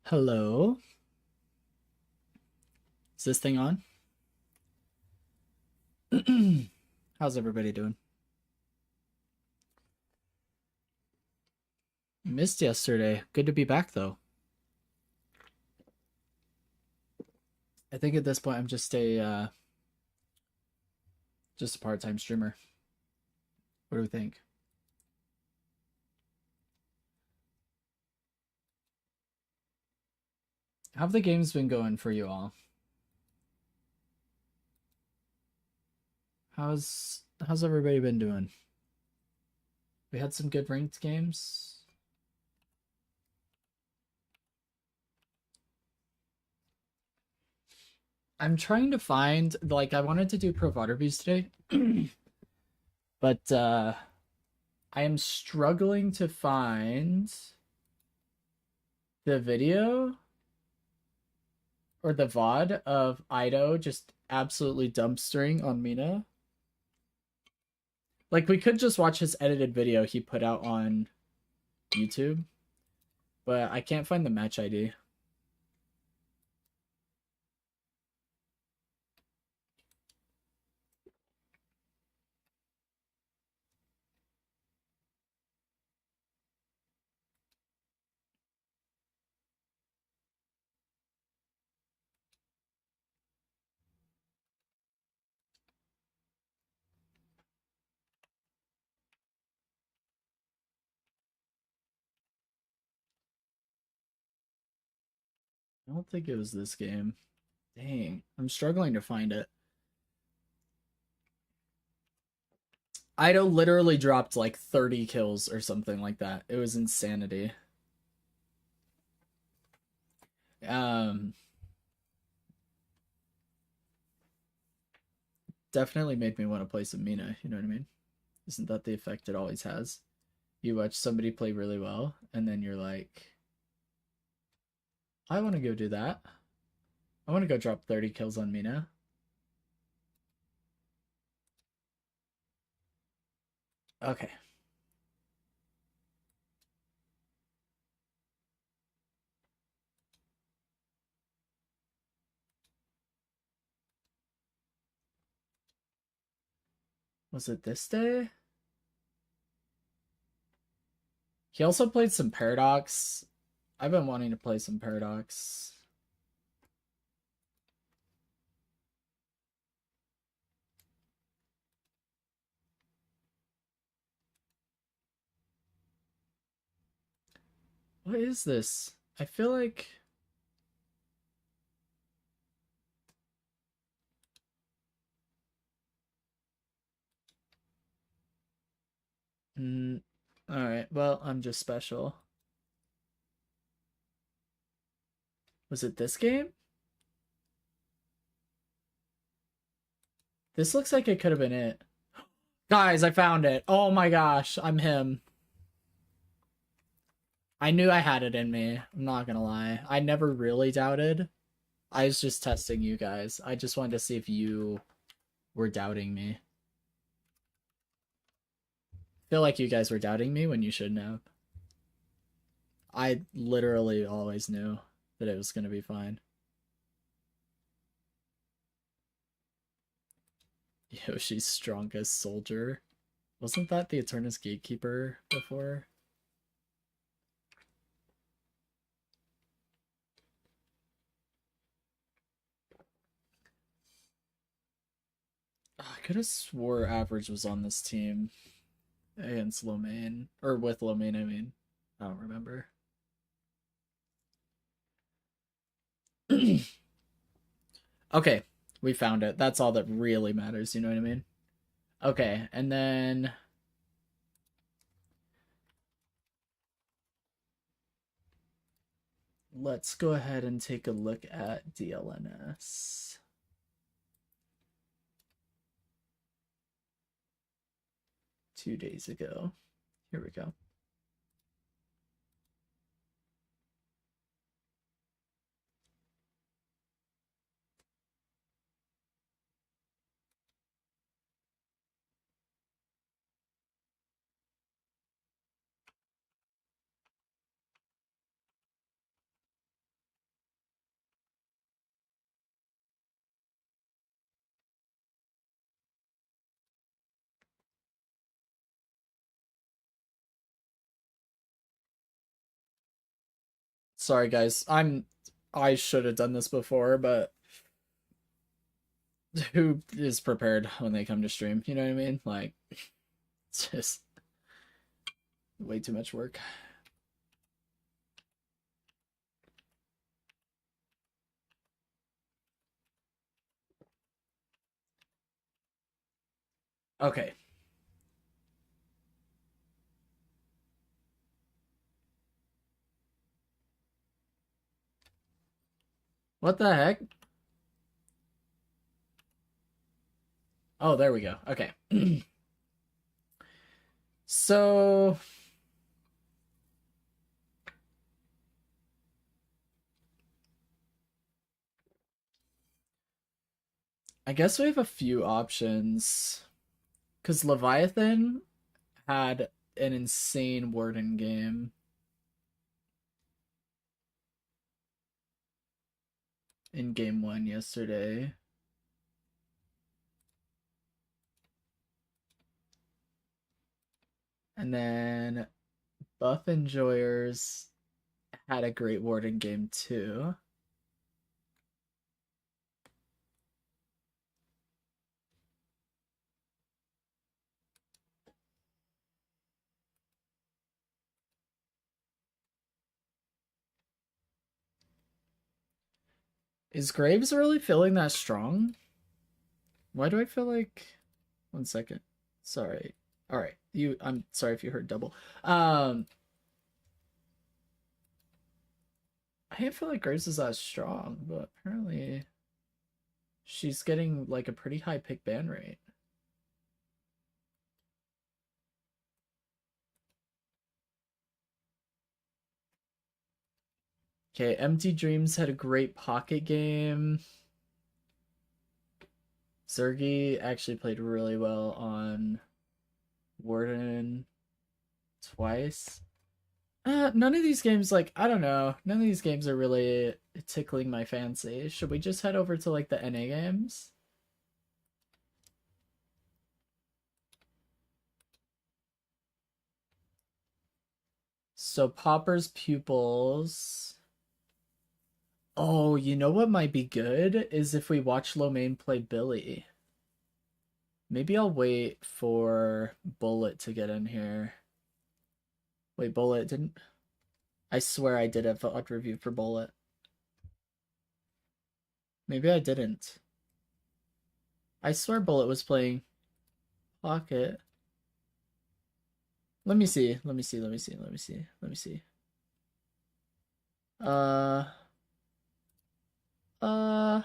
Hello. Is this thing on? How's everybody doing? Missed yesterday. Good to be back though. I think at this point I'm just a part-time streamer. What do we think? How have the games been going for you all? How's everybody been doing? We had some good ranked games. I'm trying to find I wanted to do pro VOD reviews today, but I am struggling to find the video or the VOD of Ido just absolutely dumpstering on Mina. Like, we could just watch his edited video he put out on YouTube, but I can't find the match ID. I don't think it was this game. Dang, I'm struggling to find it. Ido literally dropped like 30 kills or something like that. It was insanity. Um, Definitely made me want to play some Mina, you know what I mean? Isn't that the effect it always has? You watch somebody play really well, and then you're like, I want to go do that. I want to go drop 30 kills on Mina. Okay. Was it this day? He also played some Paradox. I've been wanting to play some Paradox. What is this? I feel like... Alright, well, I'm just special. Was it this game? This looks like it could have been it. Guys, I found it. Oh my gosh, I'm him. I knew I had it in me. I'm not gonna lie. I never really doubted. I was just testing you guys. I just wanted to see if you were doubting me. I feel like you guys were doubting me when you shouldn't have. I literally always knew that it was gonna be fine. Yoshi's strongest soldier. Wasn't that the Eternus Gatekeeper before? I could have swore Average was on this team against Lomain. Or with Lomain, I mean. I don't remember. Okay, we found it. That's all that really matters, you know what I mean? Okay, and then... let's go ahead and take a look at DLNS. Two days ago. Here we go. Sorry guys. I should have done this before, but who is prepared when they come to stream? You know what I mean? Like, it's just way too much work. Okay. What the heck? Oh, there we go. Okay. So I guess we have a few options. Because Leviathan had an insane Warden game. In game 1 yesterday. And then Buff Enjoyers had a great Warden game too. Is Graves really feeling that strong? Why do I feel like... One second. Sorry. Alright. I'm sorry if you heard double. I didn't feel like Graves is that strong, but apparently she's getting like a pretty high pick ban rate. Okay, Empty Dreams had a great pocket game. Zergi actually played really well on Warden twice. None of these games, like, I don't know. None of these games are really tickling my fancy. Should we just head over to, like, the NA games? So, Popper's Pupils. Oh, you know what might be good? Is if we watch Lomain play Billy. Maybe I'll wait for Bullet to get in here. Wait, Bullet didn't... I swear I did a VOD review for Bullet. Maybe I didn't. I swear Bullet was playing Pocket. Let me see. Let me see. Let me see. Let me see. Let me see. Uh. Uh.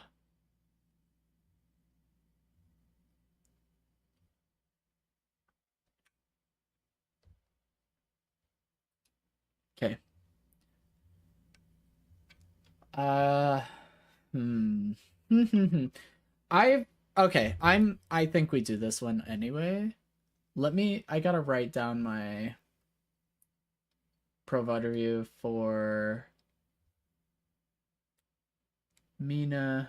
Okay. Uh. Hmm. I okay. I think we do this one anyway. I gotta write down my Provod review for Minaha.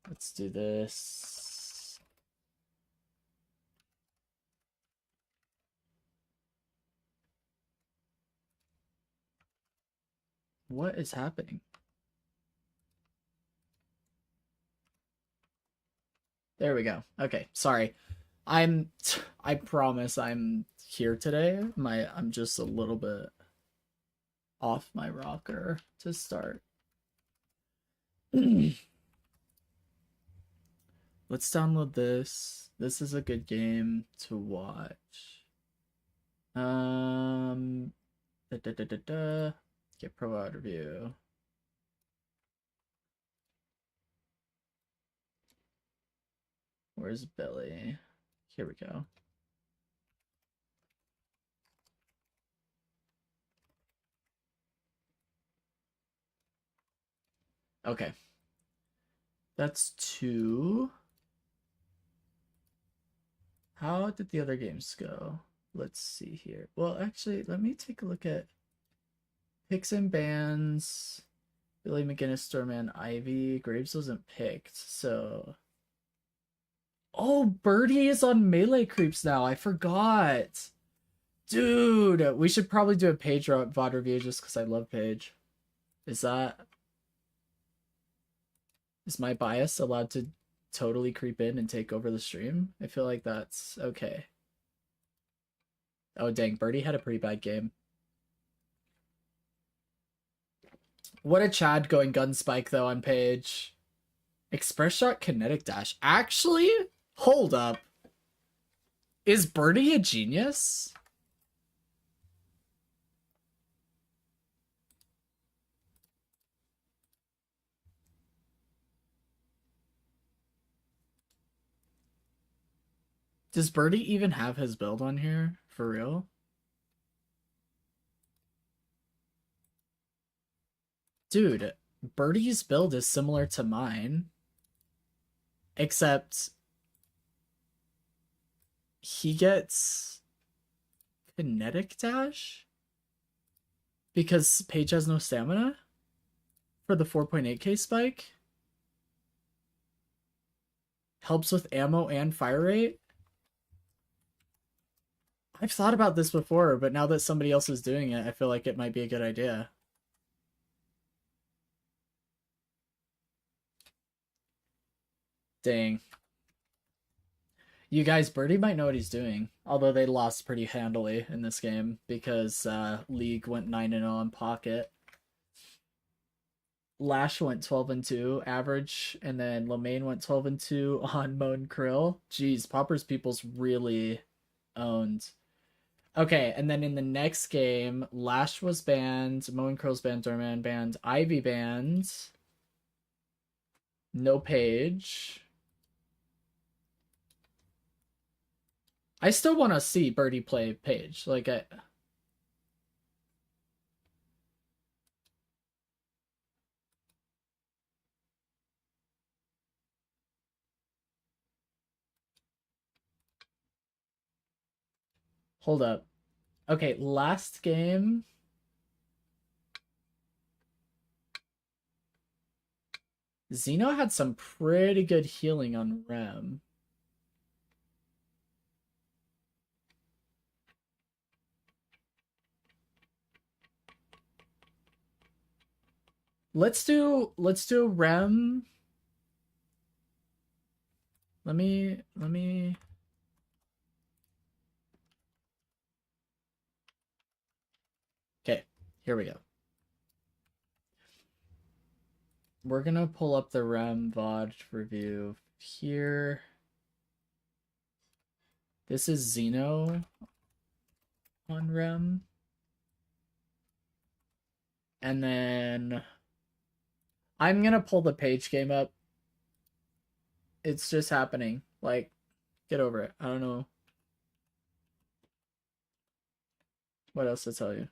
Let's do this. What is happening? There we go. Okay, sorry. I promise I'm here today. I'm just a little bit off my rocker to start. Let's download this. This is a good game to watch. Get pro out review. Where's Billy? Here we go. Okay. That's 2. How did the other games go? Let's see here. Well, actually, let me take a look at picks and bans. Billy McGinnis, Storman, Ivy. Graves wasn't picked, so... Oh, Birdie is on melee creeps now. I forgot. Dude, we should probably do a Paige VOD review just because I love Paige. Is my bias allowed to totally creep in and take over the stream? I feel like that's okay. Oh dang, Birdie had a pretty bad game. What a Chad going gun spike though on Paige. Express shot kinetic dash. Actually, hold up. Is Birdie a genius? Does Birdie even have his build on here? For real? Dude, Birdie's build is similar to mine. Except he gets kinetic dash because Paige has no stamina for the 4.8k spike. Helps with ammo and fire rate. I've thought about this before, but now that somebody else is doing it, I feel like it might be a good idea. Dang. You guys, Birdie might know what he's doing. Although they lost pretty handily in this game because League went 9-0 on Pocket. Lash went 12-2 average, and then Lamaine went 12-2 on Moan Krill. Jeez, Poppers People's really owned. Okay, and then in the next game, Lash was banned, Moan Krill's banned, Dorman banned, Ivy banned. No Page. I still want to see Birdie play Page. Like, hold up. Okay, last game. Xeno had some pretty good healing on Rem. Let's do Rem. Let me Okay, here we go. We're gonna pull up the Rem VOD review here. This is Xeno on Rem. And then I'm gonna pull the Page game up. It's just happening. Like, get over it. I don't know what else to tell you.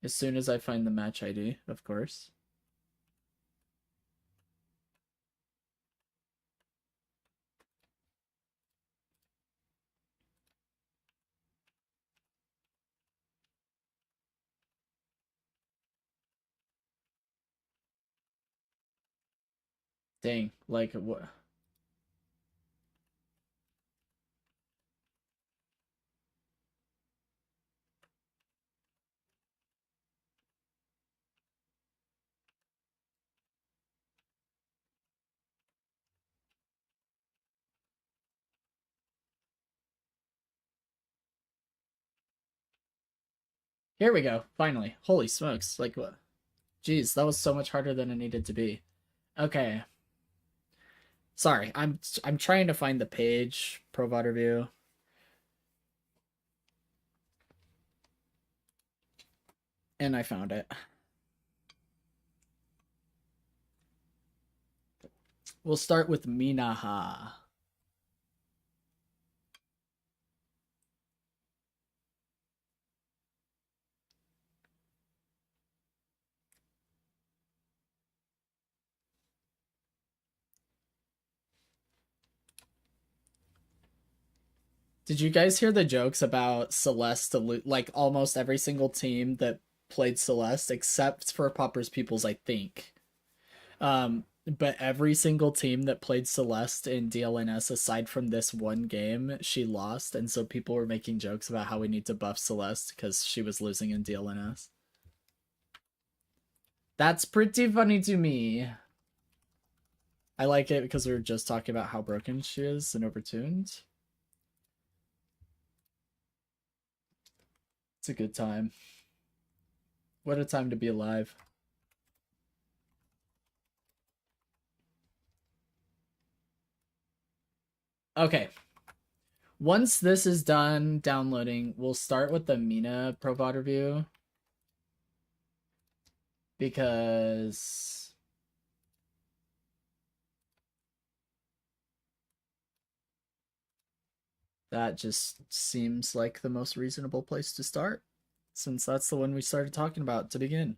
As soon as I find the match ID, of course. Dang, like what? Here we go, finally. Holy smokes, like what? Jeez, that was so much harder than it needed to be. Okay. Sorry, I'm trying to find the Page Pro VOD review. And I found it. We'll start with Minaha. Did you guys hear the jokes about Celeste to like almost every single team that played Celeste except for Poppers Peoples, I think. But every single team that played Celeste in DLNS, aside from this one game, she lost, and so people were making jokes about how we need to buff Celeste because she was losing in DLNS. That's pretty funny to me. I like it because we were just talking about how broken she is and overtuned. It's a good time. What a time to be alive. Okay. Once this is done downloading, we'll start with the Mina Pro VOD review. Because that just seems like the most reasonable place to start, since that's the one we started talking about to begin.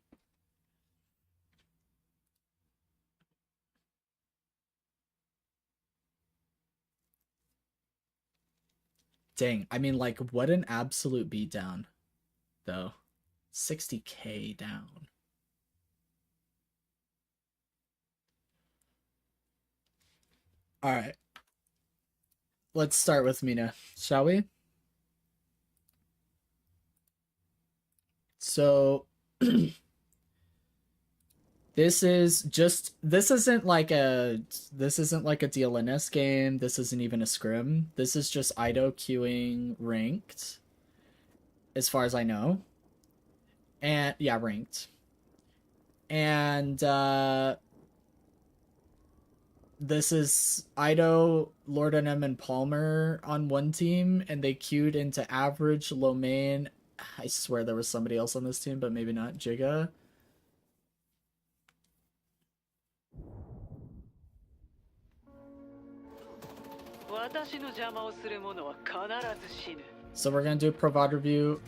Dang, I mean, like, what an absolute beatdown, though. 60k down. Alright. Let's start with Mina, shall we? So this isn't like a DLNS game. This isn't even a scrim. This is just Ido queuing ranked, as far as I know. And yeah, ranked. And this is Ido, Lord NM, and Palmer on one team, and they queued into average, low main. I swear there was somebody else on this team, but maybe not. Jigga. So we're gonna do a Pro VOD review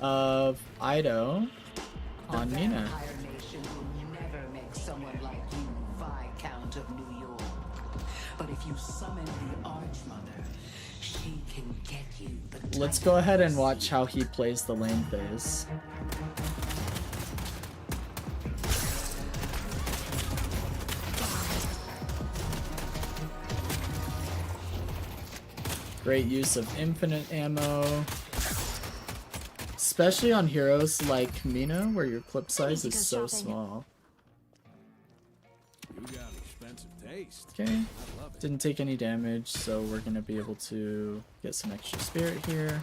of Ido on Mina. But if you summon the Archmother, she can get you. Let's go ahead and watch how he plays the lane phase. Great use of infinite ammo, especially on heroes like Mina, where your clip size is so small. Okay, didn't take any damage, so we're gonna be able to get some extra spirit here.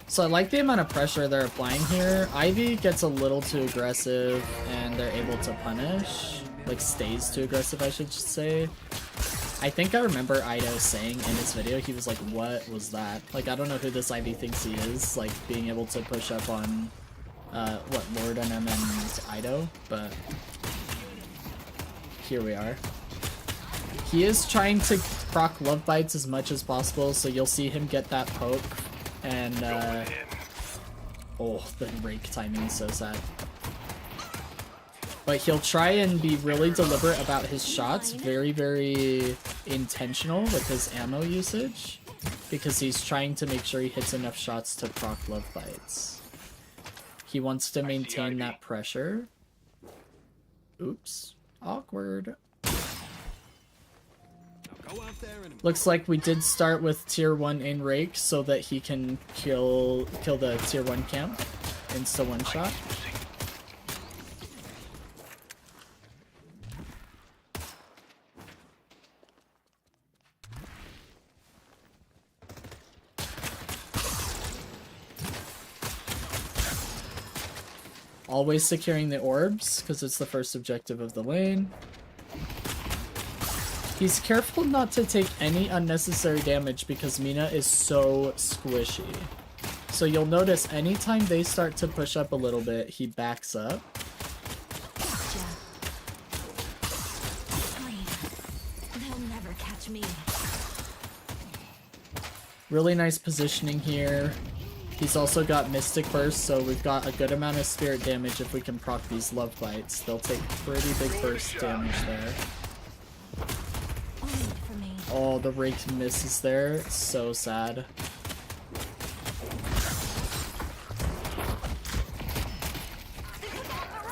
So I like the amount of pressure they're applying here. Ivy gets a little too aggressive and they're able to punish. Like, stays too aggressive, I should say. I think I remember Ido saying in his video, he was like, what was that? Like, I don't know who this Ivy thinks he is, like, being able to push up on, what, Lord NM and Ido, but here we are. He is trying to proc love bites as much as possible, so you'll see him get that poke. And, oh, the rake timing is so sad. But he'll try and be really deliberate about his shots, very, very intentional with his ammo usage, because he's trying to make sure he hits enough shots to proc love bites. He wants to maintain that pressure. Oops. Awkward. Looks like we did start with tier 1 in rake so that he can kill the tier 1 camp insta one shot. Always securing the orbs because it's the first objective of the lane. He's careful not to take any unnecessary damage because Mina is so squishy. So you'll notice anytime they start to push up a little bit, he backs up. Really nice positioning here. He's also got Mystic Burst, so we've got a good amount of spirit damage if we can proc these Love Bites. They'll take pretty big burst damage there. Oh, the Rake misses there. It's so sad.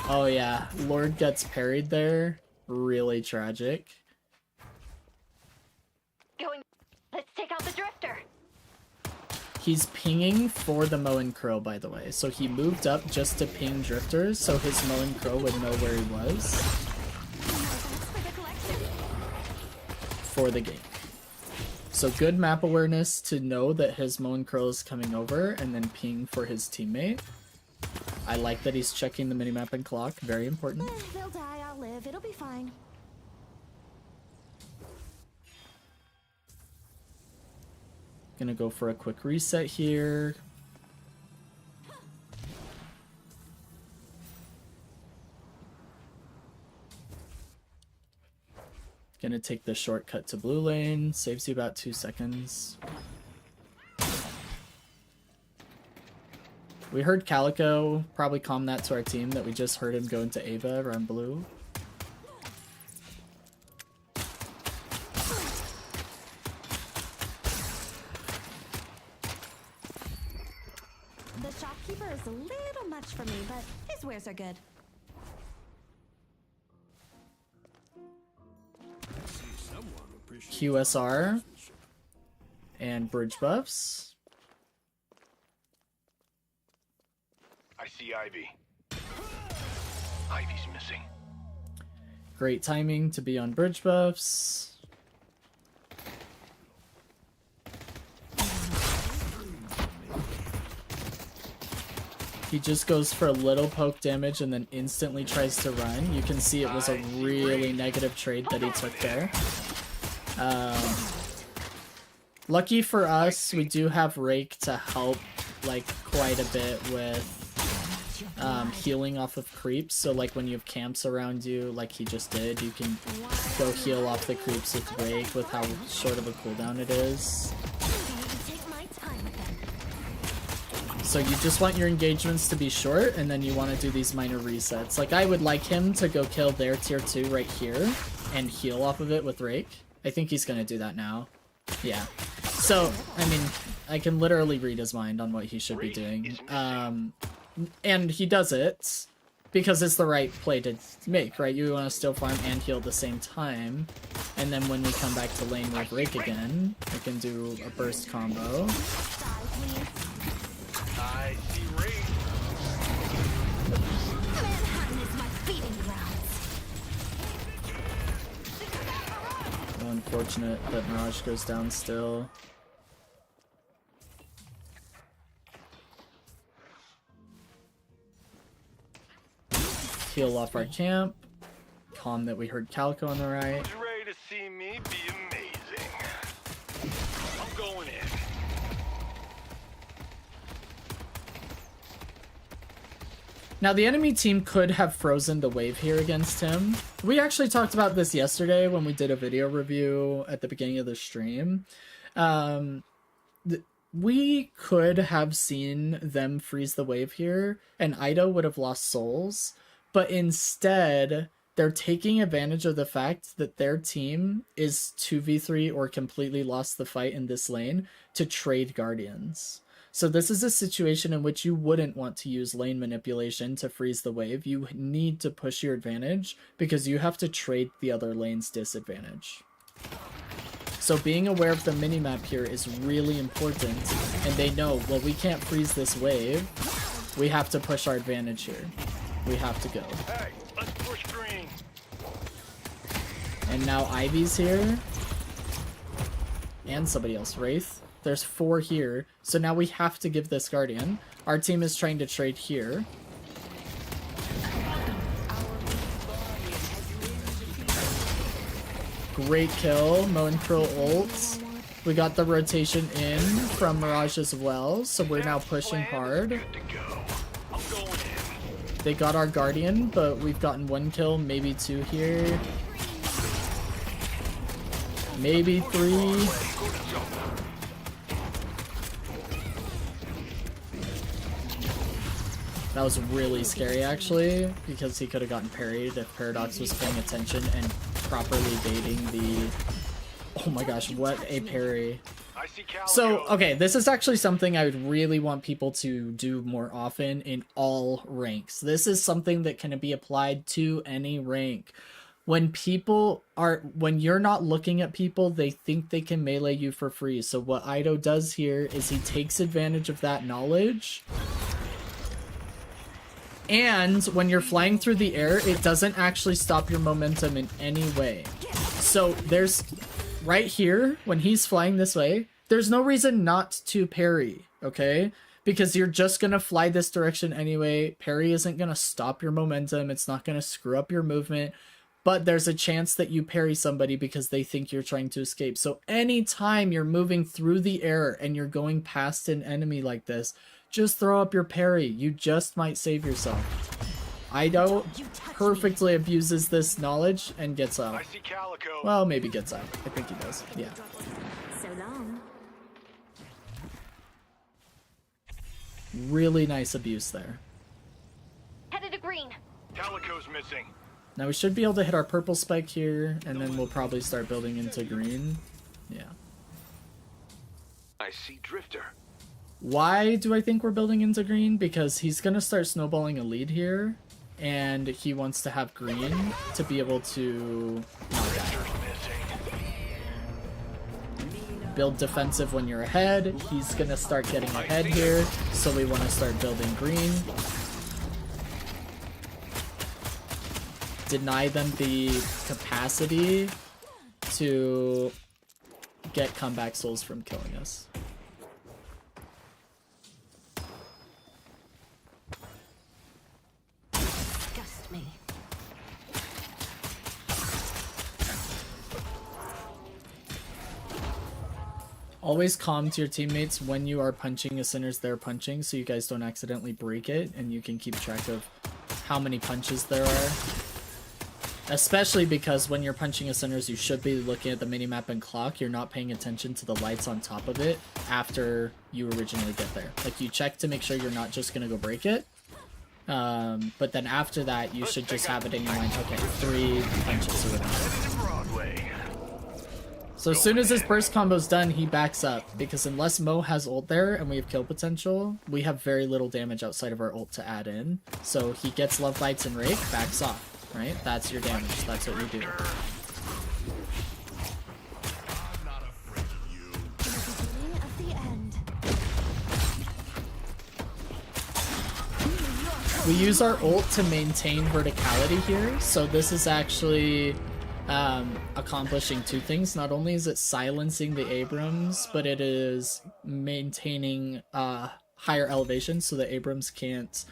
Oh yeah, Lord gets parried there. Really tragic. Let's take out the drifter. He's pinging for the Moen Crow, by the way. So he moved up just to ping drifters, so his Moen Crow would know where he was for the game. So good map awareness to know that his Moen Crow is coming over and then ping for his teammate. I like that he's checking the minimap and clock. Very important. They'll die, I'll live. It'll be fine. Gonna go for a quick reset here. Gonna take the shortcut to blue lane. Saves you about 2 seconds. We heard Calico probably calm that to our team that we just heard him go into Ava around blue. The shopkeeper is a little much for me, but his wares are good. QSR and bridge buffs. I see Ivy. Ivy's missing. Great timing to be on bridge buffs. He just goes for a little poke damage and then instantly tries to run. You can see it was a really negative trade that he took there. Lucky for us, we do have Rake to help like quite a bit with healing off of creeps. So like when you have camps around you, like he just did, you can go heal off the creeps with Rake with how short of a cooldown it is. So you just want your engagements to be short, and then you want to do these minor resets. Like I would like him to go kill their tier 2 right here and heal off of it with Rake. I think he's gonna do that now. Yeah. So, I mean, I can literally read his mind on what he should be doing. And he does it because it's the right play to make, right? You want to still farm and heal at the same time. And then when we come back to lane with Rake again, we can do a burst combo. I see Ray. Manhattan is my feeding grounds. Well, unfortunate that Mirage goes down still. Heal off our camp. Calm that we heard Calico on the right. Who's ready to see me be amazing? I'm going in. Now, the enemy team could have frozen the wave here against him. We actually talked about this yesterday when we did a video review at the beginning of the stream. We could have seen them freeze the wave here, and Ido would have lost souls. But instead, they're taking advantage of the fact that their team is 2v3 or completely lost the fight in this lane to trade Guardians. So this is a situation in which you wouldn't want to use lane manipulation to freeze the wave. You need to push your advantage because you have to trade the other lane's disadvantage. So being aware of the minimap here is really important, and they know, well, we can't freeze this wave. We have to push our advantage here. We have to go. Hey, let's push green. And now Ivy's here. And somebody else, Wraith. There's 4 here. So now we have to give this Guardian. Our team is trying to trade here. Great kill. Moen Crow ult. We got the rotation in from Mirage as well. So we're now pushing hard. They got our Guardian, but we've gotten 1 kill, maybe 2 here. Maybe 3. That was really scary, actually, because he could have gotten parried if Paradox was paying attention and properly baiting the... Oh my gosh, what a parry. I see Calico. So, okay, this is actually something I would really want people to do more often in all ranks. This is something that can be applied to any rank. When you're not looking at people, they think they can melee you for free. So what Ido does here is he takes advantage of that knowledge. And when you're flying through the air, it doesn't actually stop your momentum in any way. So there's, right here, when he's flying this way, there's no reason not to parry, okay? Because you're just going to fly this direction anyway. Parry isn't going to stop your momentum. It's not going to screw up your movement. But there's a chance that you parry somebody because they think you're trying to escape. So anytime you're moving through the air and you're going past an enemy like this, just throw up your parry. You just might save yourself. Ido perfectly abuses this knowledge and gets out. I see Calico. Well, maybe gets out. I think he does. Yeah. So long. Really nice abuse there. Headed to green. Calico's missing. Now we should be able to hit our purple spike here, and then we'll probably start building into green. Yeah. I see Drifter. Why do I think we're building into green? Because he's going to start snowballing a lead here, and he wants to have green to be able to build defensive when you're ahead. He's going to start getting ahead here, so we want to start building green. Deny them the capacity to get comeback souls from killing us. Disgust me. Always calm to your teammates when you are punching as soon as they're punching, so you guys don't accidentally break it, and you can keep track of how many punches there are. Especially because when you're punching as sinners, you should be looking at the minimap and clock. You're not paying attention to the lights on top of it after you originally get there. Like, you check to make sure you're not just gonna go break it. But then after that, you should just have it in your mind, okay, 3 punches or whatever. So as soon as his burst combo's done, he backs up, because unless Mo has ult there and we have kill potential, we have very little damage outside of our ult to add in. So he gets love bites and rake, backs off. Right? That's your damage. That's what you do. We use our ult to maintain verticality here, so this is actually accomplishing 2 things. Not only is it silencing the Abrams, but it is maintaining higher elevation so the Abrams can't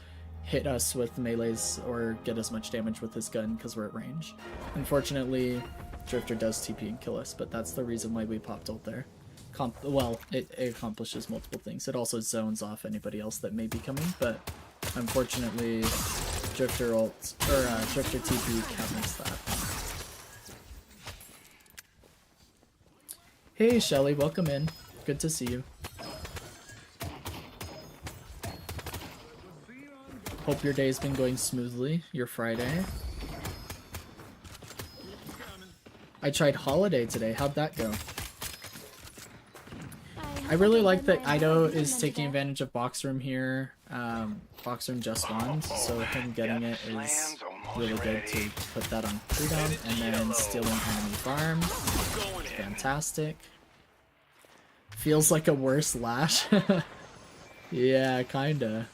hit us with melees or get as much damage with his gun because we're at range. Unfortunately, Drifter does TP and kill us, but that's the reason why we popped ult there. Well, it accomplishes multiple things. It also zones off anybody else that may be coming, but unfortunately, Drifter ult or Drifter TP can't miss that. Hey Shelly, welcome in. Good to see you. Hope your day's been going smoothly, your Friday. I tried Holiday today, how'd that go? I really like that Ido is taking advantage of Box Room here. Box Room just spawned, so him getting it is really good to put that on cooldown, and then stealing enemy farm. Fantastic. Feels like a worse Lash. Yeah, kinda.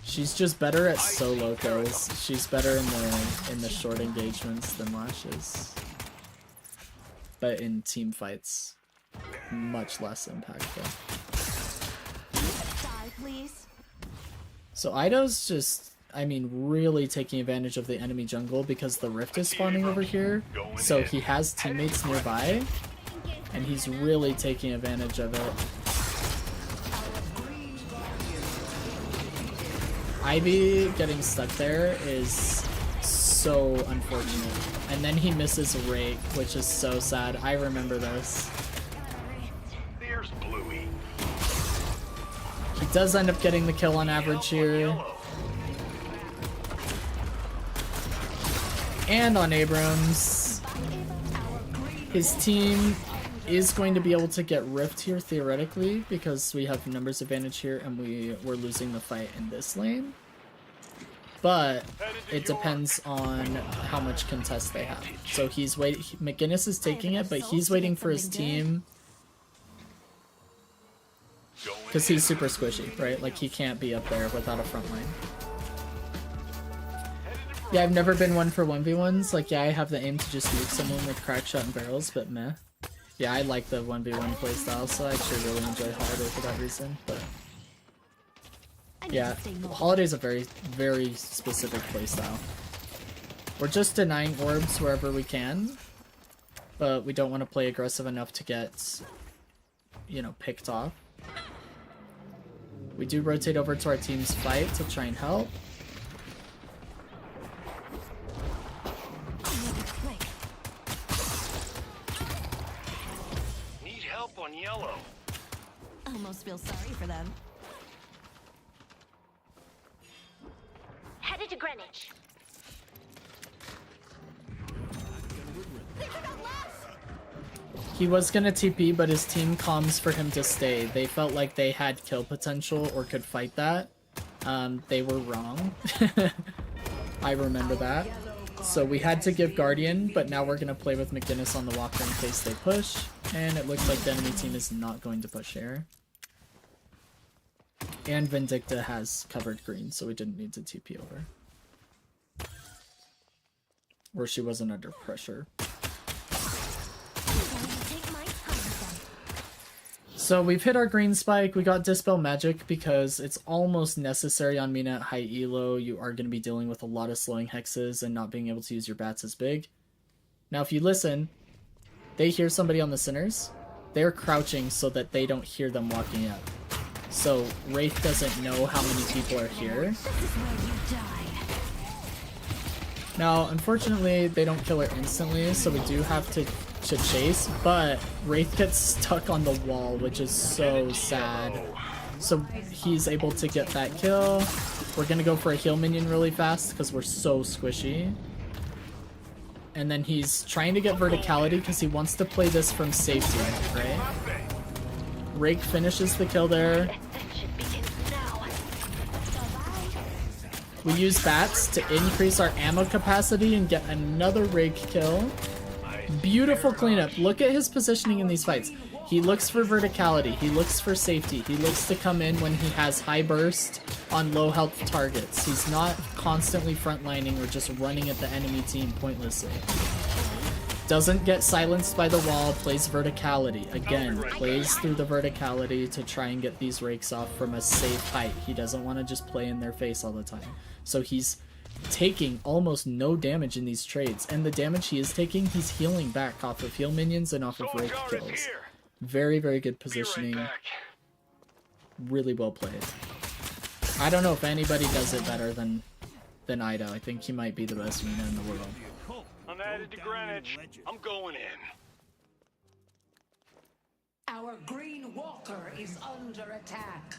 She's just better at solo kills. She's better in the short engagements than Lash is. But in team fights, much less impactful. Die, please. So Ido's just, I mean, really taking advantage of the enemy jungle because the rift is spawning over here. So he has teammates nearby, and he's really taking advantage of it. Ivy getting stuck there is so unfortunate. And then he misses a rake, which is so sad. I remember this. There's Bluey. He does end up getting the kill on average here. And on Abrams. His team is going to be able to get rift here theoretically because we have numbers advantage here and we're losing the fight in this lane. But it depends on how much contest they have. So he's waiting. McGinnis is taking it, but he's waiting for his team because he's super squishy, right? Like he can't be up there without a front line. Yeah, I've never been one for 1v1s. Like, yeah, I have the aim to just nuke someone with crack shot and barrels, but meh. Yeah, I like the 1v1 playstyle, so I actually really enjoy Holiday for that reason, but... Yeah, Holiday's a very, very specific playstyle. We're just denying orbs wherever we can, but we don't want to play aggressive enough to get, you know, picked off. We do rotate over to our team's fight to try and help. Need help on yellow. Almost feel sorry for them. Headed to Greenwich. He was gonna TP, but his team comms for him to stay. They felt like they had kill potential or could fight that. They were wrong. I remember that. So we had to give Guardian, but now we're gonna play with McGinnis on the walker in case they push. And it looks like the enemy team is not going to push here. And Vindicta has covered green, so we didn't need to TP over. Or she wasn't under pressure. So we've hit our green spike, we got Dispel Magic because it's almost necessary on Mina at high elo. You are going to be dealing with a lot of slowing hexes and not being able to use your bats as big. Now if you listen, they hear somebody on the Sinners. They're crouching so that they don't hear them walking up. So Wraith doesn't know how many people are here. Now, unfortunately, they don't kill her instantly, so we do have to chase, but Wraith gets stuck on the wall, which is so sad. So he's able to get that kill. We're gonna go for a heal minion really fast because we're so squishy. And then he's trying to get verticality because he wants to play this from safety, right? Rake finishes the kill there. We use bats to increase our ammo capacity and get another Rake kill. Beautiful cleanup. Look at his positioning in these fights. He looks for verticality. He looks for safety. He looks to come in when he has high burst on low health targets. He's not constantly frontlining or just running at the enemy team pointlessly. Doesn't get silenced by the wall, plays verticality. Again, plays through the verticality to try and get these rakes off from a safe height. He doesn't want to just play in their face all the time. So he's taking almost no damage in these trades. And the damage he is taking, he's healing back off of heal minions and off of rake kills. Very, very good positioning. Really well played. I don't know if anybody does it better than Ida. I think he might be the best Mina in the world. I'm headed to Greenwich. I'm going in. Our green walker is under attack.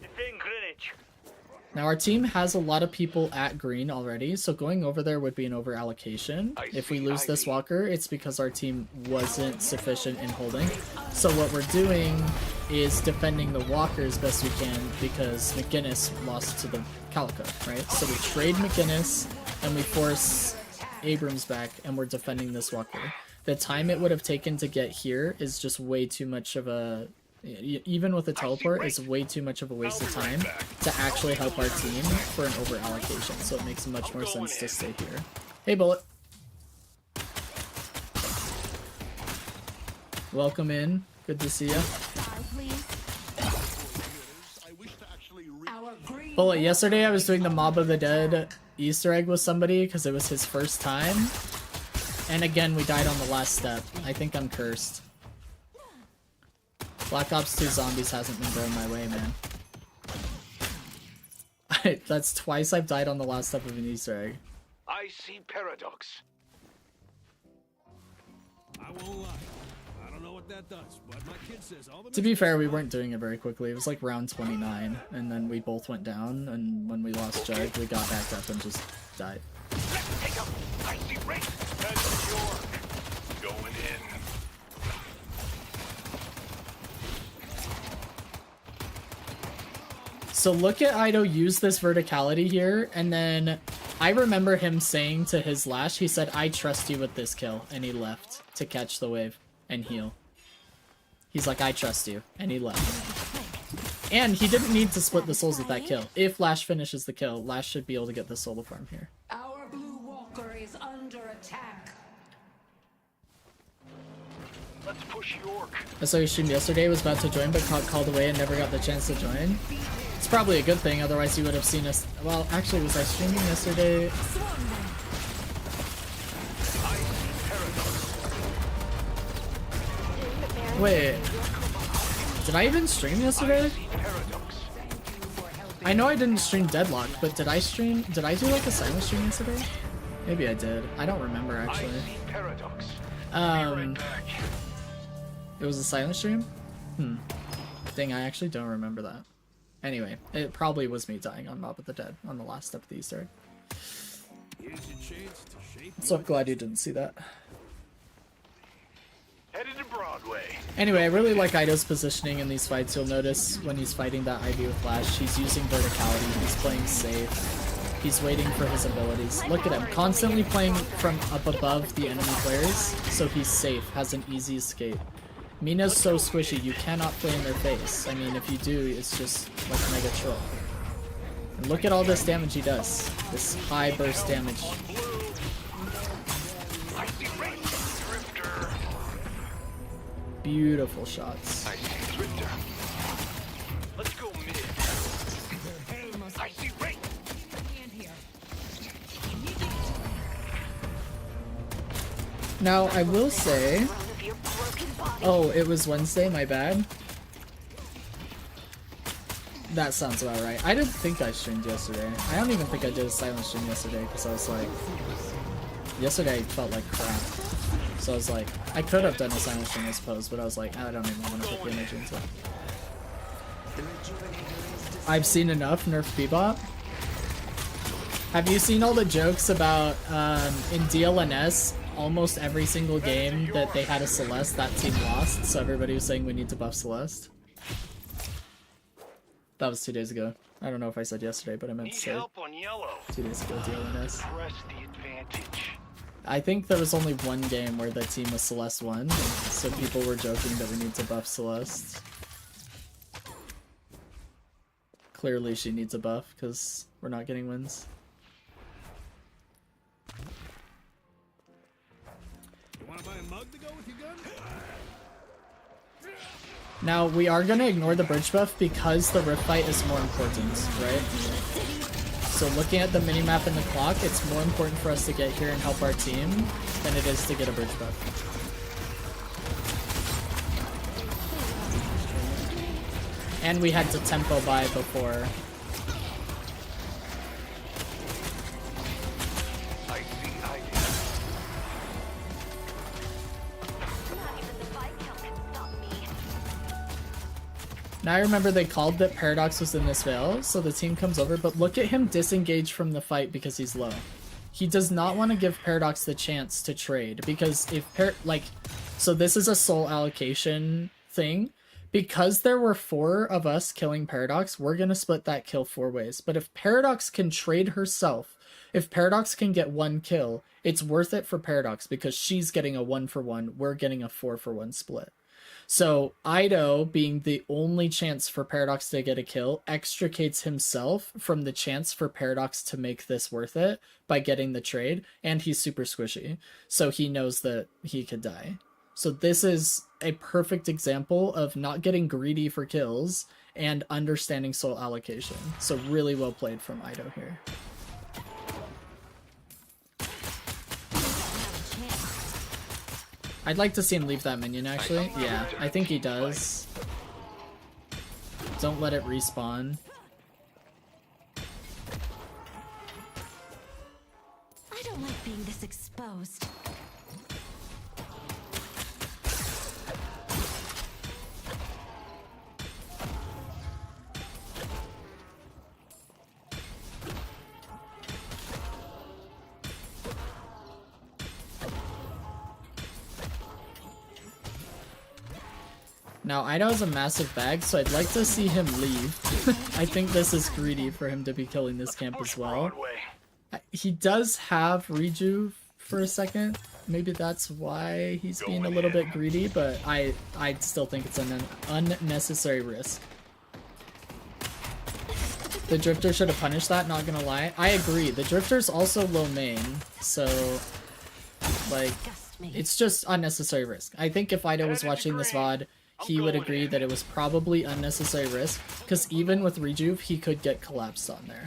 Defend Greenwich. Now our team has a lot of people at green already, so going over there would be an over allocation. If we lose this walker, it's because our team wasn't sufficient in holding. So what we're doing is defending the walker as best we can because McGinnis lost to the Calico, right? So we trade McGinnis and we force Abrams back and we're defending this walker. The time it would have taken to get here is just way too much of a... Even with a teleport, is way too much of a waste of time to actually help our team for an over allocation. So it makes much more sense to stay here. Hey, Bullet. Welcome in. Good to see you. Bullet, yesterday I was doing the Mob of the Dead Easter egg with somebody because it was his first time. And again, we died on the last step. I think I'm cursed. Black Ops 2 Zombies hasn't been going my way, man. That's twice I've died on the last step of an Easter egg. I see paradox. I won't lie. I don't know what that does, but my kid says all the To be fair, we weren't doing it very quickly. It was like round 29, and then we both went down, and when we lost Jug, we got back up and just died. Let's take 'em. I see race. That's New York. Going in. So look at Ido use this verticality here, and then I remember him saying to his Lash, he said, I trust you with this kill, and he left to catch the wave and heal. He's like, I trust you, and he left. And he didn't need to split the souls with that kill. If Lash finishes the kill, Lash should be able to get the solo farm here. Our blue walker is under attack. Let's push York. I saw your stream yesterday, was about to join, but got called away and never got the chance to join. It's probably a good thing, otherwise you would have seen us. Well, actually, was I streaming yesterday? Wait, did I even stream yesterday? I know I didn't stream Deadlock, but did I do like a silent stream yesterday? Maybe I did. I don't remember actually. It was a silent stream? Dang, I actually don't remember that. Anyway, it probably was me dying on Mob of the Dead on the last step of the Easter egg. So I'm glad you didn't see that. Headed to Broadway. Anyway, I really like Ido's positioning in these fights. You'll notice when he's fighting that Ivy with Flash, he's using verticality, he's playing safe, he's waiting for his abilities. Look at him, constantly playing from up above the enemy players, so he's safe, has an easy escape. Mina's so squishy, you cannot play in their face. I mean, if you do, it's just like Mega Troll. And look at all this damage he does. This high burst damage. Beautiful shots. I see Drifter. Let's go mid. I see Ray. Now, I will say... Oh, it was Wednesday, my bad. That sounds about right. I didn't think I streamed yesterday. I don't even think I did a silent stream yesterday, because I was like... Yesterday I felt like crap. So I was like, I could have done a silent stream, I suppose, but I was like, I don't even want to put the energy into it. I've seen enough Nerf Bebop. Have you seen all the jokes about, in DLNS, almost every single game that they had a Celeste, that team lost, so everybody was saying we need to buff Celeste? That was 2 days ago. I don't know if I said yesterday, but I meant to Need say help on yellow. 2 days ago, DLNS. Press the advantage. I think there was only one game where the team with Celeste won, so people were joking that we need to buff Celeste. Clearly she needs a buff, because we're not getting wins. You wanna buy a mug to go with your gun? Now, we are going to ignore the bridge buff because the rift fight is more important, right? So looking at the minimap and the clock, it's more important for us to get here and help our team than it is to get a bridge buff. And we had to tempo buy before. Now I remember they called that Paradox was in this veil, so the team comes over, but look at him disengage from the fight because he's low. He does not want to give Paradox the chance to trade, because if so this is a soul allocation thing. Because there were 4 of us killing Paradox, we're going to split that kill 4 ways. But if Paradox can trade herself, if Paradox can get 1 kill, it's worth it for Paradox because she's getting a 1-for-1, we're getting a 4-for-1 split. So Ido, being the only chance for Paradox to get a kill, extricates himself from the chance for Paradox to make this worth it by getting the trade, and he's super squishy, so he knows that he could die. So this is a perfect example of not getting greedy for kills and understanding soul allocation. So really well played from Ido here. I'd like to see him leave that minion, actually. Yeah, I think he does. Don't let it respawn. I don't like being this exposed. Now, Ido has a massive bag, so I'd like to see him leave. I think this is greedy for him to be killing this camp as well. He does have rejuve for a second. Maybe that's why he's being a little bit greedy, but I still think it's an unnecessary risk. The Drifter should have punished that, not gonna lie. I agree. The Drifter's also low main, so like it's just unnecessary risk. I think if Ido was watching this VOD, he would agree that it was probably unnecessary risk, because even with rejuve, he could get collapsed on there.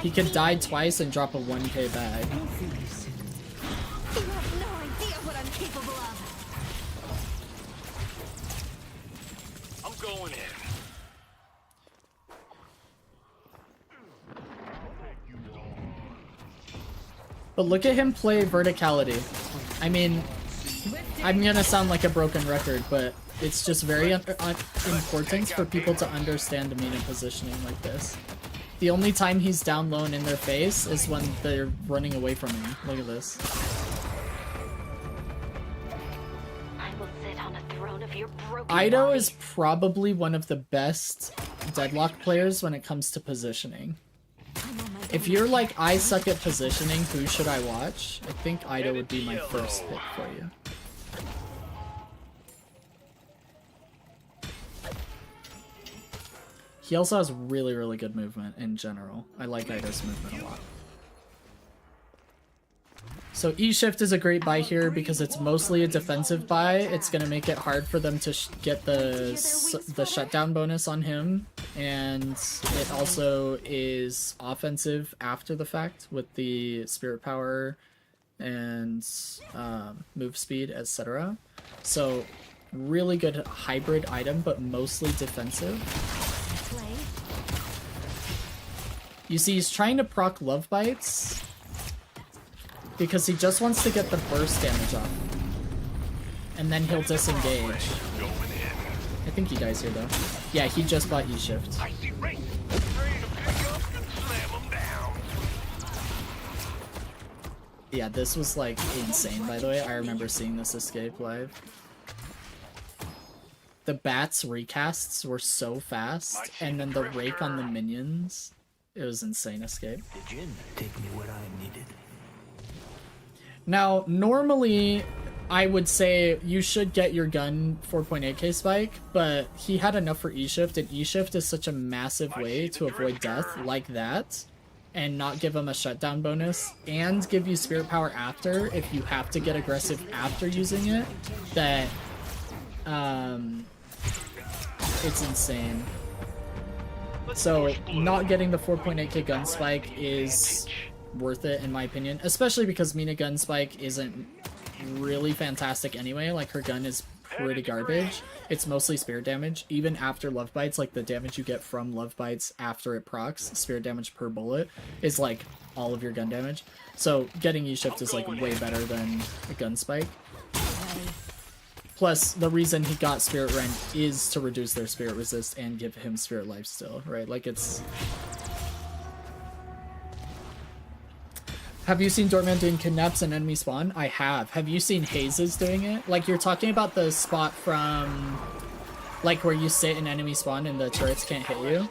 He could die twice and drop a 1k bag. You have no idea what I'm capable of. I'm going in. But look at him play verticality. I mean, I'm gonna sound like a broken record, but it's just very important for people to understand Amina positioning like this. The only time he's down low and in their face is when they're running away from him. Look at this. I will sit on a throne of your broken Ido body. is probably one of the best Deadlock players when it comes to positioning. If you're like, I suck at positioning, who should I watch? I think Ido would be my first pick for you. He also has really, really good movement in general. I like Ido's movement a lot. So E-Shift is a great buy here because it's mostly a defensive buy. It's going to make it hard for them to get the shutdown bonus on him. And it also is offensive after the fact with the Spirit Power and move speed, etc. So really good hybrid item, but mostly defensive. You see, he's trying to proc Love Bites because he just wants to get the burst damage off. And then he'll disengage. I think he dies here, though. Yeah, he just bought E-Shift. Yeah, this was, like, insane, by the way. I remember seeing this escape live. The Bats recasts were so fast, and then the rake on the minions... It was insane escape. The Jinn take me where I am needed. Now, normally, I would say you should get your gun 4.8k spike, but he had enough for E-Shift, and E-Shift is such a massive way to avoid death like that, and not give him a shutdown bonus, and give you Spirit Power after, if you have to get aggressive after using it, that, it's insane. So, not getting the 4.8k gun spike is worth it, in my opinion. Especially because Mina gun spike isn't really fantastic anyway. Like, her gun is pretty garbage. It's mostly spirit damage. Even after Love Bites, like, the damage you get from Love Bites after it procs, spirit damage per bullet, is, like, all of your gun damage. So, getting E-Shift is, like, way better than a gun spike. Plus, the reason he got Spirit Rend is to reduce their Spirit Resist and give him Spirit Life still, right? Like, it's... Have you seen Dortman doing kidnaps and enemy spawn? I have. Have you seen Hazes doing it? Like, you're talking about the spot from... Like, where you sit in enemy spawn and the turrets can't hit you?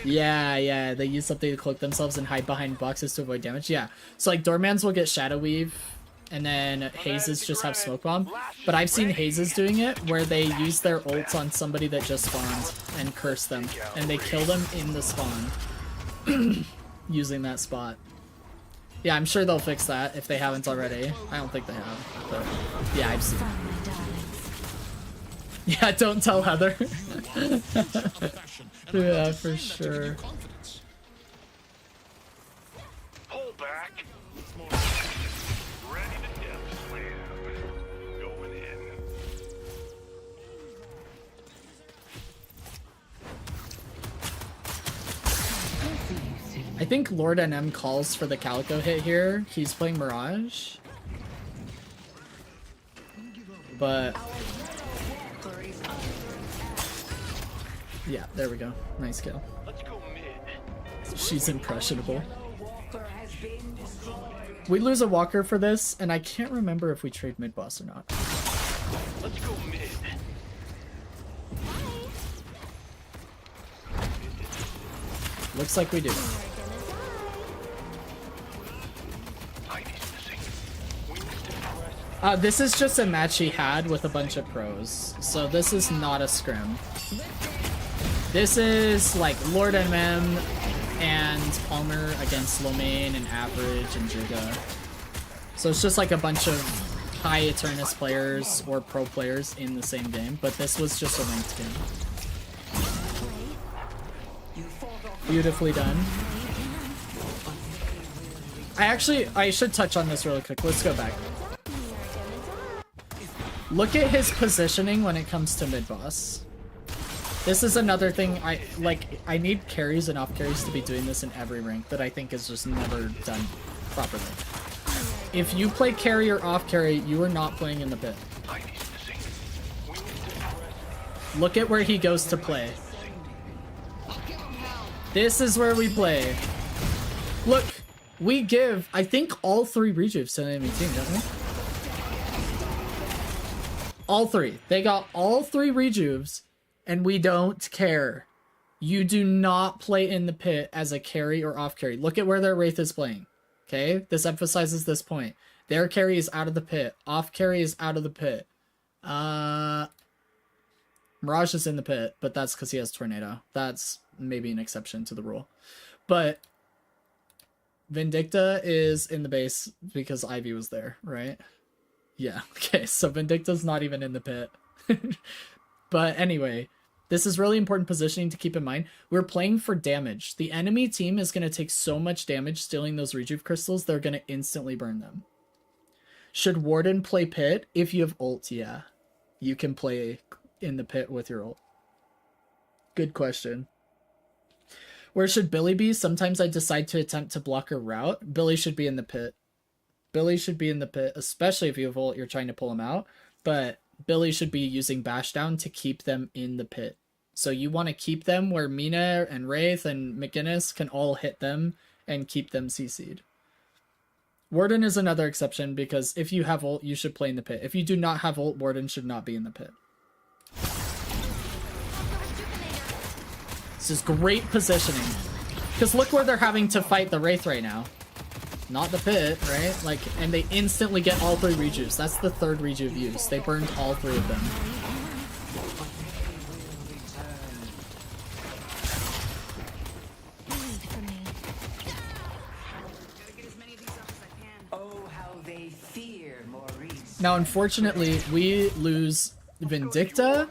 Yeah, they use something to cloak themselves and hide behind boxes to avoid damage. Yeah. So, like, Dortmans will get Shadow Weave, and then Hazes just have Smoke Bomb. But I've seen Hazes doing it where they use their ults on somebody that just spawned and curse them. And they kill them in the spawn using that spot. Yeah, I'm sure they'll fix that if they haven't already. I don't think they have. But yeah, I've seen it. Yeah, don't tell Heather. Yeah, for sure. Hold back. Ready to death slam. Going in. I think Lord NM calls for the Calico hit here. He's playing Mirage. But... yeah, there we go. Nice kill. Let's go mid. She's impressionable. Walker has been destroyed. We lose a walker for this, and I can't remember if we trade mid boss or not. Let's go mid. Looks like we do. This is just a match he had with a bunch of pros, so this is not a scrim. This is like Lord MM and Palmer against Lomain and Average and Jiga. So it's just like a bunch of high Eternus players or pro players in the same game, but this was just a ranked game. Beautifully done. I should touch on this really quick. Let's go back. Look at his positioning when it comes to mid boss. This is another thing I need carries and off carries to be doing this in every rank that I think is just never done properly. If you play carry or off carry, you are not playing in the pit. Look at where he goes to play. This is where we play. Look, we give, I think, all 3 rejuves to the enemy team, don't we? All 3. They got all 3 rejuves, and we don't care. You do not play in the pit as a carry or off carry. Look at where their Wraith is playing. Okay? This emphasizes this point. Their carry is out of the pit. Off carry is out of the pit. Mirage is in the pit, but that's because he has Tornado. That's maybe an exception to the rule. But Vindicta is in the base because Ivy was there, right? Yeah, okay, so Vindicta's not even in the pit. But anyway, this is really important positioning to keep in mind. We're playing for damage. The enemy team is going to take so much damage stealing those Rejuve crystals, they're going to instantly burn them. Should Warden play pit? If you have ult, yeah. You can play in the pit with your ult. Good question. Where should Billy be? Sometimes I decide to attempt to block a route. Billy should be in the pit. Billy should be in the pit, especially if you have ult, you're trying to pull him out. But Billy should be using bash down to keep them in the pit. So you want to keep them where Mina and Wraith and McGinnis can all hit them and keep them CC'd. Warden is another exception because if you have ult, you should play in the pit. If you do not have ult, Warden should not be in the pit. This is great positioning. Because look where they're having to fight the Wraith right now. Not the pit, right? Like, and they instantly get all 3 rejuves. That's the 3rd rejuve use. They burned all 3 of them. Now, unfortunately, we lose Vindicta,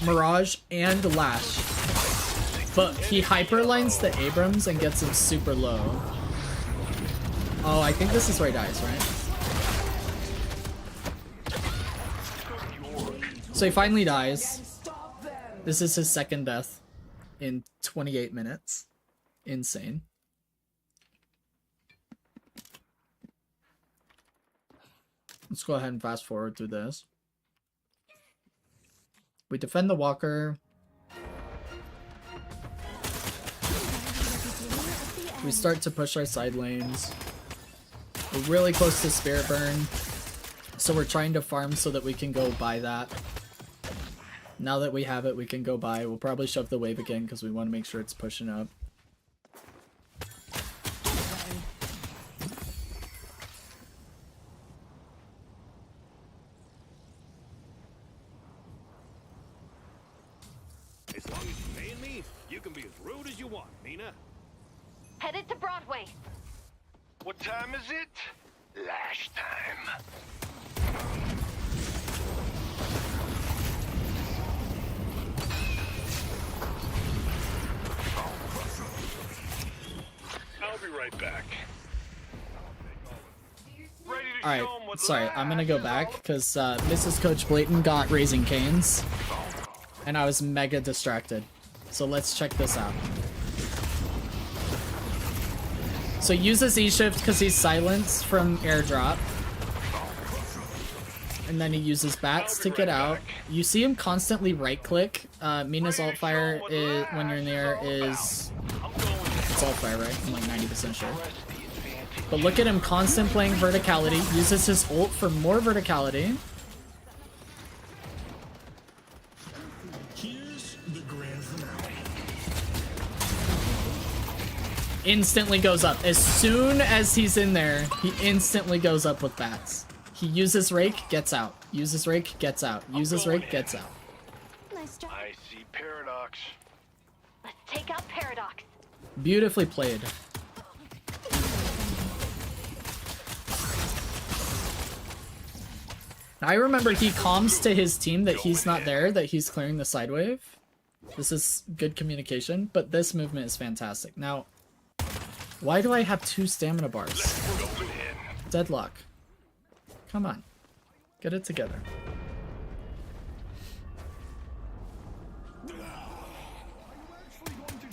Mirage, and Lash. But he hyperlines the Abrams and gets him super low. Oh, I think this is where he dies, right? So he finally dies. This is his 2nd death in 28 minutes. Insane. Let's go ahead and fast forward through this. We defend the Walker. We start to push our side lanes. We're really close to Spirit Burn, so we're trying to farm so that we can go buy that. Now that we have it, we can go buy. We'll probably shove the wave again because we want to make sure it's pushing up. As long as you're paying me, you can be as rude as you want, Mina. Headed to Broadway. What time is it? Lash time. I'll be right back. Alright, sorry, I'm gonna go back because Mrs. Coach Blayton got Raising Canes and I was mega distracted. So let's check this out. So uses E-Shift because he's silenced from airdrop. And then he uses bats to get out. You see him constantly right-click. Mina's alt fire is, when you're in the air is... It's alt fire, right? I'm like 90% sure. But look at him constant playing verticality, uses his ult for more verticality. Here's the grand finale. Instantly goes up. As soon as he's in there, he instantly goes up with bats. He uses rake, gets out. Uses rake, gets out. Uses rake, gets out. Nice job. I see paradox. Let's take out Paradox. Beautifully played. I remember he comms to his team that he's not there, that he's clearing the side wave. This is good communication, but this movement is fantastic. Now, why do I have 2 stamina bars? Deadlock. Come on. Get it together.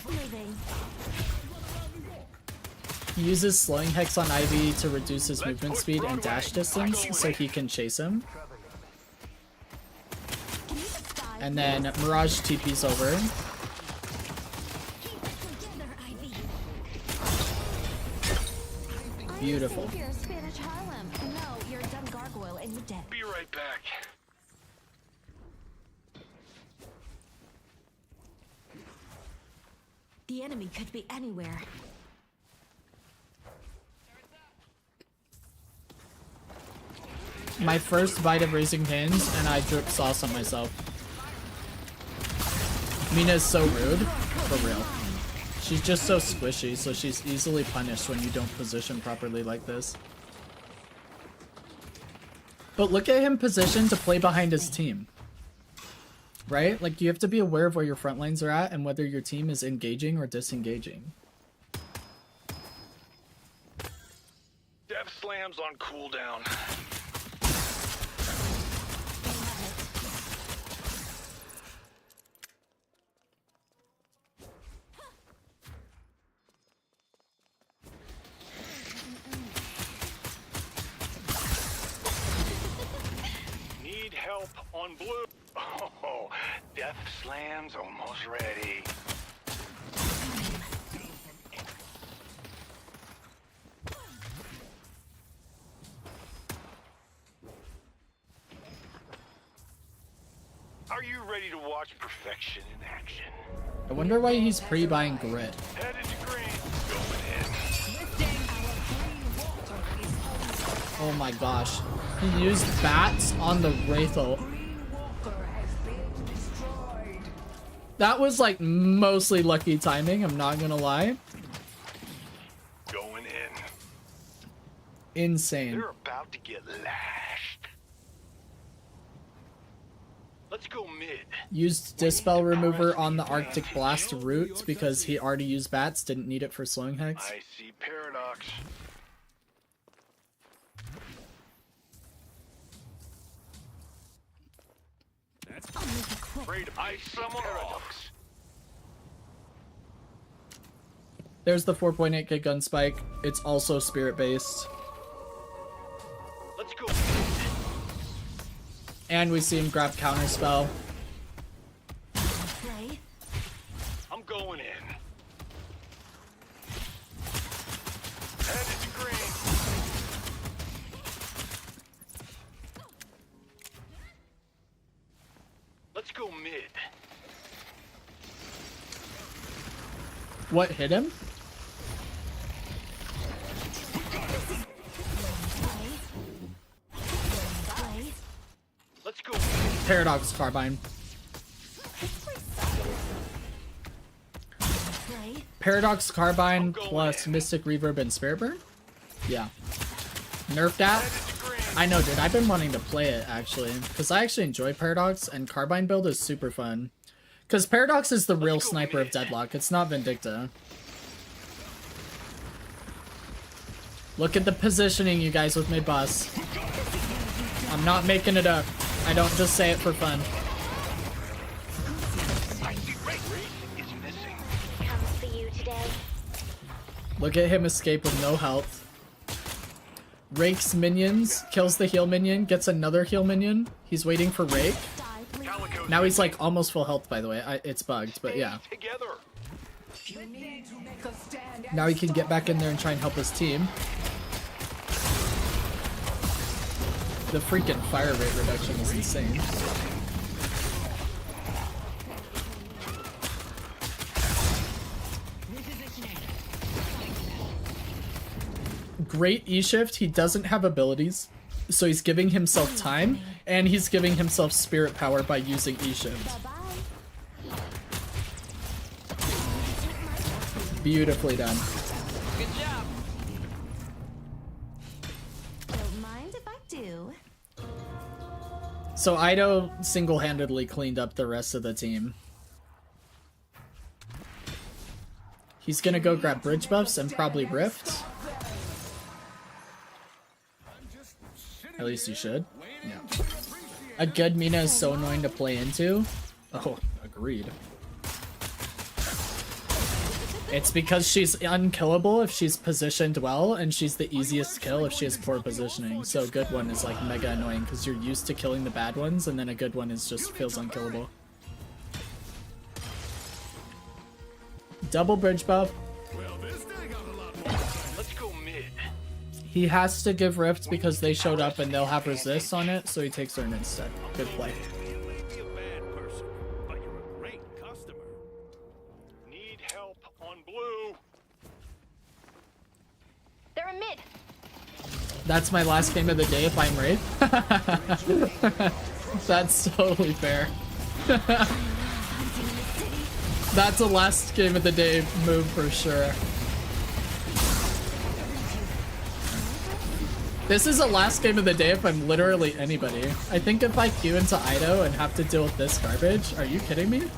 Moving. He uses slowing hex on Ivy to reduce his movement speed and dash distance so he can chase him. And then Mirage TP's over. Beautiful. You're a Spanish Harlem. No, you're a dumb gargoyle and you're dead. Be right back. The enemy could be anywhere. My first bite of Raising Cane's and I drip sauce on myself. Mina's so rude. For real. She's just so squishy, so she's easily punished when you don't position properly like this. But look at him positioned to play behind his team. Right? Like, you have to be aware of where your front lines are at and whether your team is engaging or disengaging. Death slams on cooldown. Need help on blue. Oh, death slams almost ready. Are you ready to watch perfection in action? I wonder why he's pre-buying grit. Headed to green. Going in. Oh my gosh. He used bats on the Wraithel. That was like mostly lucky timing, I'm not gonna lie. Going in. Insane. They're about to get lashed. Let's go mid. Used Dispel Remover on the Arctic Blast route because he already used bats, didn't need it for slowing hex. I see paradox. I'll make it quick. Afraid I summon paradox. There's the 4.8k gun spike. It's also spirit based. Let's go. And we see him grab counter spell. Play. I'm going in. Headed to green. Let's go mid. What hit him? Play. Let's go. Paradox Carbine. Play. Paradox Carbine plus Mystic Reverb and Spirit Burn? Yeah. Nerf that? I know, dude. I've been wanting to play it, actually. Because I actually enjoy Paradox, and Carbine build is super fun. Because Paradox is the real sniper of Deadlock. It's not Vindicta. Look at the positioning, you guys, with my boss. I'm not making it up. I don't just say it for fun. I see Wraith is missing. Comes for you today. Look at him escape with no health. Rakes minions, kills the heal minion, gets another heal minion. He's waiting for Rake. Die, please. Calico's Now he's like almost full health, by the way. It's bugged, but yeah. Together. You need to make a stand. Now he can get back in there and try and help his team. The freaking fire rate reduction is insane. Great E-shift. He doesn't have abilities, so he's giving himself time, and he's giving himself spirit power by using E-shift. Beautifully done. Good job. Don't mind if I do. So Ido single-handedly cleaned up the rest of the team. He's gonna go grab bridge buffs and probably rift. At least he should. Yeah. A good Mina is so annoying to play into. Oh, agreed. It's because she's unkillable if she's positioned well, and she's the easiest kill if she has poor positioning. So a good one is like mega annoying because you're used to killing the bad ones, and then a good one is just feels unkillable. Double bridge buff. Let's go mid. He has to give rift because they showed up and they'll have resist on it, so he takes Urn instead. Good play. You may be a bad person, but you're a great customer. Need help on blue. They're a mid. That's my last game of the day if I'm Wraith. That's totally fair. That's a last game of the day move for sure. This is a last game of the day if I'm literally anybody. I think if I queue into Ido and have to deal with this garbage, are you kidding me?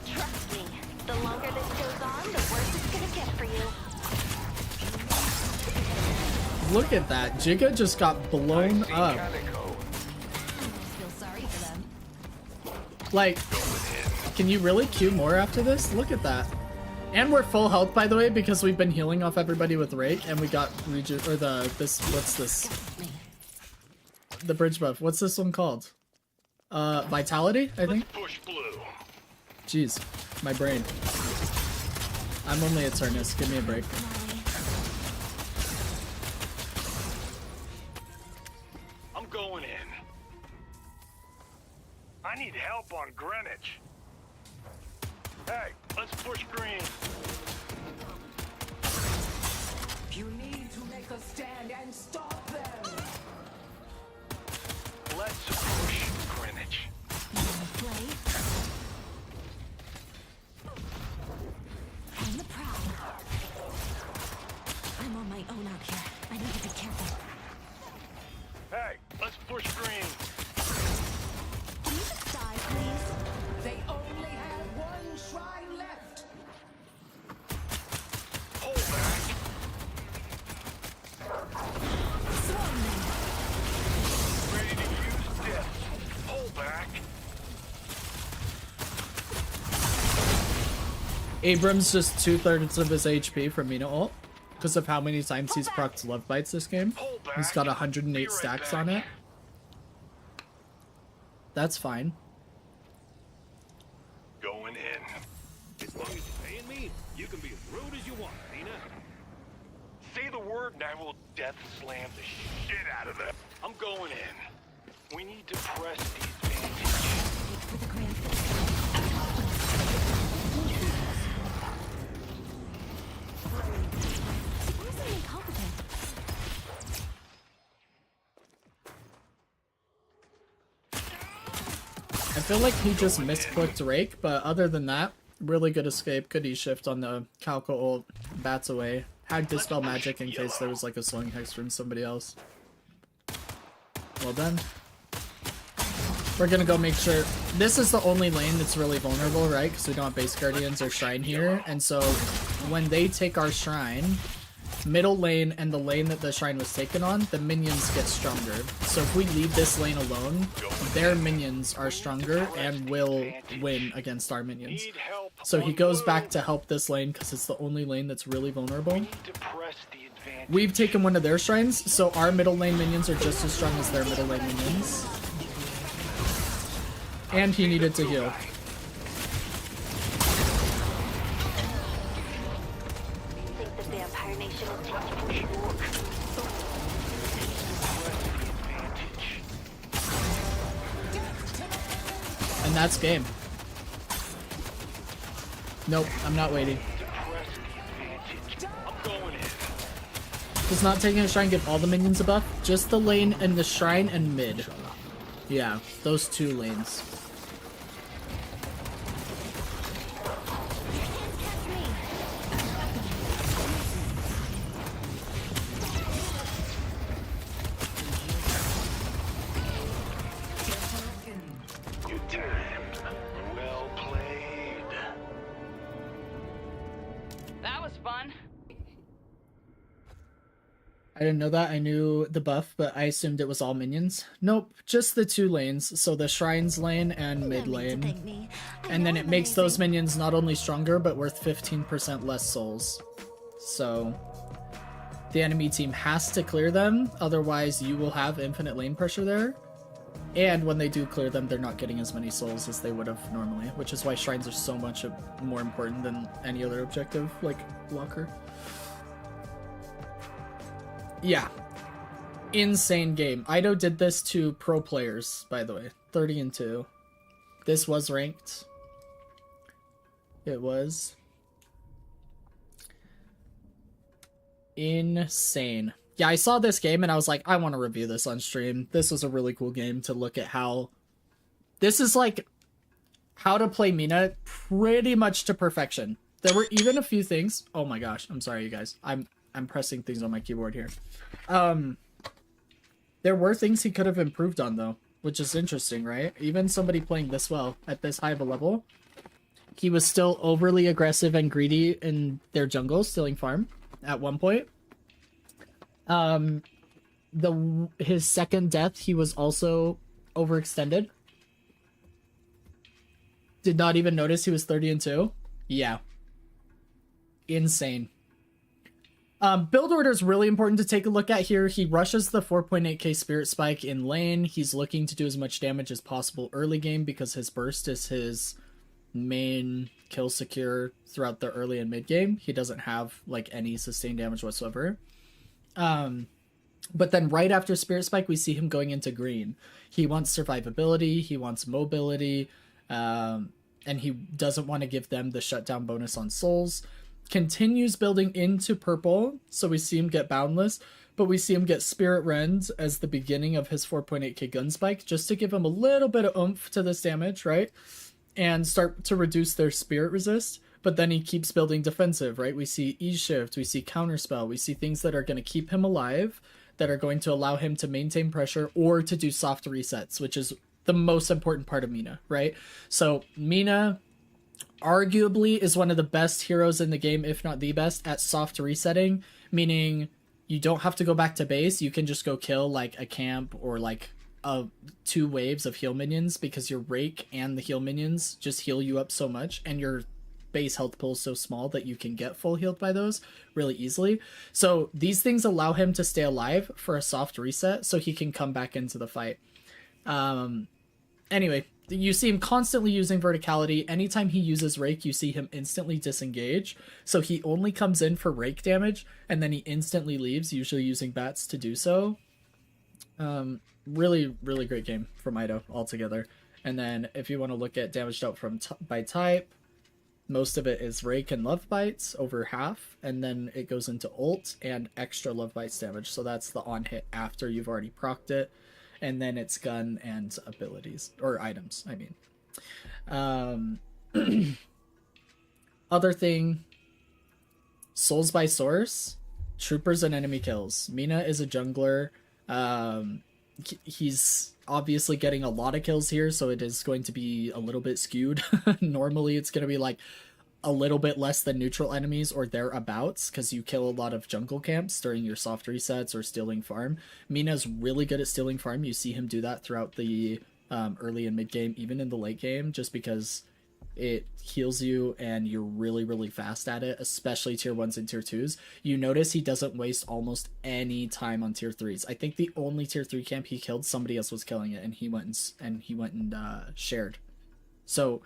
Trust me. The longer this goes on, the worse it's gonna get for you. Look at that. Jigga just got blown up. I feel sorry for them. Like, can you really queue more after this? Look at that. And we're full health, by the way, because we've been healing off everybody with Rake, and we got what's this? The bridge buff. What's this one called? Vitality, I think? Push blue. Jeez, my brain. I'm only Eternus. Give me a break. I'm going in. I need help on Greenwich. Hey, let's push green. You need to make a stand and stop them. Let's push Greenwich. Play. I'm the prowl. I'm on my own out here. I need to be careful. Hey, let's push green. Can you just die, please? They only have one shrine left. Hold back. Swarm them. Ready to use death. Hold back. Abram's just 2/3 of his HP from Mina ult because of how many times he's procced love bites this game. Hold back. He's got 108 Be right stacks back. on it. That's fine. Going in. As long as you're paying me, you can be as rude as you want, Nina. Say the word and I will death slam the shit out of them. I'm going in. We need to press the advantage. For the grand finale. Surprisingly competent. I feel like he just misclicked Rake, but other than that, really good escape. Good E-shift on the Calco ult. Bats away. Had Dispel Magic in case there was like a slowing hex from somebody else. Well done. We're gonna go make sure... This is the only lane that's really vulnerable, right? Because we don't have base guardians or shrine here. And so when they take our shrine, middle lane and the lane that the shrine was taken on, the minions get stronger. So if we leave this lane alone, their minions are stronger and will win against our minions. Need help So he on goes blue. back to help this lane because it's the only lane that's really vulnerable. Need to press the advantage. We've taken one of their shrines, so our middle lane minions are just as strong as their middle lane minions. And he needed to heal. Think the Vampire Nation will take you for a walk? Press the advantage. And that's game. Nope, I'm not waiting. I'm going in. Does not taking a shrine give all the minions a buff? Just the lane and the shrine and mid. Yeah, those 2 lanes. Good times. Well played. That was fun. I didn't know that. I knew the buff, but I assumed it was all minions. Nope, just the 2 lanes. So the shrines lane and mid lane. And then it makes those minions not only stronger, but worth 15% less souls. So the enemy team has to clear them, otherwise you will have infinite lane pressure there. And when they do clear them, they're not getting as many souls as they would have normally, which is why shrines are so much more important than any other objective, like blocker. Yeah. Insane game. Ido did this to pro players, by the way. 30-2. This was ranked. It was insane. Yeah, I saw this game and I was like, I want to review this on stream. This was a really cool game to look at how... This is like how to play Mina pretty much to perfection. There were even a few things... Oh my gosh, I'm sorry, you guys. I'm pressing things on my keyboard here. There were things he could have improved on, though, which is interesting, right? Even somebody playing this well at this high of a level, he was still overly aggressive and greedy in their jungle, stealing farm at one point. His second death, he was also overextended. Did not even notice he was 30-2. Yeah. Insane. Build order is really important to take a look at here. He rushes the 4.8k Spirit Spike in lane. He's looking to do as much damage as possible early game because his burst is his main kill secure throughout the early and mid game. He doesn't have like any sustained damage whatsoever. But then right after Spirit Spike, we see him going into green. He wants survivability, he wants mobility, and he doesn't want to give them the shutdown bonus on souls. Continues building into purple, so we see him get Boundless, but we see him get Spirit Rend as the beginning of his 4.8k gun spike, just to give him a little bit of oomph to this damage, right? And start to reduce their Spirit Resist, but then he keeps building defensive, right? We see E-Shift, we see Counterspell, we see things that are going to keep him alive, that are going to allow him to maintain pressure, or to do soft resets, which is the most important part of Mina, right? So Mina... arguably is one of the best heroes in the game, if not the best, at soft resetting, meaning you don't have to go back to base. You can just go kill like a camp or like 2 waves of heal minions, because your rake and the heal minions just heal you up so much, and your base health pool is so small that you can get full healed by those really easily. So these things allow him to stay alive for a soft reset so he can come back into the fight. Anyway, you see him constantly using verticality. Anytime he uses rake, you see him instantly disengage. So he only comes in for rake damage, and then he instantly leaves, usually using bats to do so. Really, really great game from Ido altogether. And then if you want to look at damage dealt from by type, most of it is rake and love bites, over half, and then it goes into ult and extra love bites damage. So that's the on hit after you've already procced it. And then it's gun and abilities, or items, I mean. Other thing, souls by source, troopers and enemy kills. Mina is a jungler. He's obviously getting a lot of kills here, so it is going to be a little bit skewed. Normally it's going to be like a little bit less than neutral enemies or thereabouts, because you kill a lot of jungle camps during your soft resets or stealing farm. Mina's really good at stealing farm. You see him do that throughout the early and mid game, even in the late game, just because it heals you and you're really, really fast at it, especially tier 1s and tier 2s. You notice he doesn't waste almost any time on tier 3s. I think the only tier 3 camp he killed, somebody else was killing it, and he went and shared. So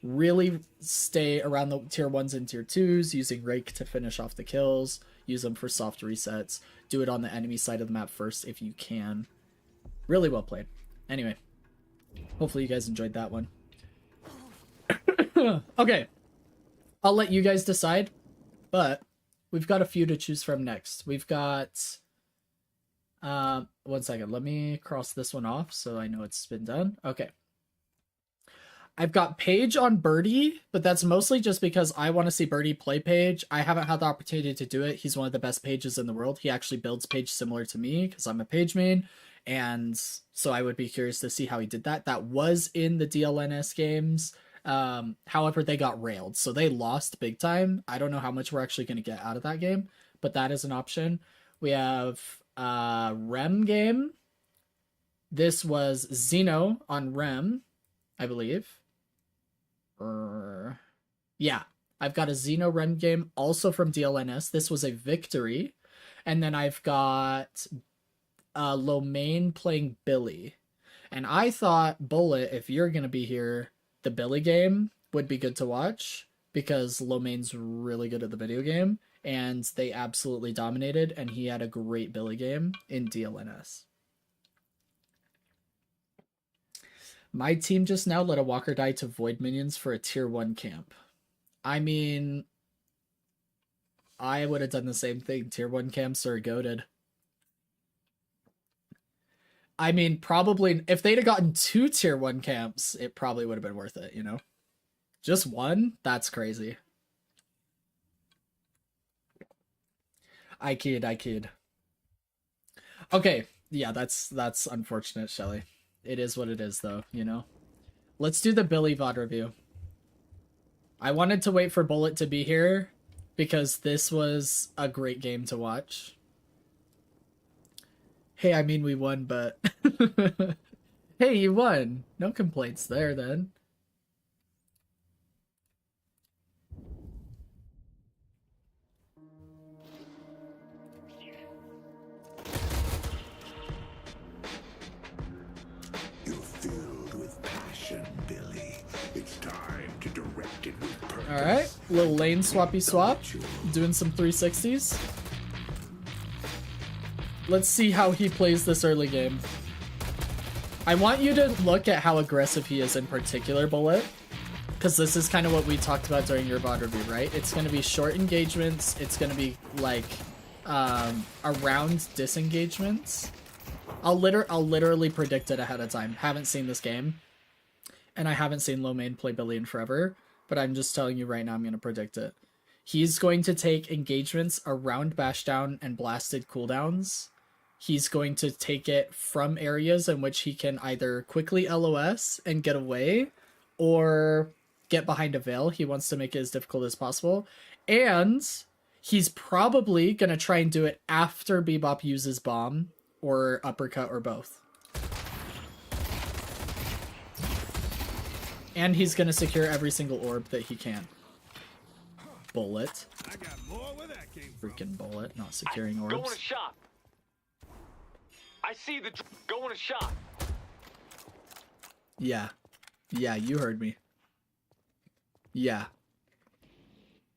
really stay around the tier 1s and tier 2s, using rake to finish off the kills, use them for soft resets, do it on the enemy side of the map first if you can. Really well played. Anyway, hopefully you guys enjoyed that one. Okay. I'll let you guys decide, but we've got a few to choose from next. We've got... 1 second. Let me cross this one off so I know it's been done. Okay. I've got Paige on Birdie, but that's mostly just because I want to see Birdie play Paige. I haven't had the opportunity to do it. He's one of the best Pages in the world. He actually builds Paige similar to me because I'm a Page main. And so I would be curious to see how he did that. That was in the DLNS games. However, they got railed. So they lost big time. I don't know how much we're actually going to get out of that game, but that is an option. We have Rem game. This was Xeno on Rem, I believe. Yeah, I've got a Xeno Rem game also from DLNS. This was a victory. And then I've got Lomain playing Billy. And I thought, Bullet, if you're going to be here, the Billy game would be good to watch because Lomain's really good at the video game and they absolutely dominated and he had a great Billy game in DLNS. My team just now let a walker die to void minions for a tier 1 camp. I mean, I would have done the same thing. Tier 1 camps are goated. I mean, probably, if they'd have gotten 2 tier 1 camps, it probably would have been worth it, you know? Just 1? That's crazy. I kid. Okay, yeah, that's unfortunate, Shelly. It is what it is, though, you know? Let's do the Billy VOD review. I wanted to wait for Bullet to be here because this was a great game to watch. Hey, I mean, we won, but... Hey, you won. No complaints there, then. Alright, little lane swappy swap. Doing some 360s. Let's see how he plays this early game. I want you to look at how aggressive he is in particular, Bullet. Because this is kind of what we talked about during your VOD review, right? It's going to be short engagements. It's going to be like around disengagements. I'll literally predict it ahead of time. Haven't seen this game. And I haven't seen Lomain play Billy in forever. But I'm just telling you right now, I'm going to predict it. He's going to take engagements around bashdown and blasted cooldowns. He's going to take it from areas in which he can either quickly LOS and get away, or get behind a veil. He wants to make it as difficult as possible. And he's probably going to try and do it after Bebop uses bomb, or uppercut, or both. And he's going to secure every single orb that he can. Bullet. I got more where that came from. Freaking Bullet, not securing Going orbs. to shop. I see the going to shop. Yeah. Yeah, you heard me. Yeah.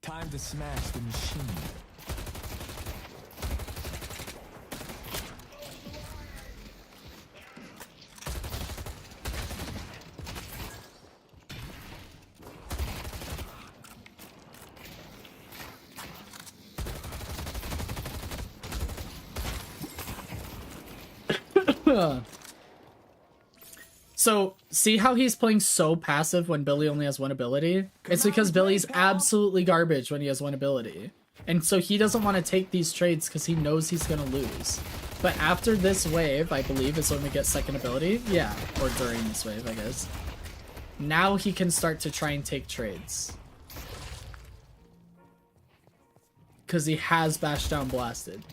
Time to smash the machine. So, see how he's playing so passive when Billy only has one ability? It's because Billy's absolutely garbage when he has one ability. And so he doesn't want to take these trades because he knows he's going to lose. But after this wave, I believe, is when we get second ability. Yeah, or during this wave, I guess. Now he can start to try and take trades. Because he has Bashdown blasted.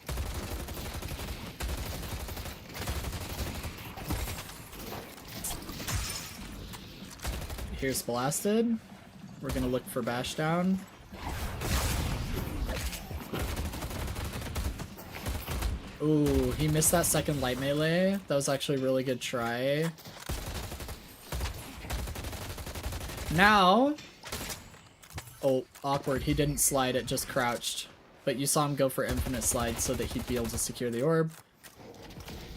Here's blasted. We're gonna look for bashdown. Ooh, he missed that second light melee. That was actually a really good try. Now... Oh, awkward. He didn't slide, it just crouched. But you saw him go for infinite slide so that he'd be able to secure the orb.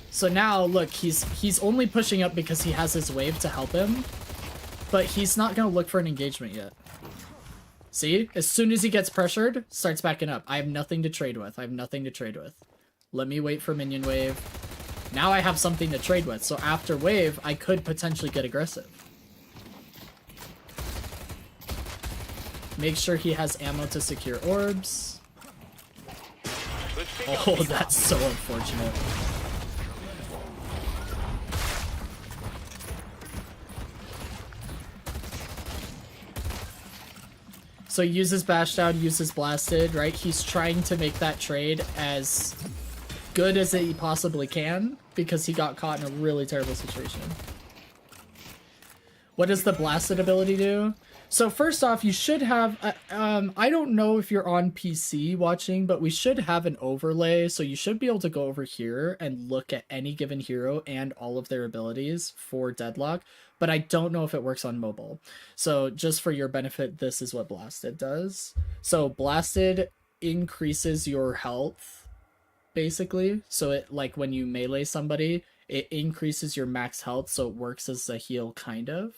So now, look, he's only pushing up because he has his wave to help him. but he's not going to look for an engagement yet. See? As soon as he gets pressured, starts backing up. I have nothing to trade with. I have nothing to trade with. Let me wait for minion wave. Now I have something to trade with. So after wave, I could potentially get aggressive. Make sure he has ammo to secure orbs. Oh, that's so unfortunate. So he uses bash down, uses blasted, right? He's trying to make that trade as good as he possibly can because he got caught in a really terrible situation. What does the blasted ability do? So first off, you should have, I don't know if you're on PC watching, but we should have an overlay. So you should be able to go over here and look at any given hero and all of their abilities for Deadlock. But I don't know if it works on mobile. So just for your benefit, this is what Blasted does. So Blasted increases your health, basically. So it, like when you melee somebody, it increases your max health. So it works as a heal, kind of.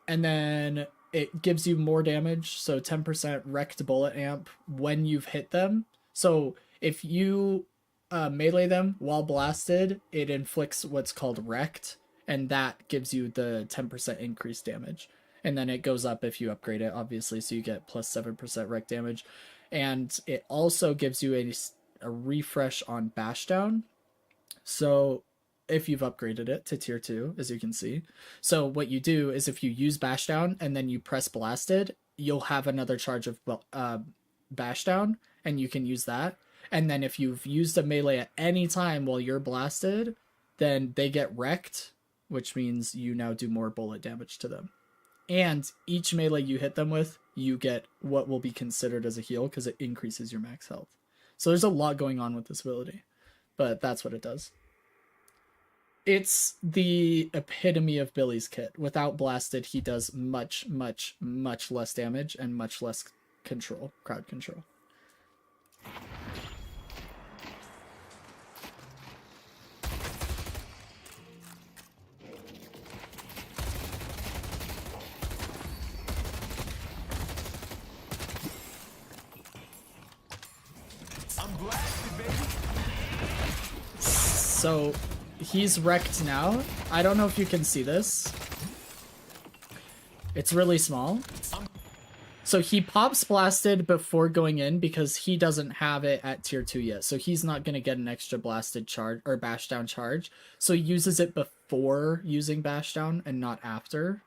And then it gives you more damage, so 10% wrecked bullet amp when you've hit them. So if you melee them while blasted, it inflicts what's called wrecked, and that gives you the 10% increased damage. And then it goes up if you upgrade it, obviously, so you get plus 7% wreck damage. And it also gives you a refresh on bash down. So if you've upgraded it to tier 2, as you can see. So what you do is if you use bash down and then you press blasted, you'll have another charge of bash down, and you can use that. And then if you've used a melee at any time while you're blasted, then they get wrecked, which means you now do more bullet damage to them. And each melee you hit them with, you get what will be considered as a heal because it increases your max health. So there's a lot going on with this ability, but that's what it does. It's the epitome of Billy's kit. Without blasted, he does much, much, much less damage and much less control, crowd control. I'm blasted, baby. So he's wrecked now. I don't know if you can see this. It's really small. So he pops blasted before going in because he doesn't have it at tier 2 yet. So he's not going to get an extra blasted charge or bash down charge. So he uses it before using bash down and not after.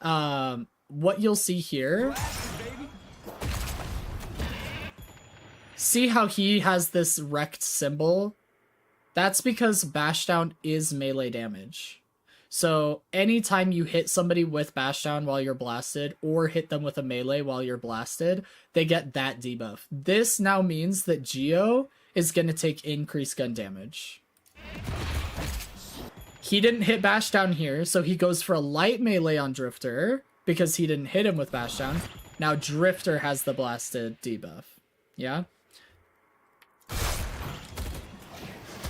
What you'll see here. See how he has this wrecked symbol? That's because bash down is melee damage. So anytime you hit somebody with bash down while you're blasted or hit them with a melee while you're blasted, they get that debuff. This now means that Geo is going to take increased gun damage. He didn't hit bash down here, so he goes for a light melee on Drifter because he didn't hit him with bash down. Now Drifter has the blasted debuff. Yeah?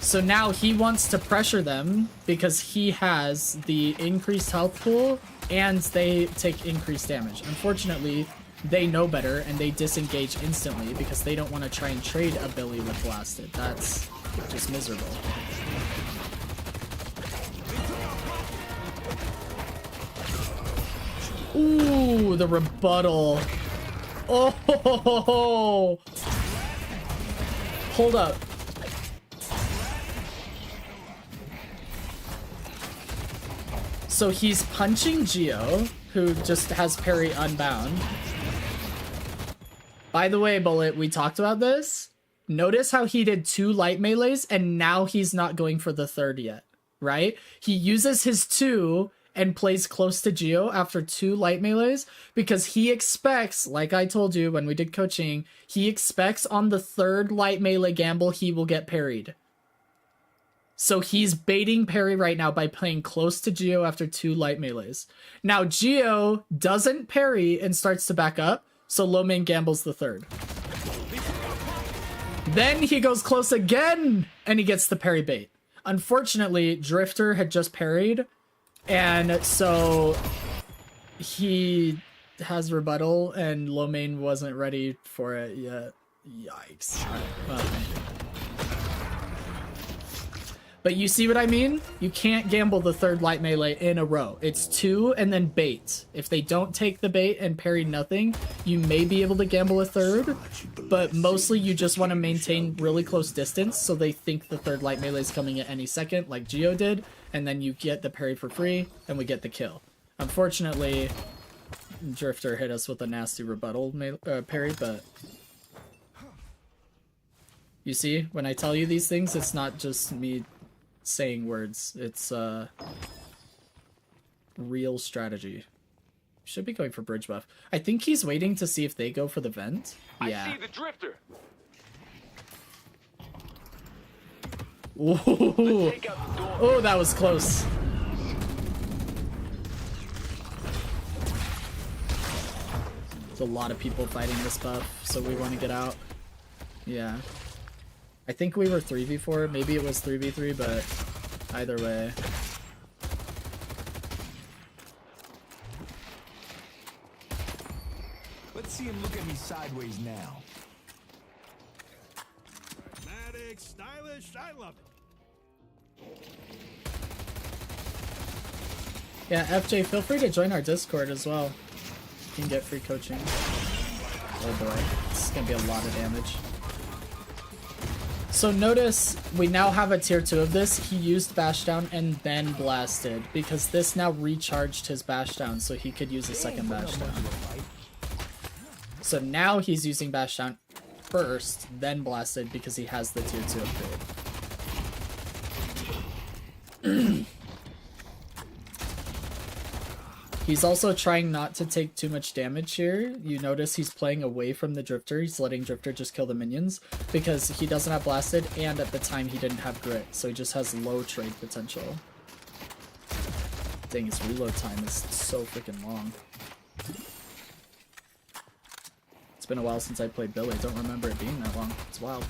So now he wants to pressure them because he has the increased health pool and they take increased damage. Unfortunately, they know better and they disengage instantly because they don't want to try and trade a Billy with blasted. That's just miserable. Ooh, the rebuttal. Oh, hold up. So he's punching Geo, who just has parry unbound. By the way, Bullet, we talked about this. Notice how he did 2 light melees, and now he's not going for the 3rd yet, right? He uses his 2 and plays close to Geo after 2 light melees because he expects, like I told you when we did coaching, he expects on the 3rd light melee gamble he will get parried. So he's baiting parry right now by playing close to Geo after 2 light melees. Now Geo doesn't parry and starts to back up, so low main gambles the 3rd. Then he goes close again and he gets the parry bait. Unfortunately, Drifter had just parried And so he has rebuttal, and Lomain wasn't ready for it yet. Yikes. Well, but you see what I mean? You can't gamble the third light melee in a row. It's 2 and then bait. If they don't take the bait and parry nothing, you may be able to gamble a third, but mostly you just want to maintain really close distance so they think the third light melee is coming at any second, like Geo did, and then you get the parry for free, and we get the kill. Unfortunately, Drifter hit us with a nasty rebuttal parry, but you see, when I tell you these things, it's not just me saying words. It's real strategy. Should be going for bridge buff. I think he's waiting to see if they go for the vent. Yeah. I see the drifter. Ooh. Take out the door. Oh, that was close. There's a lot of people fighting this buff, so we want to get out. Yeah. I think we were 3v4, maybe it was 3v3, but either way. Let's see him look at me sideways now. Pragmatic, stylish, I love it. Yeah, FJ, feel free to join our Discord as well. You can get free coaching. Oh boy, this is gonna be a lot of damage. So notice we now have a tier 2 of this. He used bash down and then blasted because this now recharged his bash down so he could use a second bash down. So now he's using bash down first, then blasted because he has the tier 2 upgrade. He's also trying not to take too much damage here. You notice he's playing away from the Drifter. He's letting Drifter just kill the minions because he doesn't have blasted, and at the time he didn't have grit, so he just has low trade potential. Dang, his reload time is so freaking long. It's been a while since I played Billy. Don't remember it being that long. It's wild.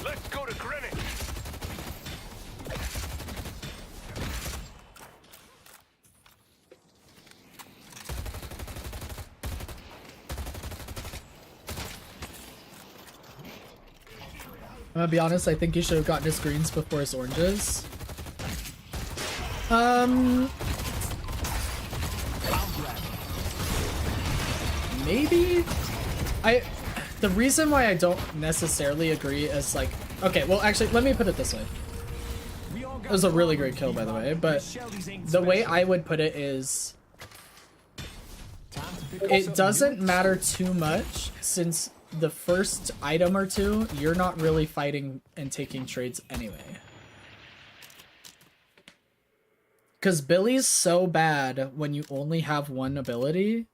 Let's go to Greenwich. I'm gonna be honest, I think he should have gotten his greens before his oranges. Maybe? The reason why I don't necessarily agree is like, okay, well actually, let me put it this way. It was a really great kill, by the way, but the way I would put it is, it doesn't matter too much since the first item or two, you're not really fighting and taking trades anyway. Because Billy's so bad when you only have one ability,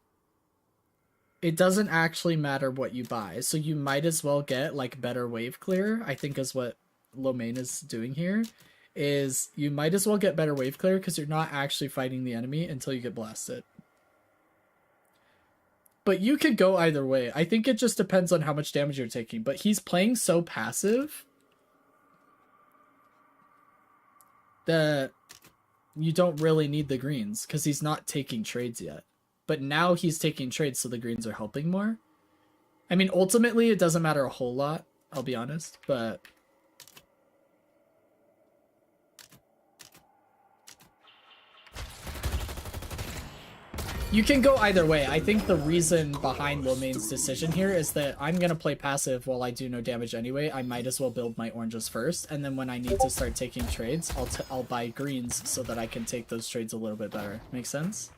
it doesn't actually matter what you buy. So you might as well get like better wave clear, I think is what Lomain is doing here. Is you might as well get better wave clear because you're not actually fighting the enemy until you get blasted. But you could go either way. I think it just depends on how much damage you're taking. But he's playing so passive that you don't really need the greens because he's not taking trades yet. But now he's taking trades, so the greens are helping more. I mean, ultimately, it doesn't matter a whole lot, I'll be honest, but you can go either way. I think the reason behind Lomain's decision here is that I'm going to play passive while I do no damage anyway. I might as well build my oranges first, and then when I need to start taking trades, I'll buy greens so that I can take those trades a little bit better. Make sense?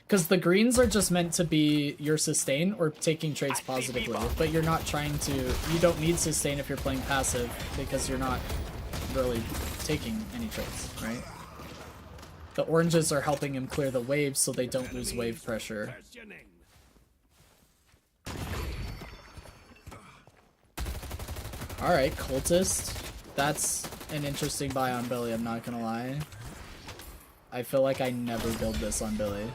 Because the greens are just meant to be your sustain or taking trades positively, but you're not trying to, you don't need sustain if you're playing passive because you're not really taking any trades, right? The oranges are helping him clear the waves so they don't lose wave pressure. Alright, Cultist. That's an interesting buy on Billy, I'm not gonna lie. I feel like I never build this on Billy.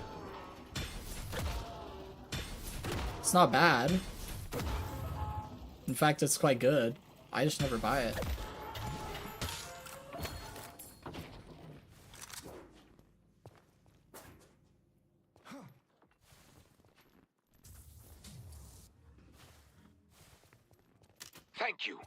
It's not bad. In fact, it's quite good. I just never buy it. Thank you.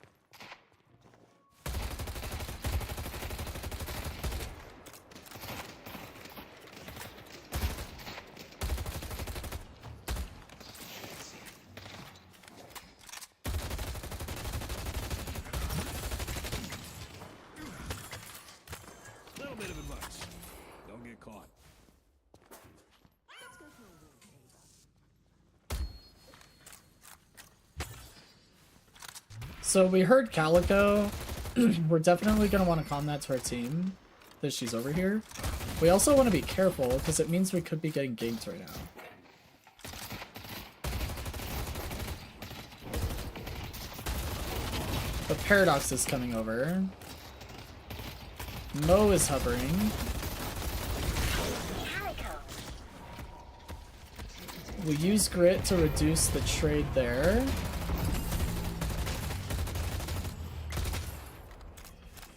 Little bit of advice. Don't get caught. So we heard Calico. We're definitely going to want to con that to our team that she's over here. We also want to be careful because it means we could be getting ganked right now. But Paradox is coming over. Mo is hovering. We use Grit to reduce the trade there.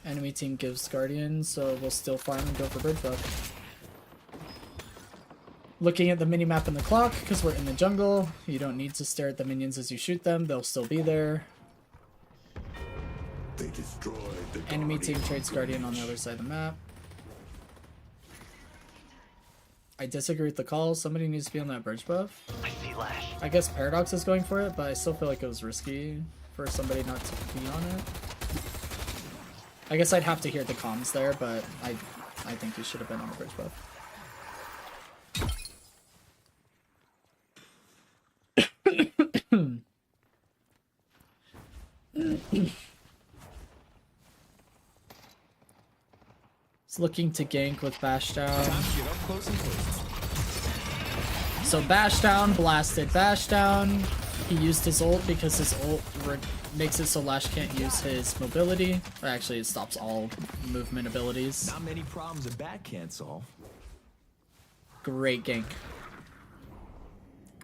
Enemy team gives Guardian, so we'll still farm and go for Bridge Buff. Looking at the minimap and the clock, because we're in the jungle, you don't need to stare at the minions as you shoot them, they'll still be there. They destroyed the Enemy team trades Guardian on the other side of the map. I disagree with the call, somebody needs to be on that Bridge Buff. I see Lash. I guess Paradox is going for it, but I still feel like it was risky for somebody not to be on it. I guess I'd have to hear the comms there, but I think he should have been on the Bridge Buff. It's looking to gank with Bash Down. So Bash Down blasted Bash Down. He used his ult because his ult makes it so Lash can't use his mobility. Or actually, it stops all movement abilities. Not many problems a bat can't solve. Great gank.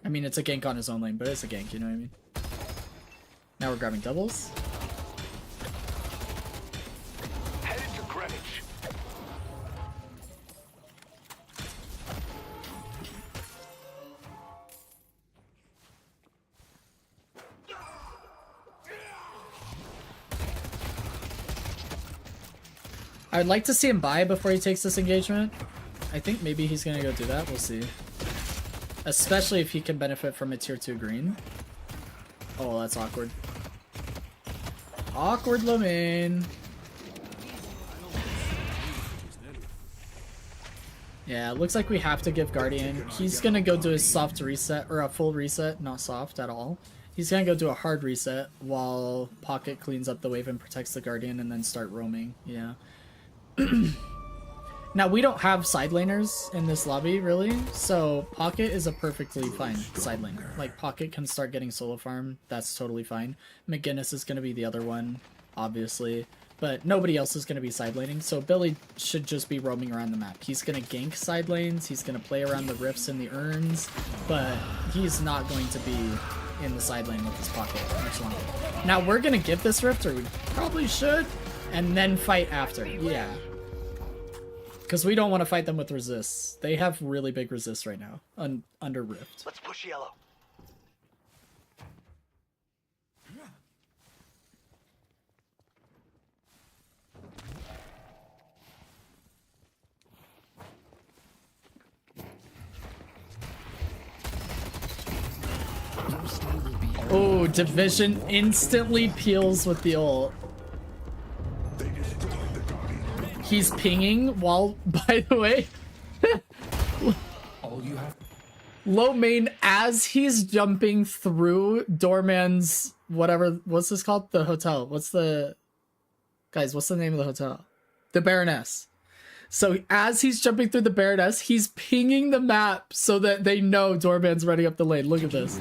I mean, it's a gank on his own lane, but it's a gank, you know what I mean? Now we're grabbing doubles. Headed to Greenwich. I'd like to see him buy before he takes this engagement. I think maybe he's gonna go do that. We'll see. Especially if he can benefit from a tier 2 green. Oh, that's awkward. Awkward Lamaine. Yeah, it looks like we have to give Guardian. He's gonna go do his soft reset, or a full reset, not soft at all. He's gonna go do a hard reset while Pocket cleans up the wave and protects the Guardian and then start roaming. Yeah. Now, we don't have side laners in this lobby, really, so Pocket is a perfectly fine side laner. Like, Pocket can start getting solo farm, that's totally fine. McGinnis is going to be the other one, obviously, but nobody else is going to be side laning, so Billy should just be roaming around the map. He's going to gank side lanes, he's going to play around the rifts and the urns, but he's not going to be in the side lane with his Pocket much longer. Now, we're going to give this rift, or we probably should, and then fight after. Yeah. Because we don't want to fight them with resists. They have really big resists right now under Rift. Let's push yellow. Oh, Division instantly peels with the ult. He's pinging while, by the way, All you have. low main as he's jumping through Doorman's whatever. What's this called? The hotel. What's the name of the hotel? The Baroness. So as he's jumping through the Baroness, he's pinging the map so that they know Doorman's running up the lane. Look at this.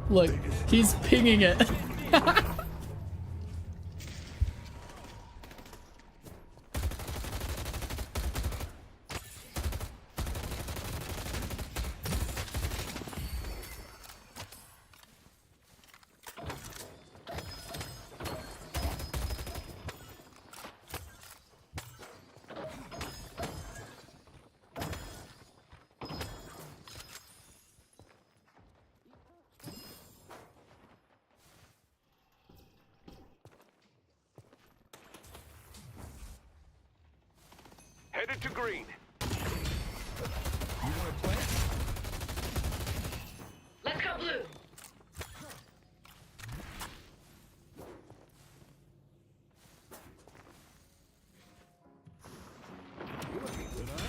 Look, he's pinging it. Headed to green. You want to play? Let's go blue. You're looking good, huh?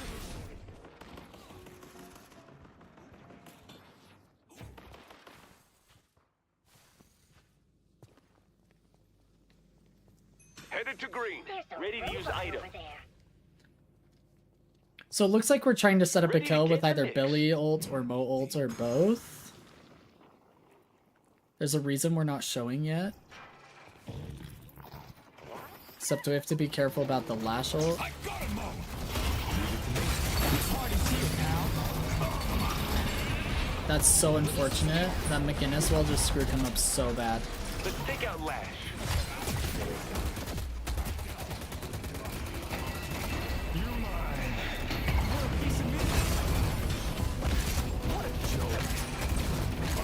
Headed to green. Ready to use item. So it looks like we're trying to set up a Ready to kill with get in the either mix. Billy ult or Mo ult or both. There's a reason we're not showing yet. Except we have to be careful about the lash ult. I got him, Mo. That's so unfortunate. That McGinnis wall just screwed him up so bad. Let's take out Lash.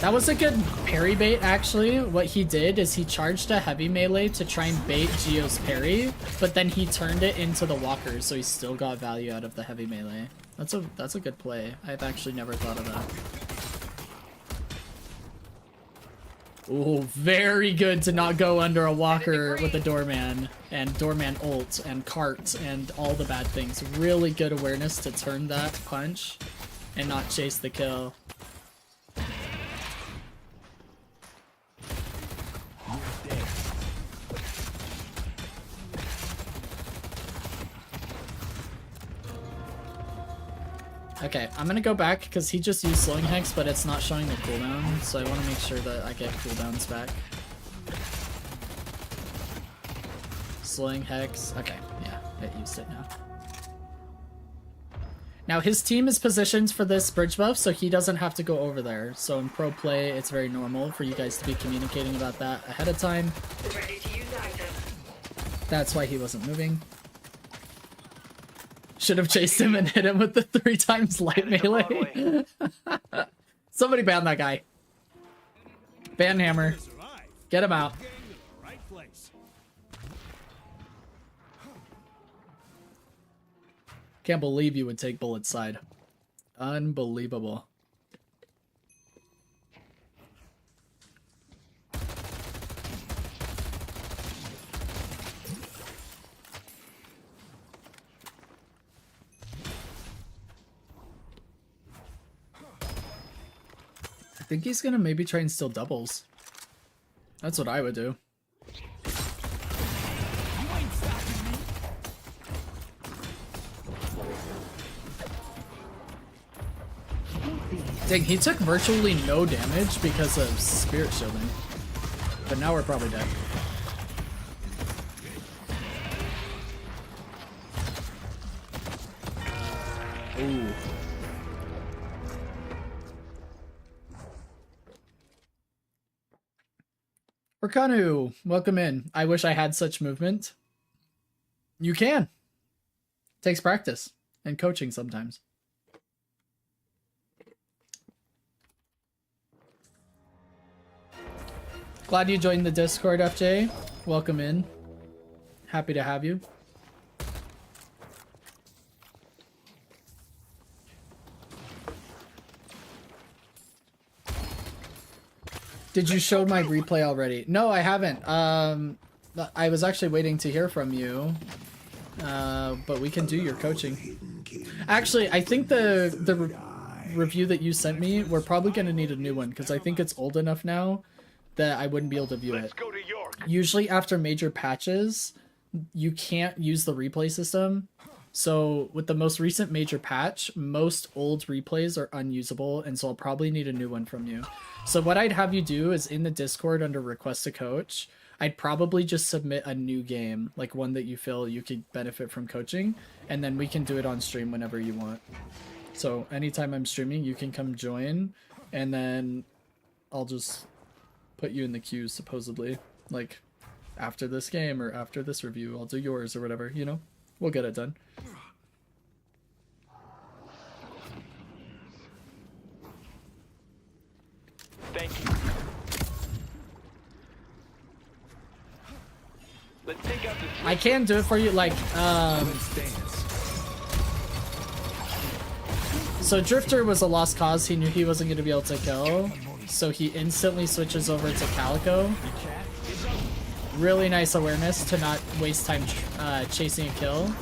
That was a good parry bait, actually. What he did is he charged a heavy melee to try and bait Gio's parry, but then he turned it into the walker, so he still got value out of the heavy melee. That's a good play. I've actually never thought of that. Ooh, very good to not go under a walker with the doorman and doorman ult and cart and all the bad things. Really good awareness to turn that punch and not chase the kill. Okay, I'm gonna go back because he just used slowing hex, but it's not showing the cooldown, so I want to make sure that I get cooldowns back. Slowing hex. Okay, yeah, it used it now. Now his team is positioned for this bridge buff, so he doesn't have to go over there. So in pro play, it's very normal for you guys to be communicating about that ahead of time. Ready to use item. That's why he wasn't moving. Should have chased him and hit him with the 3 times light melee. Somebody ban that guy. Ban hammer. Survive. Get him out. Getting to the right place. Can't believe you would take Bullet's side. Unbelievable. I think he's gonna maybe try and steal doubles. That's what I would do. Dang, he took virtually no damage because of spirit shielding. But now we're probably dead. Ooh. Rakanu, welcome in. I wish I had such movement. You can. Takes practice and coaching sometimes. Glad you joined the Discord, FJ. Welcome in. Happy to have you. Did you show my replay already? No, I haven't. I was actually waiting to hear from you. But we can do your coaching. Actually, I think the review that you sent me, we're probably going to need a new one because I think it's old enough now that I wouldn't be able to view it. Let's go to York. Usually after major patches, you can't use the replay system. So with the most recent major patch, most old replays are unusable, and so I'll probably need a new one from you. So what I'd have you do is in the Discord under request a coach, I'd probably just submit a new game, like one that you feel you could benefit from coaching, and then we can do it on stream whenever you want. So anytime I'm streaming, you can come join, and then I'll just put you in the queue, supposedly. Like, after this game or after this review, I'll do yours or whatever, you know? We'll get it done. Thank you. Let's take out the I can do it for you, like, So Drifter was a lost cause. He knew he wasn't going to be able to kill. So he instantly switches over to Calico. Really nice awareness to not waste time chasing a kill.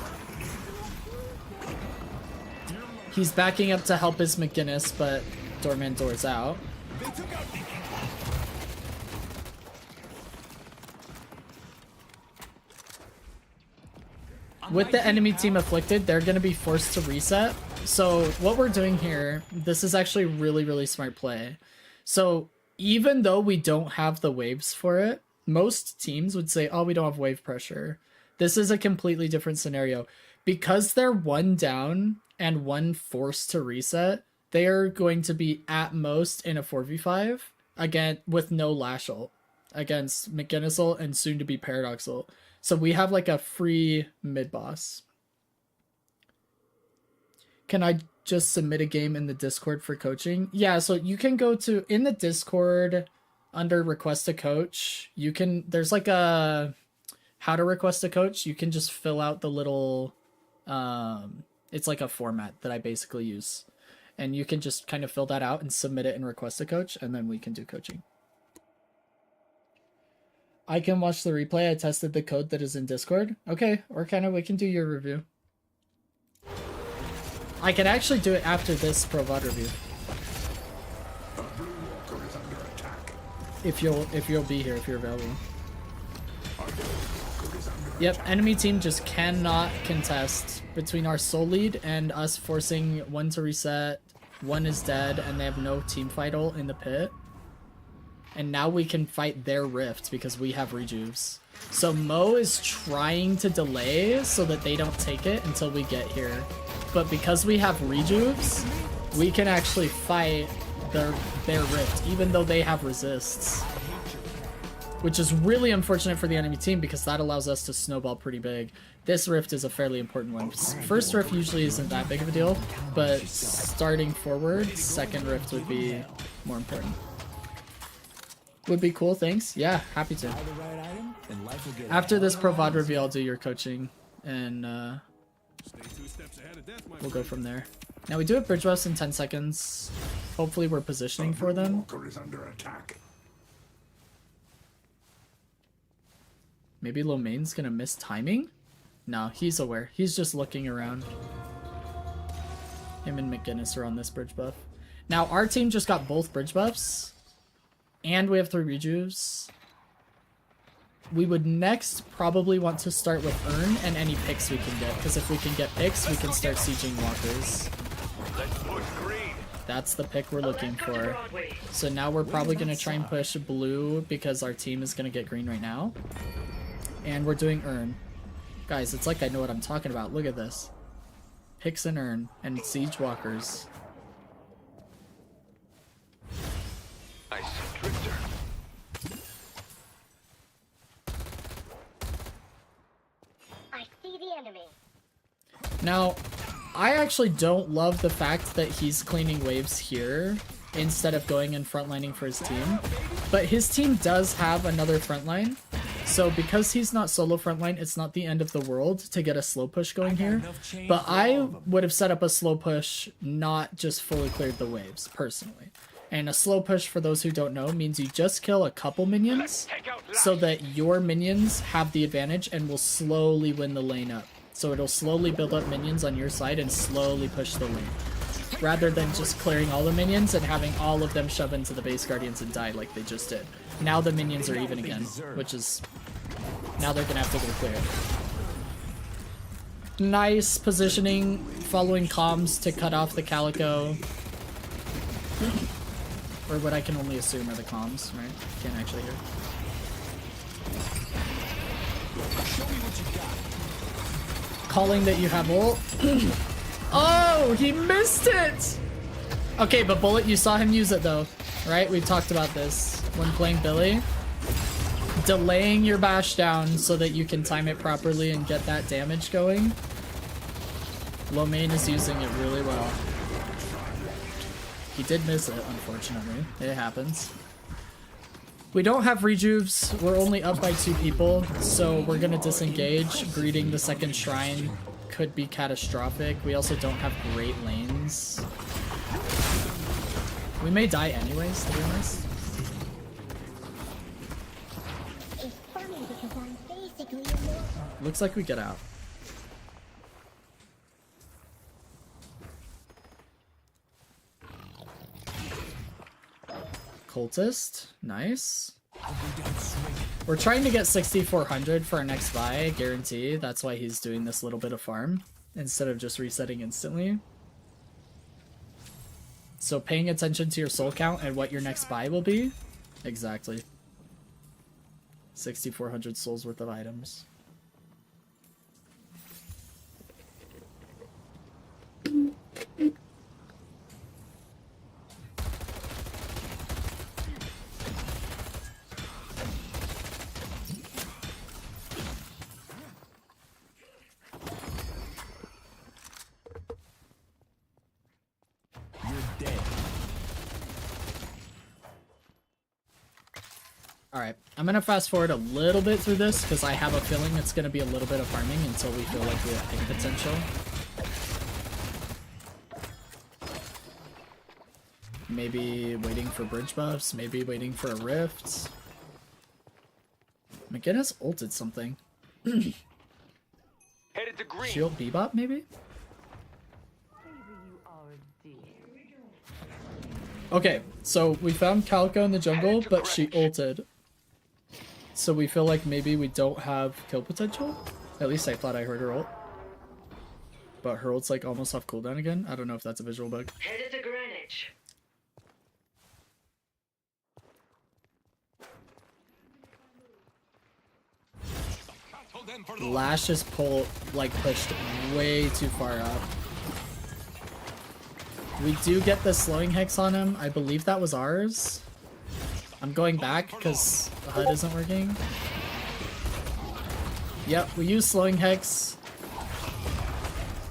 He's backing up to help his McGinnis, but Doorman doors out. With the enemy team afflicted, they're going to be forced to reset. So what we're doing here, this is actually really, really smart play. So even though we don't have the waves for it, most teams would say, oh, we don't have wave pressure. This is a completely different scenario. Because they're one down and one forced to reset, they are going to be at most in a 4v5, again, with no lash ult, against McGinnis ult and soon to be Paradox ult. So we have like a free mid boss. Can I just submit a game in the Discord for coaching? Yeah, so you can go to, in the Discord, under request a coach, you can, there's like a how to request a coach. You can just fill out the little, it's like a format that I basically use. And you can just kind of fill that out and submit it and request a coach, and then we can do coaching. I can watch the replay. I tested the code that is in Discord. Okay, or kind of we can do your review. I can actually do it after this Pro VOD review. If you'll be here, if you're available. Yep, enemy team just cannot contest between our soul lead and us forcing one to reset. One is dead, and they have no team fight ult in the pit. And now we can fight their rift because we have rejuves. So Mo is trying to delay so that they don't take it until we get here. But because we have rejuves, we can actually fight their rift, even though they have resists. Which is really unfortunate for the enemy team because that allows us to snowball pretty big. This rift is a fairly important one. First rift usually isn't that big of a deal, but starting forward, second rift would be more important. Would be cool, thanks. Yeah, happy to. After this Pro VOD review, I'll do your coaching, and we'll go from there. Now we do have bridge buffs in 10 seconds. Hopefully we're positioning for them. Maybe Lomaine's gonna miss timing? No, he's aware. He's just looking around. Him and McGinnis are on this bridge buff. Now our team just got both bridge buffs. And we have 3 rejuves. We would next probably want to start with Urn and any picks we can get. Because if we can get picks, we can start sieging walkers. That's the pick we're looking for. So now we're probably going to try and push blue because our team is going to get green right now. And we're doing Urn. Guys, it's like I know what I'm talking about. Look at this. Picks and Urn and siege walkers. I see Drifter. I see the enemy. Now, I actually don't love the fact that he's cleaning waves here instead of going and frontlining for his team. But his team does have another frontline. So because he's not solo frontline, it's not the end of the world to get a slow push going here. But I would have set up a slow push, not just fully cleared the waves, personally. And a slow push, for those who don't know, means you just kill a couple minions so that your minions have the advantage and will slowly win the lane up. So it'll slowly build up minions on your side and slowly push the lane. Rather than just clearing all the minions and having all of them shove into the base guardians and die like they just did. Now the minions are even again, which is... Now they're gonna have to go clear. Nice positioning, following comms to cut off the Calico. Or what I can only assume are the comms, right? Can't actually hear. Calling that you have ult. Oh, he missed it! Okay, but Bullet, you saw him use it though, right? We've talked about this when playing Billy. Delaying your bash down so that you can time it properly and get that damage going. Lomain is using it really well. He did miss it, unfortunately. It happens. We don't have rejuves. We're only up by 2 people, so we're gonna disengage. Greeting the second shrine could be catastrophic. We also don't have great lanes. We may die anyways, to be honest. It's funny because I'm basically immortal. Looks like we get out. Cultist, nice. We're trying to get 6,400 for our next buy, I guarantee. That's why he's doing this little bit of farm instead of just resetting instantly. So paying attention to your soul count and what your next buy will be. Exactly. 6,400 souls worth of items. Alright, I'm gonna fast forward a little bit through this because I have a feeling it's gonna be a little bit of farming until we feel like we have pick potential. Maybe waiting for bridge buffs, maybe waiting for a rift. McGinnis ulted something. Headed to green. Shield Bebop, maybe? Okay, so we found Calico in the jungle, but she ulted. So we feel like maybe we don't have kill potential? At least I thought I heard her ult. But her ult's like almost off cooldown again. I don't know if that's a visual bug. Headed to Greenwich. Lash is pushed way too far up. We do get the slowing hex on him. I believe that was ours. I'm going back because the HUD isn't working. Yep, we use slowing hex.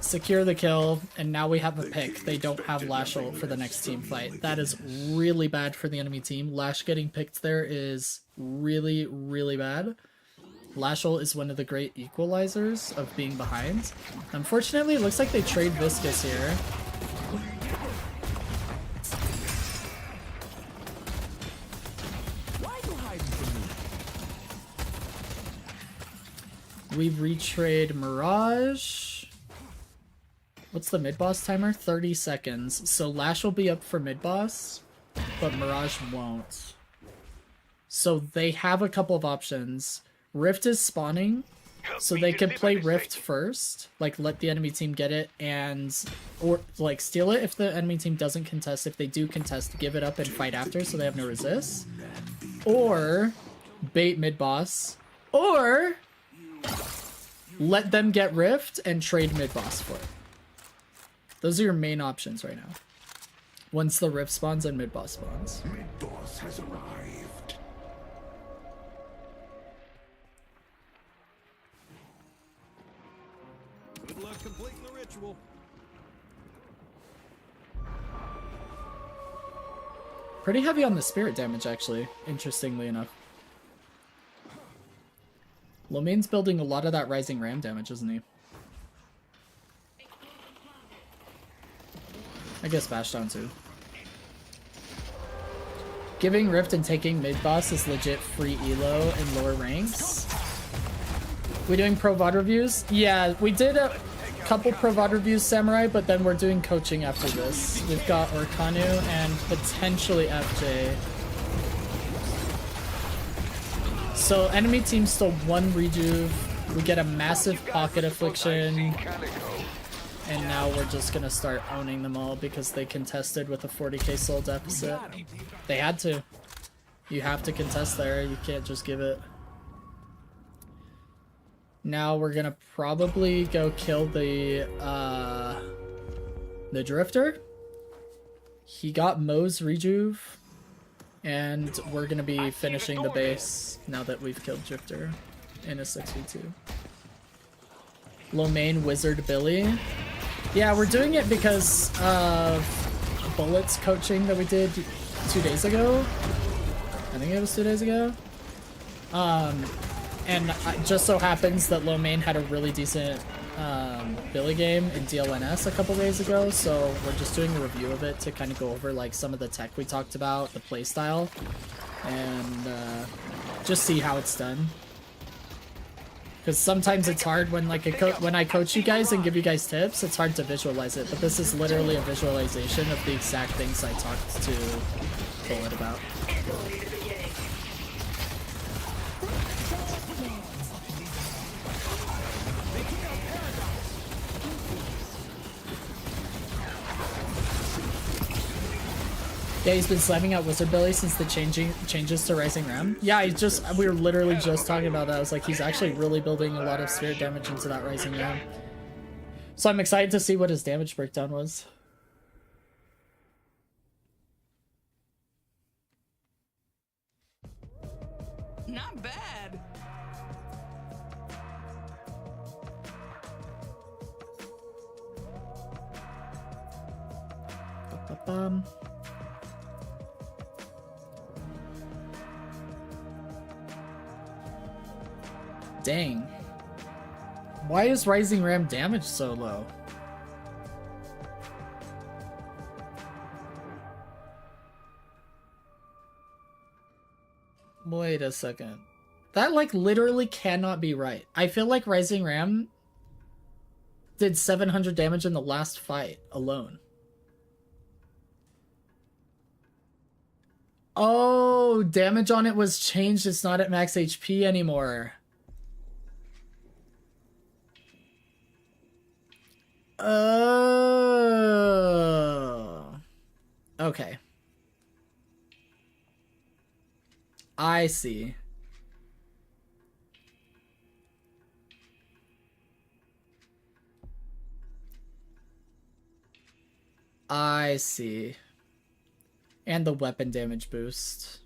Secure the kill, and now we have a pick. They don't have Lash ult for the next team fight. That is really bad for the enemy team. Lash getting picked there is really, really bad. Lash ult is one of the great equalizers of being behind. Unfortunately, it looks like they trade Viscous here. We retrade Mirage. What's the mid-boss timer? 30 seconds. So Lash will be up for mid-boss, but Mirage won't. So they have a couple of options. Rift is spawning, so they could play Rift first, like let the enemy team get it or like steal it if the enemy team doesn't contest. If they do contest, give it up and fight after so they have no resist. Or bait mid-boss, or let them get Rift and trade mid-boss for it. Those are your main options right now. Once the Rift spawns and mid-boss spawns. Mid-boss has arrived. Good luck completing the ritual. Pretty heavy on the spirit damage, actually, interestingly enough. Lomain's building a lot of that Rising Ram damage, isn't he? I guess Bash down too. Giving Rift and taking mid-boss is legit free elo in lower ranks. We doing pro VOD reviews? Yeah, we did a couple pro VOD reviews, Samurai, but then we're doing coaching after this. We've got Orkanu and potentially FJ. So enemy team still 1 rejuve. We get a massive pocket affliction. And now we're just gonna start owning them all because they contested with a 40k soul deficit. They had to. You have to contest there, you can't just give it. Now we're gonna probably go kill the Drifter. He got Mo's rejuve. And we're gonna be finishing the base now that we've killed Drifter in a 6v2. Lomain Wizard Billy. Yeah, we're doing it because of Bullets coaching that we did 2 days ago. I think it was 2 days ago. And it just so happens that Lomain had a really decent Billy game in DLNS a couple days ago, so we're just doing a review of it to kind of go over like some of the tech we talked about, the playstyle, and just see how it's done. Because sometimes it's hard when like when I coach you guys and give you guys tips, it's hard to visualize it. But this is literally a visualization of the exact things I talked to Bullet about. Yeah, he's been slamming out Wizard Billy since the changes to Rising Ram. Yeah, we were literally just talking about that. I was like, he's actually really building a lot of spirit damage into that Rising Ram. So I'm excited to see what his damage breakdown was. Not bad. Ba-ba-bum. Dang. Why is Rising Ram damage so low? Wait a second. That like literally cannot be right. I feel like Rising Ram did 700 damage in the last fight alone. Oh, damage on it was changed. It's not at max HP anymore. Oh. Okay. I see. I see. And the weapon damage boost.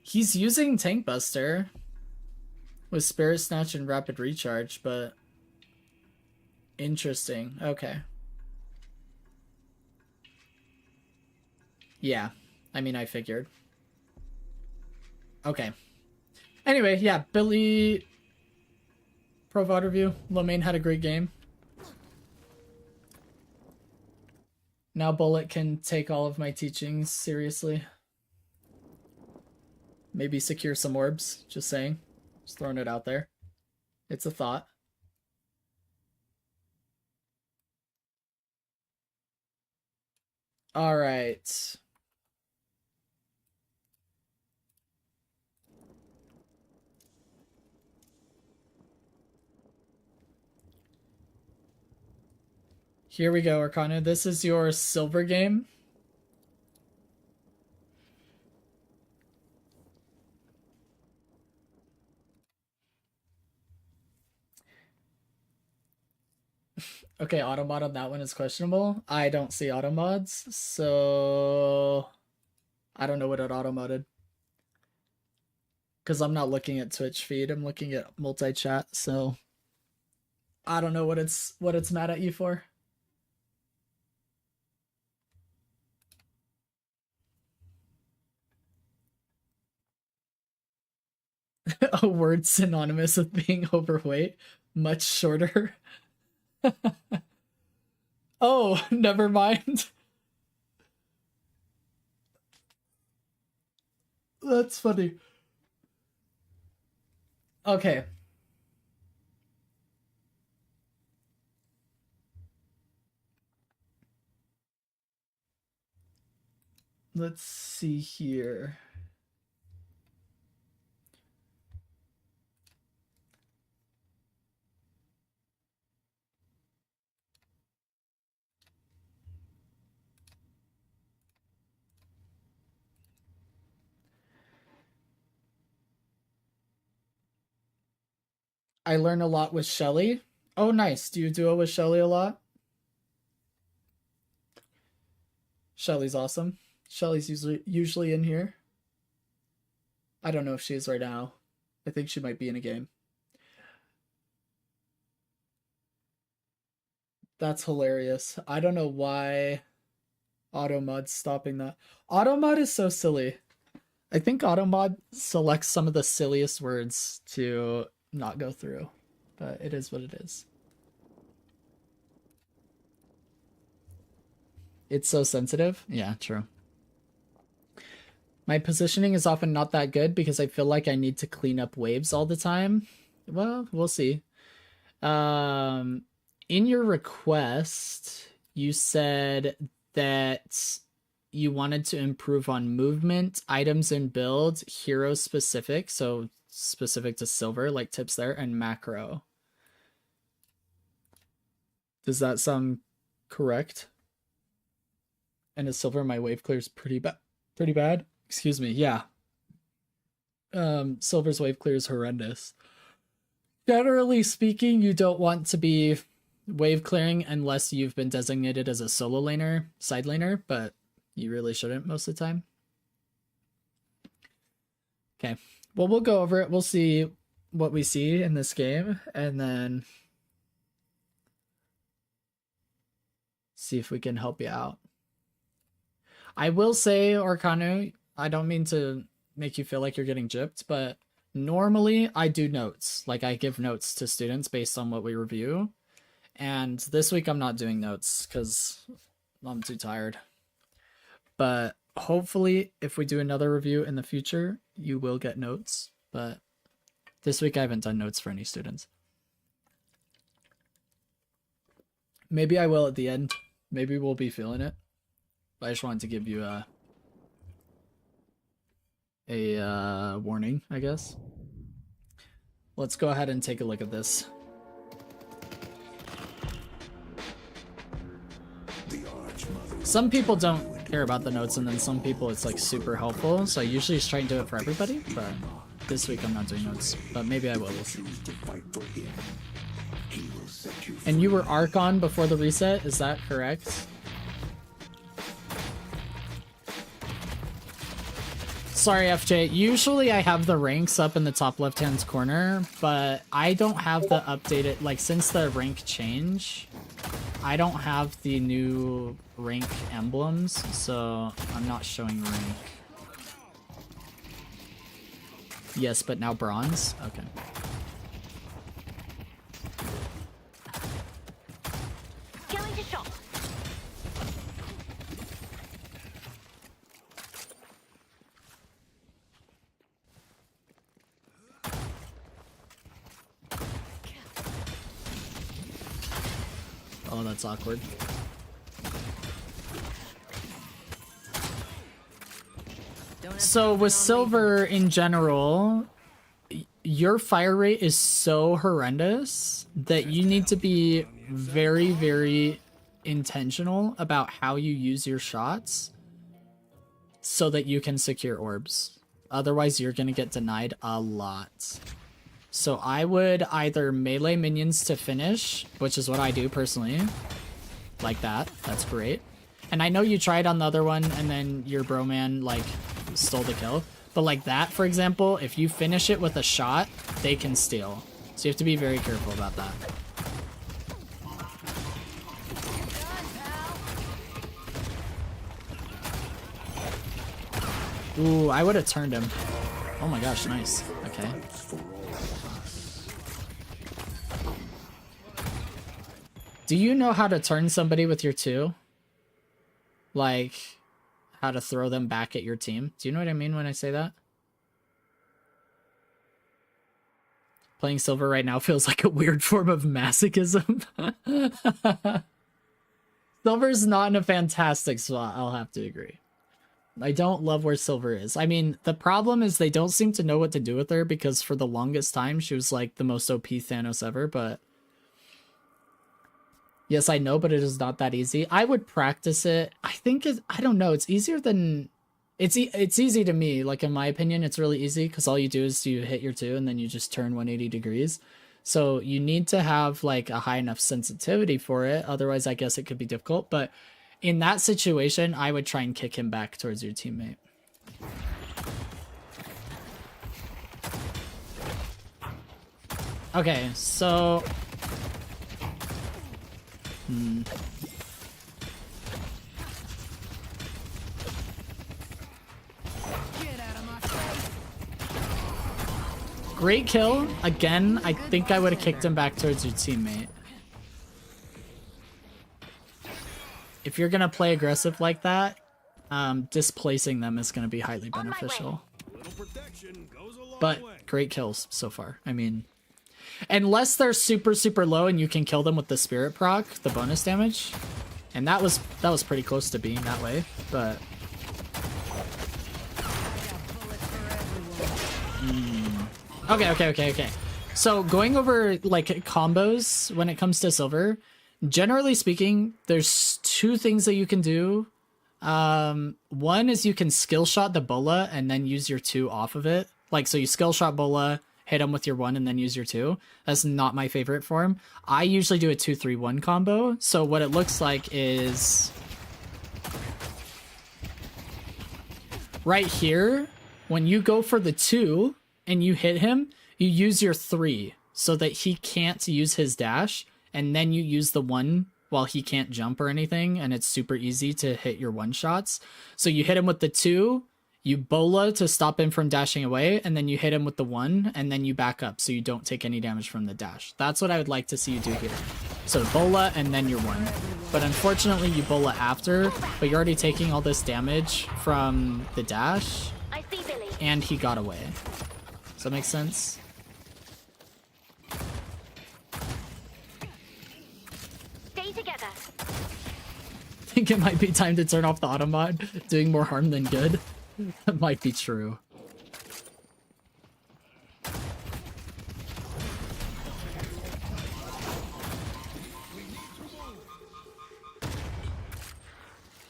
He's using Tank Buster with Spirit Snatch and Rapid Recharge, but interesting. Okay. Yeah. I mean, I figured. Okay. Anyway, yeah, Billy Pro VOD review. Lomain had a great game. Now Bullet can take all of my teachings seriously. Maybe secure some orbs. Just saying. Just throwing it out there. It's a thought. All right. Here we go, Arcana. This is your silver game. Okay, auto mod on that one is questionable. I don't see auto mods, so I don't know what it auto modded. Because I'm not looking at Twitch feed, I'm looking at multi-chat, so I don't know what it's mad at you for. A word synonymous with being overweight, much shorter. Oh, never mind. That's funny. Okay. Let's see here. I learn a lot with Shelly. Oh, nice. Do you duo with Shelly a lot? Shelly's awesome. Shelly's usually in here. I don't know if she is right now. I think she might be in a game. That's hilarious. I don't know why Automod's stopping that. Automod is so silly. I think Automod selects some of the silliest words to not go through. But it is what it is. It's so sensitive. Yeah, true. My positioning is often not that good because I feel like I need to clean up waves all the time. Well, we'll see. In your request, you said that you wanted to improve on movement, items and build, hero specific, so specific to silver, like tips there, and macro. Does that sound correct? And a silver, my wave clear is pretty bad. Excuse me, yeah. Silver's wave clear is horrendous. Generally speaking, you don't want to be wave clearing unless you've been designated as a solo laner, side laner, but you really shouldn't most of the time. Okay, well, we'll go over it. We'll see what we see in this game, and then see if we can help you out. I will say, Orkanu, I don't mean to make you feel like you're getting gypped, but normally I do notes. Like, I give notes to students based on what we review. And this week I'm not doing notes because I'm too tired. But hopefully if we do another review in the future, you will get notes. But this week I haven't done notes for any students. Maybe I will at the end. Maybe we'll be feeling it. I just wanted to give you a warning, I guess. Let's go ahead and take a look at this. Some people don't care about the notes, and then some people it's like super helpful. So I usually just try and do it for everybody, but this week I'm not doing notes. But maybe I will. We'll see. And you were Archon before the reset, is that correct? Sorry, FJ. Usually I have the ranks up in the top left-hand corner, but I don't have the updated, like, since the rank change, I don't have the new rank emblems, so I'm not showing rank. Yes, but now bronze? Okay. Killing the shot. Oh, that's awkward. So with silver in general, your fire rate is so horrendous that you need to be very, very intentional about how you use your shots so that you can secure orbs. Otherwise, you're going to get denied a lot. So I would either melee minions to finish, which is what I do personally. Like that. That's great. And I know you tried on the other one and then your bro man like stole the kill. But like that, for example, if you finish it with a shot, they can steal. So you have to be very careful about that. Ooh, I would have turned him. Oh my gosh, nice. Okay. Do you know how to turn somebody with your 2? Like, how to throw them back at your team? Do you know what I mean when I say that? Playing silver right now feels like a weird form of masochism. Silver's not in a fantastic spot, I'll have to agree. I don't love where silver is. I mean, the problem is they don't seem to know what to do with her because for the longest time she was like the most OP Thanos ever, but yes, I know, but it is not that easy. I would practice it. I think I don't know. It's easier than it's easy to me. Like in my opinion, it's really easy because all you do is you hit your 2 and then you just turn 180 degrees. So you need to have like a high enough sensitivity for it. Otherwise, I guess it could be difficult. But in that situation, I would try and kick him back towards your teammate. Okay, so Great kill. Again, I think I would have kicked him back towards your teammate. If you're gonna play aggressive like that, displacing them is gonna be highly beneficial. But great kills so far. I mean, unless they're super, super low and you can kill them with the spirit proc, the bonus damage. And that was pretty close to being that way, but Okay. So going over like combos when it comes to silver, generally speaking, there's two things that you can do. One is you can skill shot the bola and then use your 2 off of it. Like, so you skill shot bola, hit him with your 1 and then use your 2. That's not my favorite form. I usually do a 2-3-1 combo. So what it looks like is right here, when you go for the 2 and you hit him, you use your 3 so that he can't use his dash, and then you use the 1 while he can't jump or anything, and it's super easy to hit your 1-shots. So you hit him with the 2, you bola to stop him from dashing away, and then you hit him with the 1, and then you back up so you don't take any damage from the dash. That's what I would like to see you do here. So bola and then your 1. But unfortunately you bola after, but you're already taking all this damage from the dash, I see Billy. and he got away. Does that make sense? Stay together. I think it might be time to turn off the auto mod, doing more harm than good. That might be true.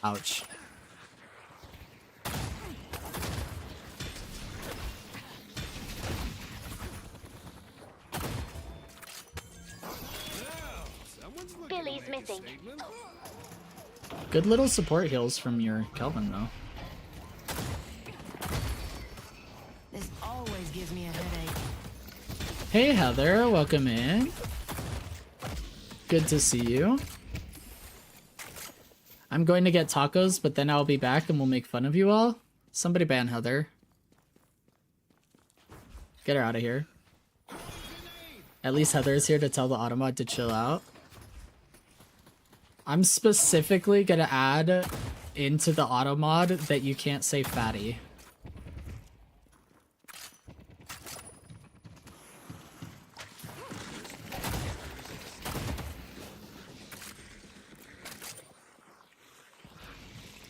Ouch. Billy's missing. Good little support heals from your Kelvin, though. This always gives me a headache. Hey, Heather. Welcome in. Good to see you. I'm going to get tacos, but then I'll be back and we'll make fun of you all. Somebody ban Heather. Get her out of here. At least Heather is here to tell the automod to chill out. I'm specifically gonna add into the auto mod that you can't say fatty.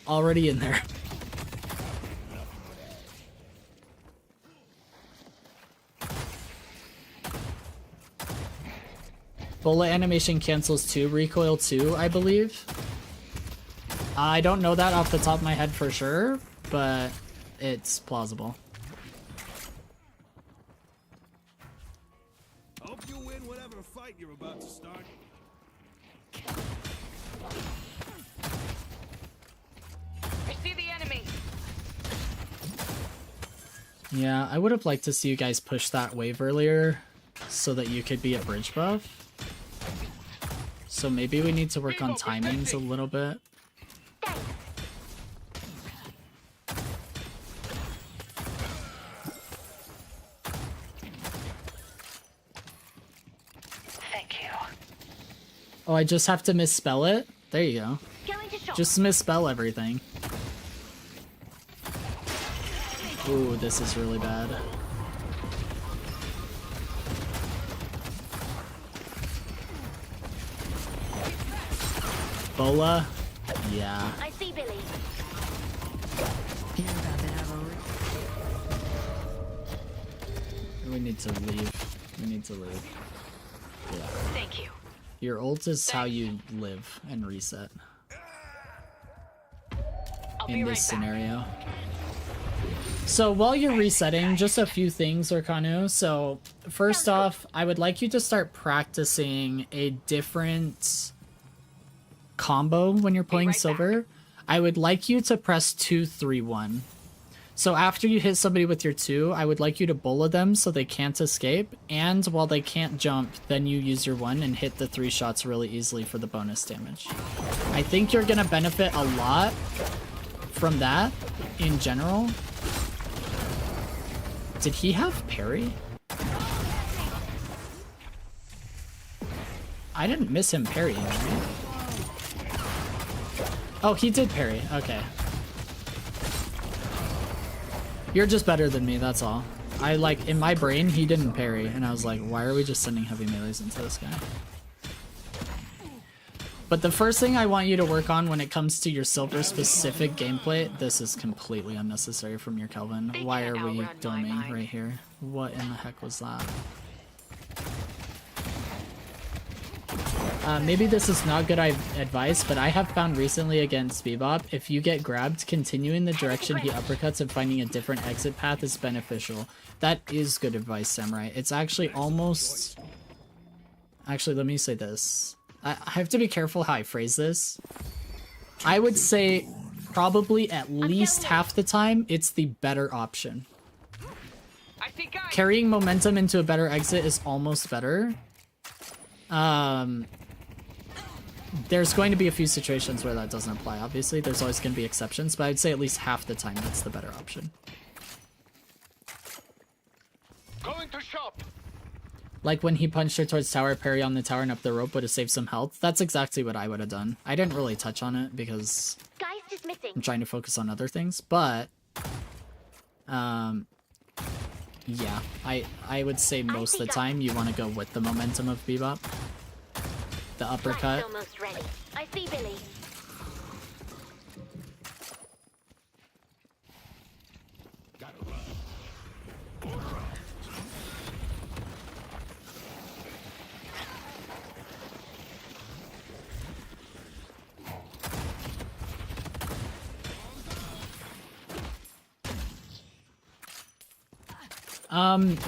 Already in there. Bola animation cancels 2, recoil 2, I believe. I don't know that off the top of my head for sure, but it's plausible. Hope you win whatever fight you're about to start. I see the enemy. Yeah, I would have liked to see you guys push that wave earlier so that you could be a bridge buff. So maybe we need to work on timings a little bit. Thank you. Oh, I just have to misspell it? There you go. Going to shop. Just misspell everything. Ooh, this is really bad. Bola? Yeah. I see Billy. You're about to have a... We need to leave. We need to leave. Yeah. Thank you. Your ult is how you live and reset. In this scenario. So while you're resetting, just a few things, Orkanu. So first off, I would like you to start practicing a different combo when you're playing silver. I would like you to press 2-3-1. So after you hit somebody with your 2, I would like you to bola them so they can't escape, and while they can't jump, then you use your 1 and hit the 3 shots really easily for the bonus damage. I think you're gonna benefit a lot from that in general. Did he have parry? I didn't miss him parrying, right? Oh, he did parry. Okay. You're just better than me, that's all. I like, in my brain, he didn't parry, and I was like, why are we just sending heavy melees into this guy? But the first thing I want you to work on when it comes to your silver specific gameplay, this is completely unnecessary from your Kelvin. Why are we doming right here? What in the heck was that? Maybe this is not good advice, but I have found recently against Bebop, if you get grabbed, continuing the direction he uppercuts and finding a different exit path is beneficial. That is good advice, Samurai. It's actually almost... Actually, let me say this. I have to be careful how I phrase this. I would say probably at least half the time, it's the better option. Carrying momentum into a better exit is almost better. There's going to be a few situations where that doesn't apply, obviously. There's always going to be exceptions, but I'd say at least half the time that's the better option. Going to shop. Like when he punched her towards tower, parry on the tower and up the rope would have saved some health. That's exactly what I would have done. I didn't really touch on it because I'm trying to focus on other things, but yeah, I would say most of the time you want to go with the momentum of Bebop. The uppercut. Almost ready. I see Billy.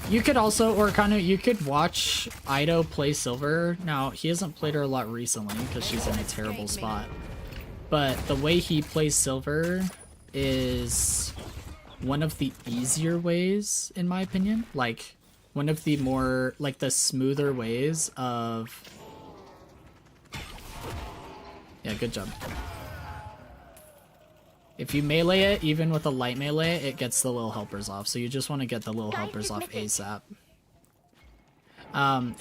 You could also, or kind of, you could watch Ido play Silver. Now, he hasn't played her a lot recently because she's in a terrible spot. But the way he plays Silver is one of the easier ways, in my opinion. Like, one of the more, like, the smoother ways of... Yeah, good job. If you melee it, even with a light melee, it gets the little helpers off. So you just want to get the little helpers off ASAP.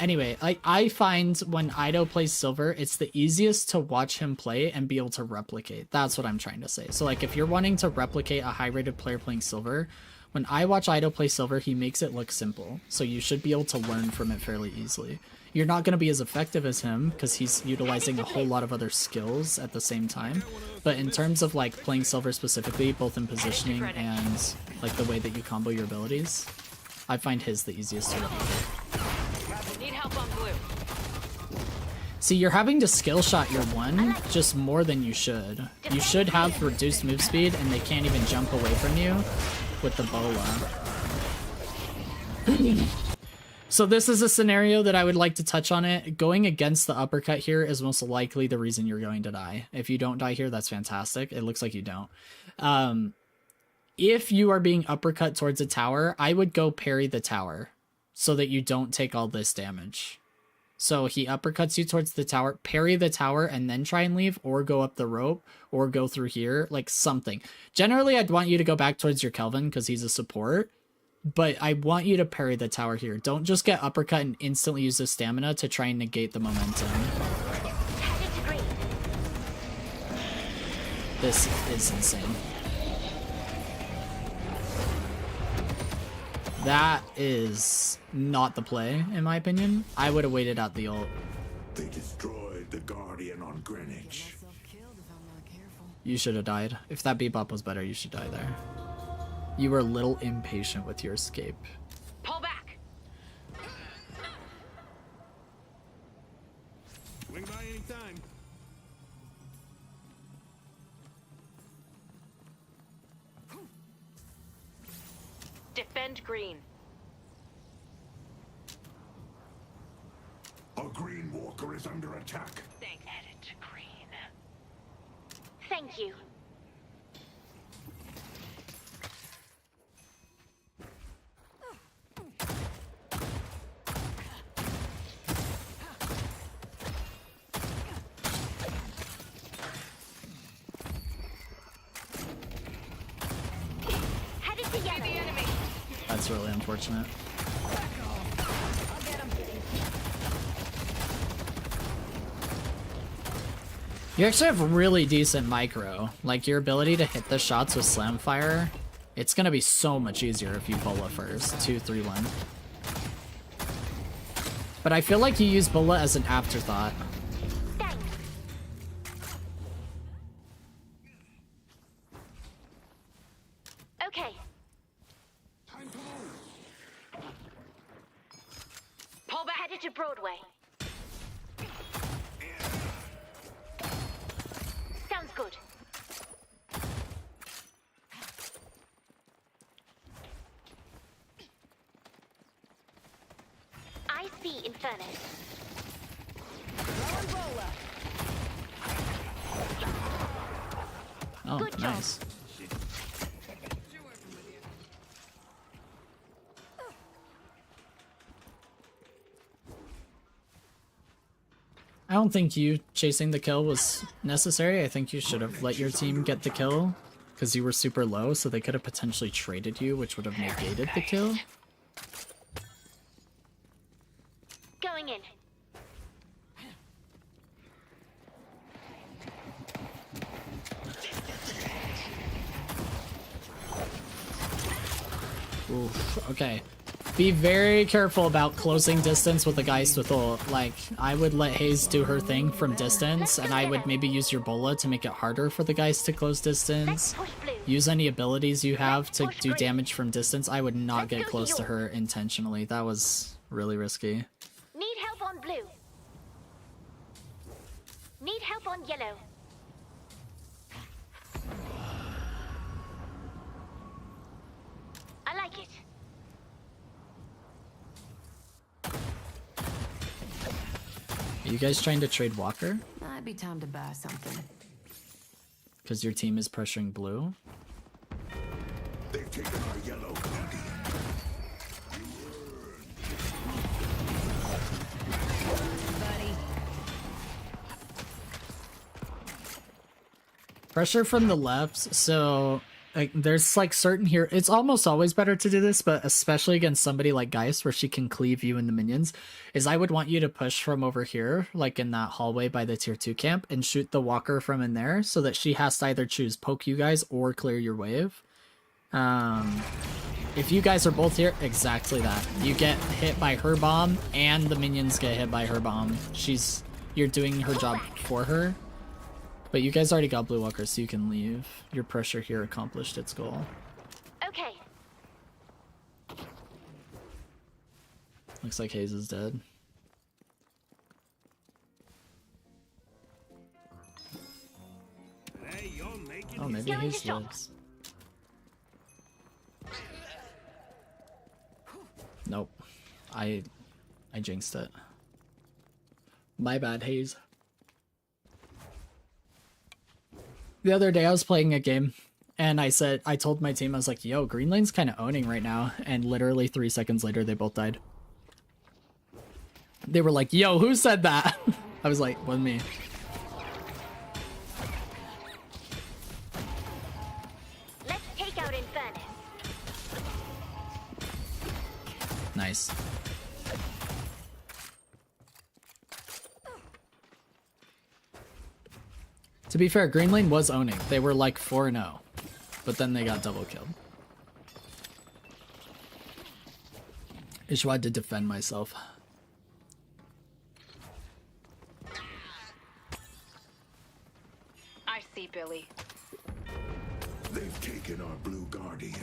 Anyway, I find when Ido plays Silver, it's the easiest to watch him play and be able to replicate. That's what I'm trying to say. So like if you're wanting to replicate a high-rated player playing Silver, when I watch Ido play Silver, he makes it look simple. So you should be able to learn from it fairly easily. You're not going to be as effective as him because he's utilizing a whole lot of other skills at the same time. But in terms of like playing Silver specifically, both in positioning and like the way that you combo your abilities, I find his the easiest to replicate. Need help on blue. See, you're having to skill shot your one just more than you should. You should have reduced move speed and they can't even jump away from you with the bola. So this is a scenario that I would like to touch on it. Going against the uppercut here is most likely the reason you're going to die. If you don't die here, that's fantastic. It looks like you don't. If you are being uppercut towards a tower, I would go parry the tower so that you don't take all this damage. So he uppercuts you towards the tower, parry the tower, and then try and leave, or go up the rope, or go through here, like something. Generally, I'd want you to go back towards your Kelvin because he's a support. But I want you to parry the tower here. Don't just get uppercut and instantly use the stamina to try and negate the momentum. This is insane. That is not the play, in my opinion. I would have waited out the ult. They destroyed the Guardian on Greenwich. You should have died. If that Bebop was better, you should die there. You were a little impatient with your escape. Pull back. Swing by anytime. Defend green. A Green Walker is under attack. Thanks. Headed to green. Thank you. That's really unfortunate. You actually have really decent micro. Like, your ability to hit the shots with slam fire, it's gonna be so much easier if you Bola first. 2, 3, 1. But I feel like you use Bola as an afterthought. Thanks. Okay. Pull back. Headed to Broadway. Sounds good. I see Infernus. Oh, Good job. nice. I don't think you chasing the kill was necessary. I think you should have let your team get the kill because you were super low, so they could have potentially traded you, which would have negated the kill. Going in. Oof, okay. Be very careful about closing distance with the Geist with ult. Like, I would let Hayes do her thing from distance, and I would maybe use your Bola to make it harder for the Geist to close distance. Push blue. Use any abilities you have to do damage from distance. I would not get close to her intentionally. That was really risky. Need help on blue. Need help on yellow. I like it. Are you guys trying to trade Walker? Might be time to buy something. Because your team is pressuring blue? They've taken our yellow guardian. Pressure from the left, so like, there's like certain here. It's almost always better to do this, but especially against somebody like Geist where she can cleave you and the minions, is I would want you to push from over here, like in that hallway by the tier 2 camp, and shoot the Walker from in there so that she has to either choose poke you guys or clear your wave. If you guys are both here, exactly that. You get hit by her bomb and the minions get hit by her bomb. You're doing her job for her. But you guys already got blue Walker, so you can leave. Your pressure here accomplished its goal. Okay. Looks like Hayes is dead. Hey, you're making Oh, maybe Going Hayes to shop. lives. Nope. I jinxed it. My bad, Hayes. The other day I was playing a game and I told my team, I was like, yo, green lane's kind of owning right now. And literally 3 seconds later, they both died. They were like, yo, who said that? I was like, wasn't me. Let's take out Infernus. Nice. To be fair, green lane was owning. They were like 4-0, but then they got double killed. I just wanted to defend myself. I see, Billy. They've taken our blue guardian.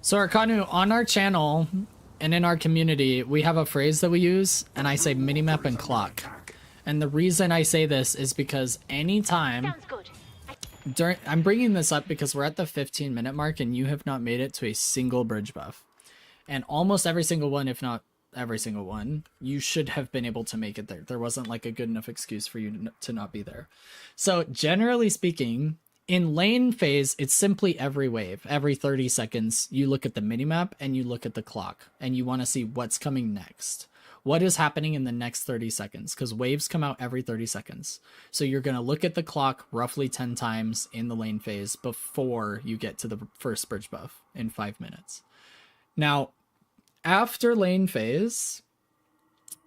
So Arkanu, on our channel and in our community, we have a phrase that we use, and I say minimap and clock. And the reason I say this is because anytime Sounds good. I'm bringing this up because we're at the 15-minute mark and you have not made it to a single bridge buff. And almost every single one, if not every single one, you should have been able to make it there. There wasn't like a good enough excuse for you to not be there. So generally speaking, in lane phase, it's simply every wave. Every 30 seconds, you look at the minimap and you look at the clock and you want to see what's coming next. What is happening in the next 30 seconds? Because waves come out every 30 seconds. So you're going to look at the clock roughly 10 times in the lane phase before you get to the first bridge buff in 5 minutes. Now, after lane phase,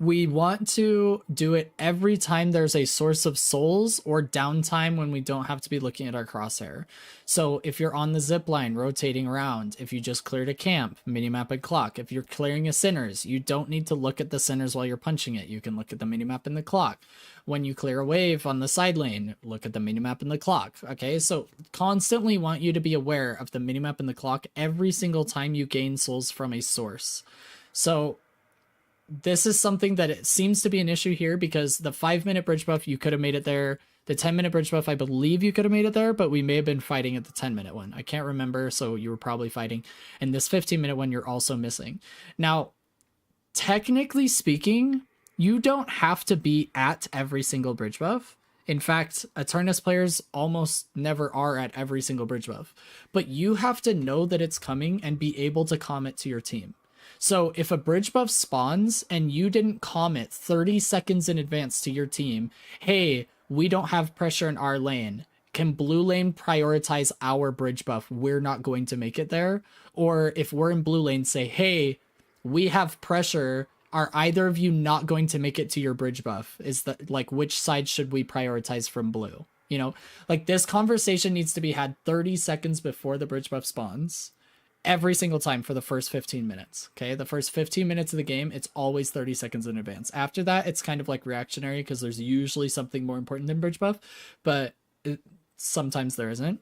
we want to do it every time there's a source of souls or downtime when we don't have to be looking at our crosshair. So if you're on the zip line rotating around, if you just cleared a camp, minimap and clock. If you're clearing a sinners, you don't need to look at the sinners while you're punching it. You can look at the minimap and the clock. When you clear a wave on the side lane, look at the minimap and the clock. Okay, so constantly want you to be aware of the minimap and the clock every single time you gain souls from a source. So this is something that it seems to be an issue here, because the 5-minute bridge buff, you could have made it there. The 10-minute bridge buff, I believe you could have made it there, but we may have been fighting at the 10-minute one. I can't remember, so you were probably fighting. And this 15-minute one, you're also missing. Now, technically speaking, you don't have to be at every single bridge buff. In fact, Eternus players almost never are at every single bridge buff. But you have to know that it's coming and be able to comment to your team. So if a bridge buff spawns and you didn't comment 30 seconds in advance to your team, hey, we don't have pressure in our lane. Can blue lane prioritize our bridge buff? We're not going to make it there. Or if we're in blue lane, say, hey, we have pressure. Are either of you not going to make it to your bridge buff? Is that like, which side should we prioritize from blue? You know, like this conversation needs to be had 30 seconds before the bridge buff spawns. Every single time for the first 15 minutes. Okay, the first 15 minutes of the game, it's always 30 seconds in advance. After that, it's kind of like reactionary, because there's usually something more important than bridge buff, but sometimes there isn't.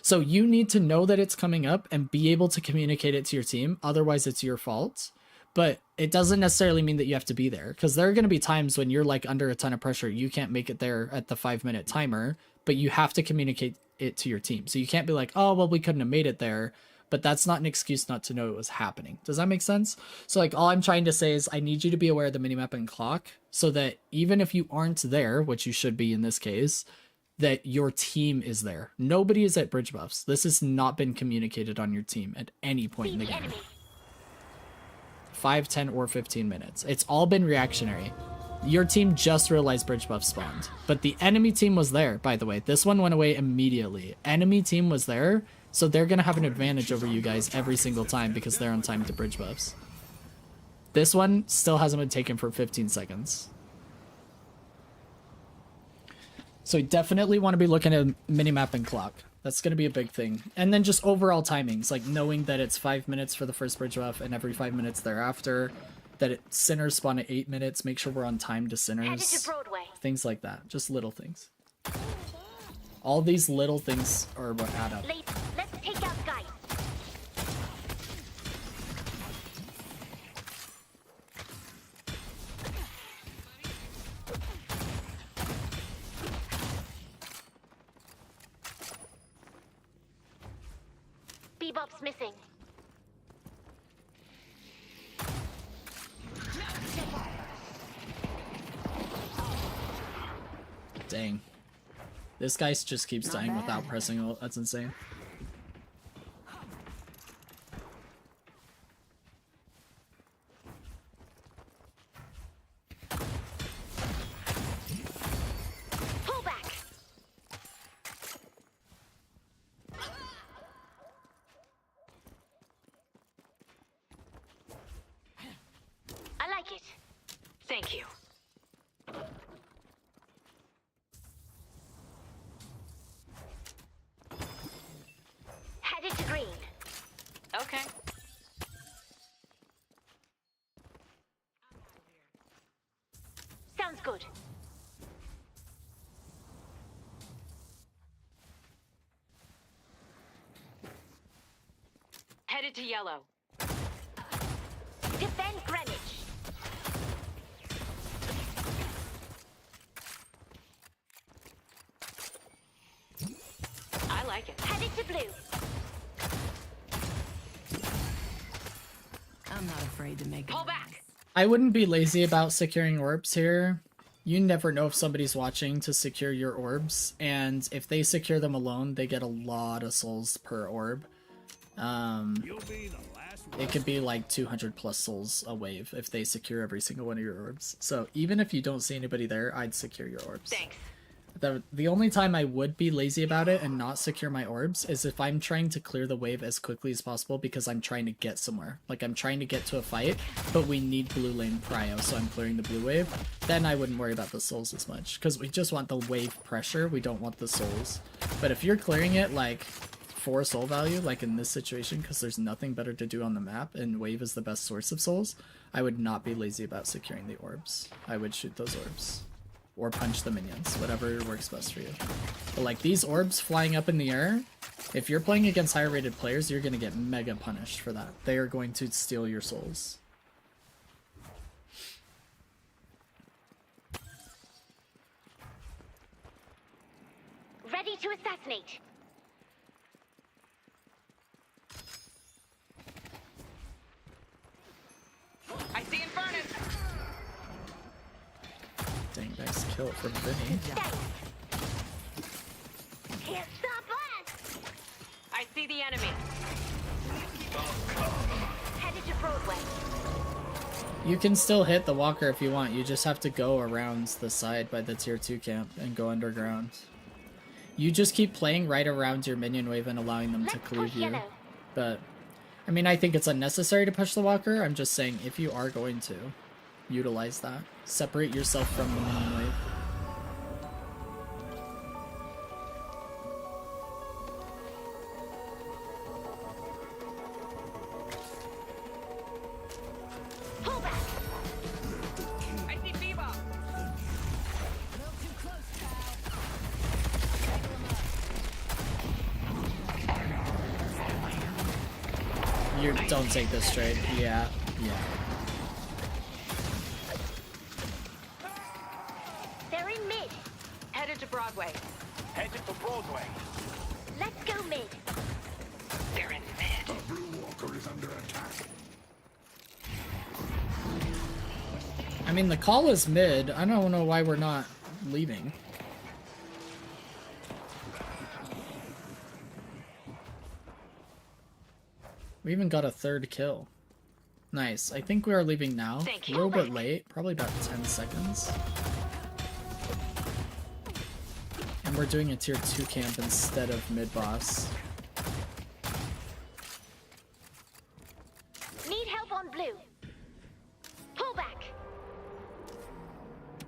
So you need to know that it's coming up and be able to communicate it to your team. Otherwise, it's your fault. But it doesn't necessarily mean that you have to be there, because there are going to be times when you're like under a ton of pressure. You can't make it there at the 5-minute timer, but you have to communicate it to your team. So you can't be like, oh, well, we couldn't have made it there. But that's not an excuse not to know it was happening. Does that make sense? So like all I'm trying to say is I need you to be aware of the minimap and clock, so that even if you aren't there, which you should be in this case, that your team is there. Nobody is at bridge buffs. This has not been communicated on your team at any point in the game. 5, 10, or 15 minutes. It's all been reactionary. Your team just realized bridge buff spawned. But the enemy team was there, by the way. This one went away immediately. Enemy team was there. So they're going to have an advantage over you guys every single time because they're on time to bridge buffs. This one still hasn't been taken for 15 seconds. So you definitely want to be looking at minimap and clock. That's going to be a big thing. And then just overall timings, like knowing that it's 5 minutes for the first bridge buff and every 5 minutes thereafter. That sinners spawn at 8 minutes. Make sure we're on time to sinners. Things like that. Just little things. All these little things are what add up. Let's take out guys. Bebop's missing. Dang. This guy just keeps dying without pressing ult. That's insane. Pull back. I like it. Thank you. Headed to green. Okay. Sounds good. Headed to yellow. Defend Greenwich. I like it. Headed to blue. I'm not afraid to make it. Pull back. I wouldn't be lazy about securing orbs here. You never know if somebody's watching to secure your orbs, and if they secure them alone, they get a lot of souls per orb. It could be like 200 plus souls a wave if they secure every single one of your orbs. So even if you don't see anybody there, I'd secure your orbs. Thanks. The only time I would be lazy about it and not secure my orbs is if I'm trying to clear the wave as quickly as possible because I'm trying to get somewhere. Like I'm trying to get to a fight, but we need blue lane prio, so I'm clearing the blue wave. Then I wouldn't worry about the souls as much because we just want the wave pressure. We don't want the souls. But if you're clearing it like for soul value, like in this situation, because there's nothing better to do on the map and wave is the best source of souls, I would not be lazy about securing the orbs. I would shoot those orbs. Or punch the minions, whatever works best for you. But like these orbs flying up in the air, if you're playing against higher rated players, you're gonna get mega punished for that. They are going to steal your souls. Ready to assassinate. I see Infernus. Dang, nice kill from Vinny. Can't stop us. I see the enemy. Headed to Broadway. You can still hit the walker if you want, you just have to go around the side by the tier 2 camp and go underground. You just keep playing right around your minion wave and allowing them to cleave you. But, I mean, I think it's unnecessary to push the walker. I'm just saying, if you are going to, utilize that. Separate yourself from the minion wave. Pull back. I see Bebop. You don't take this trade. Yeah. They're in mid. Headed to Broadway. Headed for Broadway. Let's go mid. They're in mid. The Blue Walker is under attack. I mean, the call is mid. I don't know why we're not leaving. We even got a third kill. Nice. I think we are leaving now. Thank A you. little bit late. Probably about 10 seconds. And we're doing a tier 2 camp instead of mid-boss. Need help on blue. Pull back.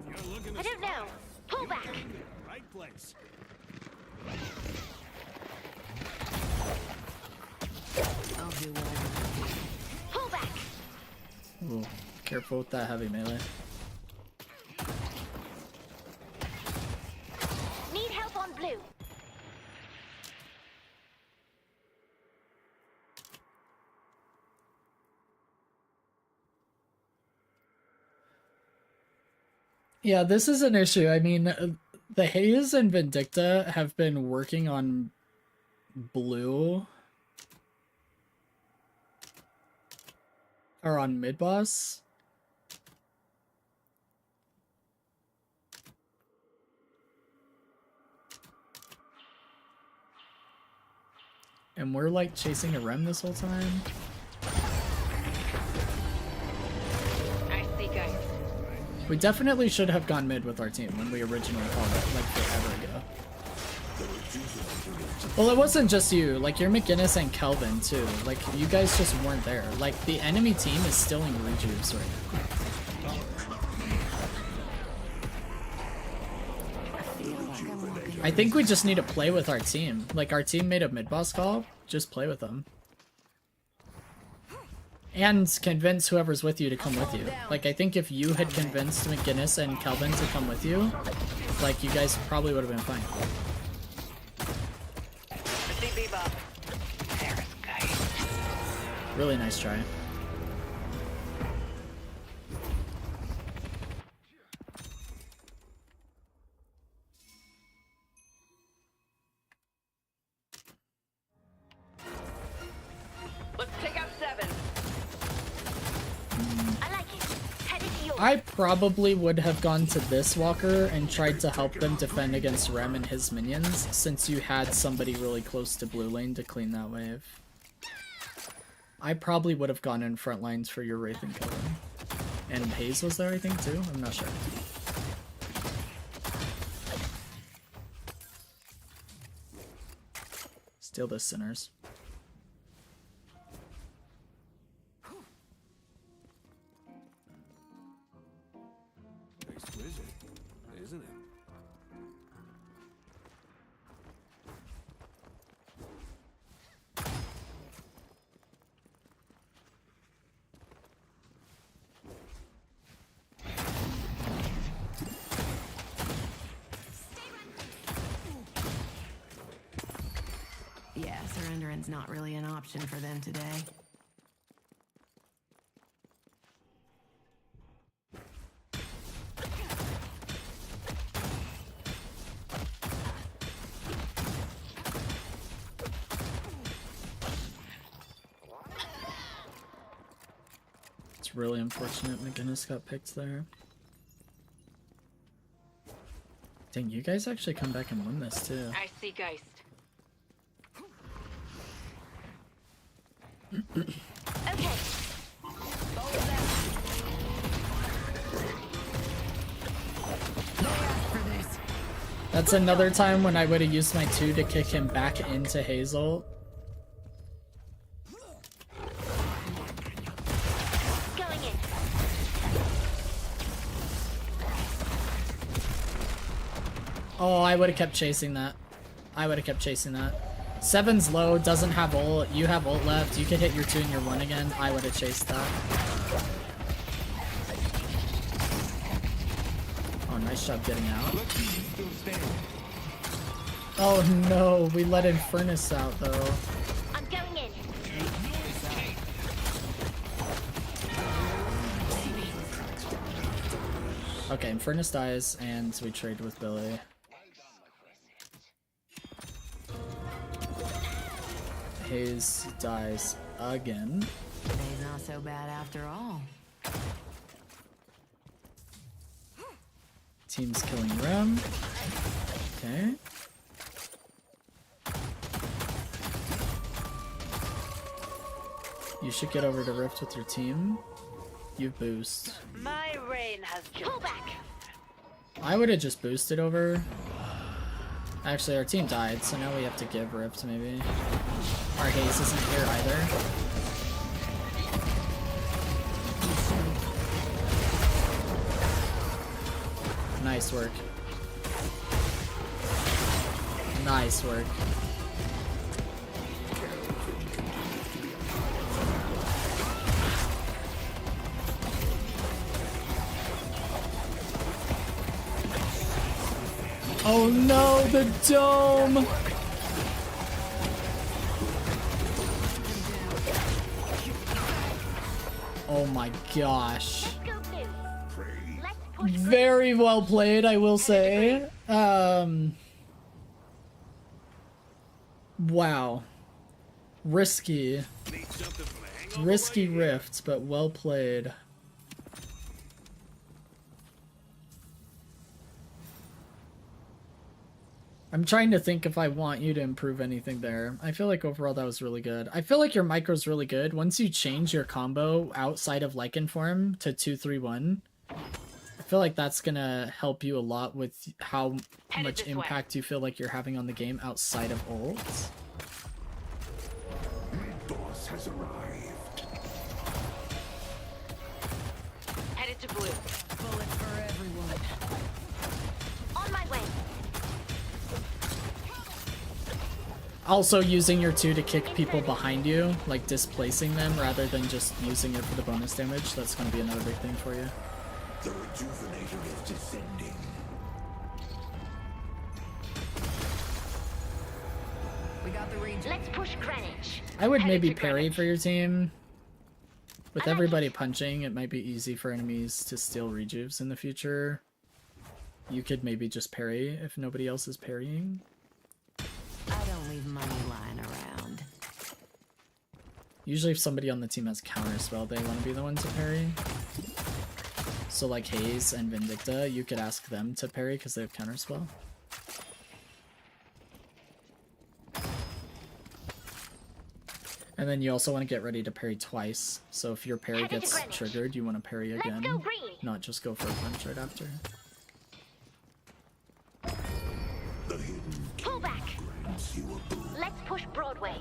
You're looking I don't know. Pull back. right place. Pull back. Ooh, careful with that heavy melee. Need help on blue. Yeah, this is an issue. I mean, the Haze and Vindicta have been working on blue. Or on mid-boss. And we're like chasing a Rem this whole time. I see guys. We definitely should have gone mid with our team when we originally called it, like forever ago. Well, it wasn't just you, like you're McGinnis and Kelvin too. Like you guys just weren't there. Like the enemy team is stealing rejuves right now. I think we just need to play with our team. Like our team made a mid-boss call, just play with them. And convince whoever's with you to come with you. Like I think if you had convinced McGinnis and Kelvin to come with you, like you guys probably would have been fine. I see Bebop. There's guys. Really nice try. Let's take out 7. I like it. Headed to yours. I probably would have gone to this walker and tried to help them defend against Rem and his minions, since you had somebody really close to blue lane to clean that wave. I probably would have gone in front lines for your Wraith and Kelvin. And Haze was there, I think, too? I'm not sure. Deal this, sinners. Exquisite, isn't it? Yeah, surrendering's not really an option for them today. It's really unfortunate McGinnis got picked there. Dang, you guys actually come back and win this too. I see Geist. Okay. That's another time when I would have used my 2 to kick him back into Hazel. Going in. Oh, I would have kept chasing that. I would have kept chasing that. 7's low, doesn't have ult. You have ult left. You could hit your 2 and your 1 again. I would have chased that. Oh, nice job getting out. Oh no, we let Eternus out though. I'm going in. Okay, Eternus dies and we trade with Billy. Hayes dies again. Today's not so bad after all. Team's killing Rem. Okay. You should get over to Rift with your team. You boost. My reign has pull back. I would have just boosted over. Actually, our team died, so now we have to give Rift maybe. Our Haze isn't here either. Nice work. Nice work. Oh no, the dome! Oh my gosh. Go blue. Let's push. Very well played, I will say. Wow. Risky. Need something from a hangover, Risky buddy? rift, but well played. I'm trying to think if I want you to improve anything there. I feel like overall that was really good. I feel like your micro's really good. Once you change your combo outside of Lycan form to 2-3-1, I feel like that's gonna help you a lot with how Headed much this way. impact you feel like you're having on the game outside of ults. Boss has arrived. Headed to blue. Bullet for everyone. On my way. Also using your 2 to kick people behind you, like displacing them rather than just using it for the bonus damage. That's going to be another big thing for you. The rejuvenator is descending. We got the region. Let's push Greenwich. I would Headed maybe to parry Greenwich. for your team. With I like everybody it. punching, it might be easy for enemies to steal rejuves in the future. You could maybe just parry if nobody else is parrying. I don't leave money lying around. Usually if somebody on the team has counterspell, they want to be the one to parry. So like Haze and Vindicta, you could ask them to parry because they have counterspell. And then you also want to get ready to parry twice. So if your parry Headed to gets Greenwich. triggered, you want to parry Let's again. go green. Not just go for a punch right after. The hidden Pull back. once you were blue. Let's push Broadway.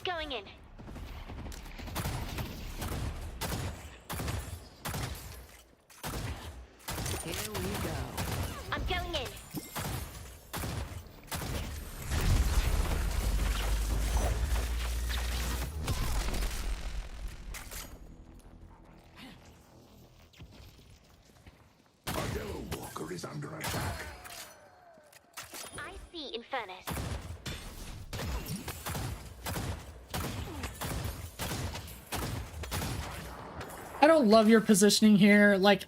Going in. Here we go. I'm going in. Our yellow walker is under attack. I see Infernus. I don't love your positioning here. Like,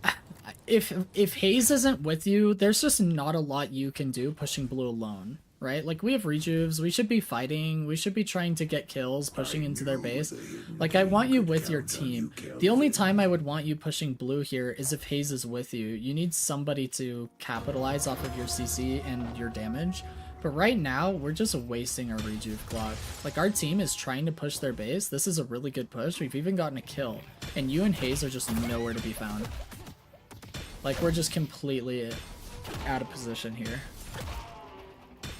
if Haze isn't with you, there's just not a lot you can do pushing blue alone, right? Like, we have rejuves, we should be fighting, we should be trying to get kills, pushing into their base. Like, I want you with your team. The only time I would want you pushing blue here is if Haze is with you. You need somebody to capitalize off of your CC and your damage. But right now, we're just wasting our rejuve clock. Like, our team is trying to push their base. This is a really good push. We've even gotten a kill. And you and Haze are just nowhere to be found. Like, we're just completely out of position here.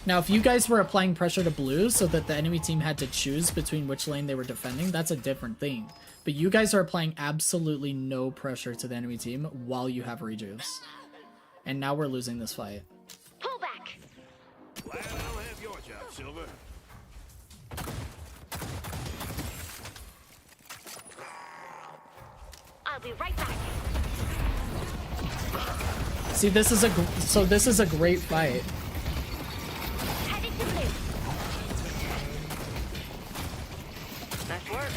Now, if you guys were applying pressure to blue so that the enemy team had to choose between which lane they were defending, that's a different thing. But you guys are applying absolutely no pressure to the enemy team while you have rejuves. And now we're losing this fight. Pull back. Glad I'll have your job, Silver. I'll be right back. See, this is a great fight. Headed to blue. Nice work.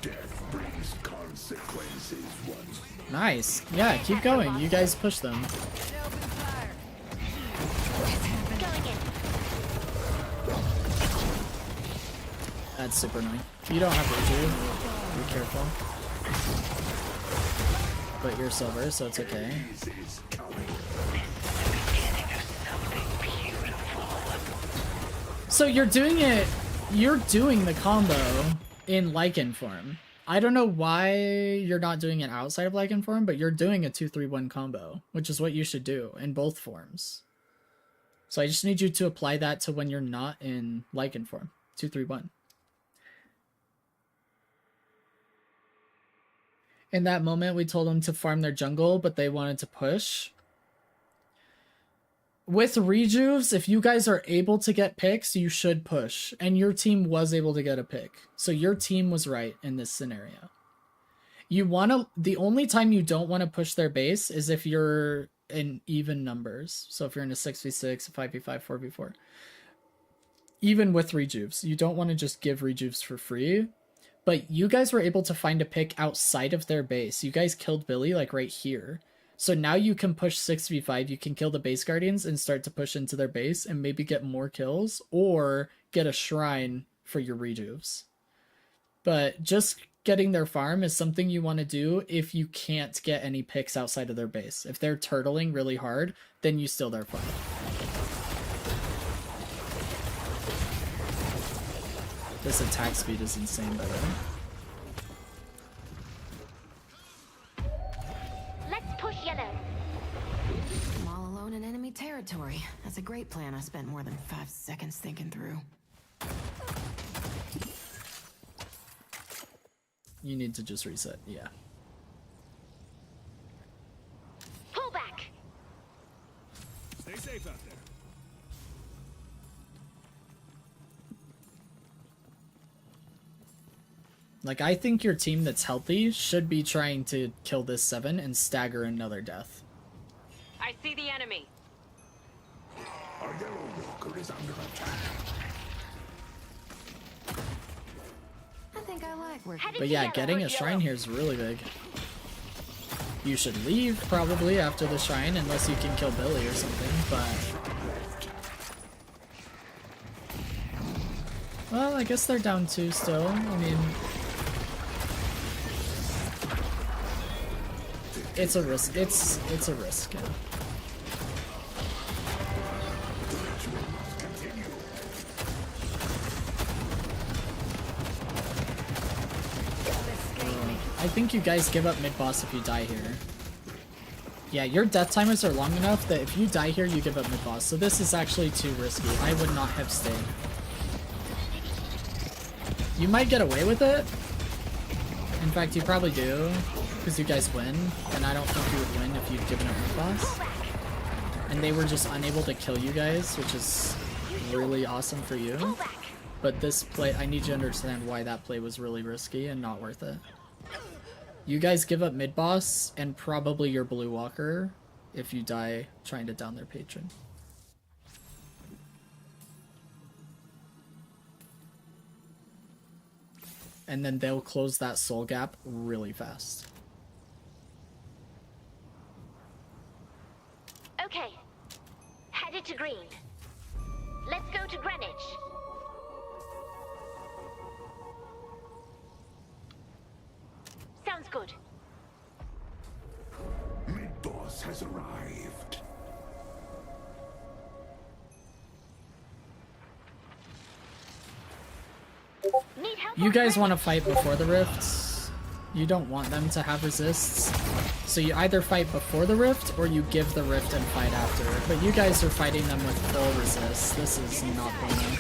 Death brings consequences once. Nice. Yeah, keep going. You guys push them. Going in. That's super annoying. You don't have rejuve. Be careful. But you're silver, so it's okay. So you're doing the combo in Lycan form. I don't know why you're not doing it outside of Lycan form, but you're doing a 2-3-1 combo, which is what you should do in both forms. So I just need you to apply that to when you're not in Lycan form. 2-3-1. In that moment, we told them to farm their jungle, but they wanted to push. With rejuves, if you guys are able to get picks, you should push. And your team was able to get a pick. So your team was right in this scenario. The only time you don't want to push their base is if you're in even numbers. So if you're in a 6v6, a 5v5, 4v4. Even with rejuves, you don't want to just give rejuves for free. But you guys were able to find a pick outside of their base. You guys killed Billy, like, right here. So now you can push 6v5, you can kill the base guardians and start to push into their base and maybe get more kills or get a shrine for your rejuves. But just getting their farm is something you want to do if you can't get any picks outside of their base. If they're turtling really hard, then you steal their farm. This attack speed is insane, by the way. Let's push yellow. I'm all alone in enemy territory. That's a great plan I spent more than 5 seconds thinking through. You need to just reset, yeah. Pull back. Stay safe out there. Like, I think your team that's healthy should be trying to kill this 7 and stagger another death. I see the enemy. Our yellow walker is under attack. I think I like working. Headed But to yeah, yellow. getting a shrine here is really big. You should leave, probably, after the shrine, unless you can kill Billy or something, but... Well, I guess they're down 2 still. I mean... It's a risk. It's a risk, yeah. I think you guys give up mid-boss if you die here. Yeah, your death timers are long enough that if you die here, you give up mid-boss. So this is actually too risky. I would not have stayed. You might get away with it. In fact, you probably do, because you guys win. And I don't think you would win if you'd given up mid-boss. And they were just unable to kill you guys, which is really awesome for you. But this play, I need you to understand why that play was really risky and not worth it. You guys give up mid-boss and probably your blue walker if you die trying to down their patron. And then they'll close that soul gap really fast. Okay. Headed to green. Let's go to Greenwich. Sounds good. Mid-boss has arrived. Need help You on guys Greenwich? want to fight before the rifts. You don't want them to have resists. So you either fight before the rift or you give the rift and fight after. But you guys are fighting them with full resist. This is not bueno.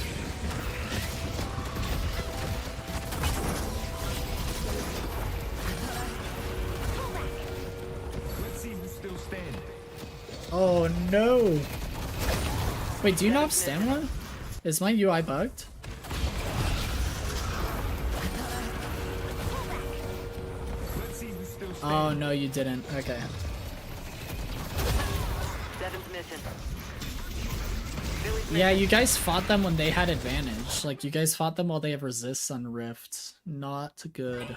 Let's see who's still standing. Oh no! Wait, do you not have stamina? Is my UI bugged? Let's see who's still standing. Oh no, you didn't. Okay. Seventh mission. Yeah, you guys fought them when they had advantage. Like, you guys fought them while they have resists on Rift. Not good.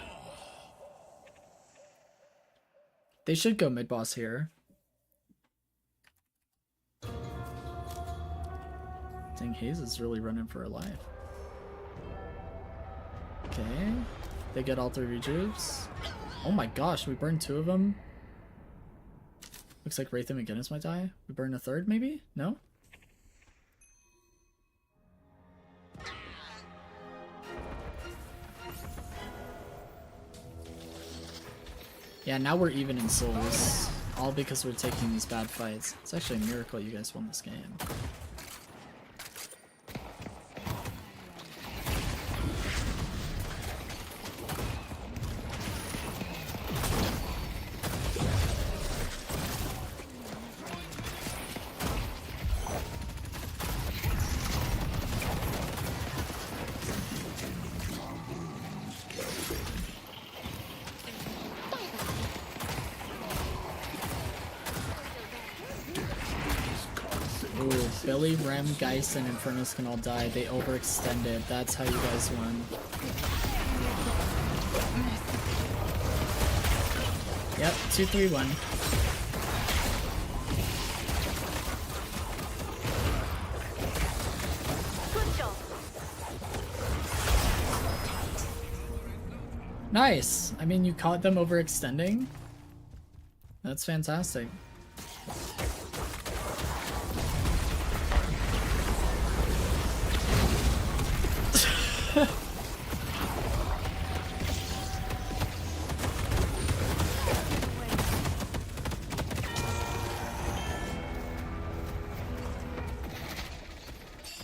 They should go mid-boss here. Dang, Hayes is really running for her life. Okay. They get all 3 rejuves. Oh my gosh, we burned 2 of them. Looks like Wraith and McGinnis might die. We burn a 3rd, maybe? No? Yeah, now we're even in souls. All because we're taking these bad fights. It's actually a miracle you guys won this game. Ooh, Billy, Rem, Geist, and Infernus can all die. They overextended. That's how you guys won. Yep, 2-3-1. Good job. Nice! I mean, you caught them overextending. That's fantastic.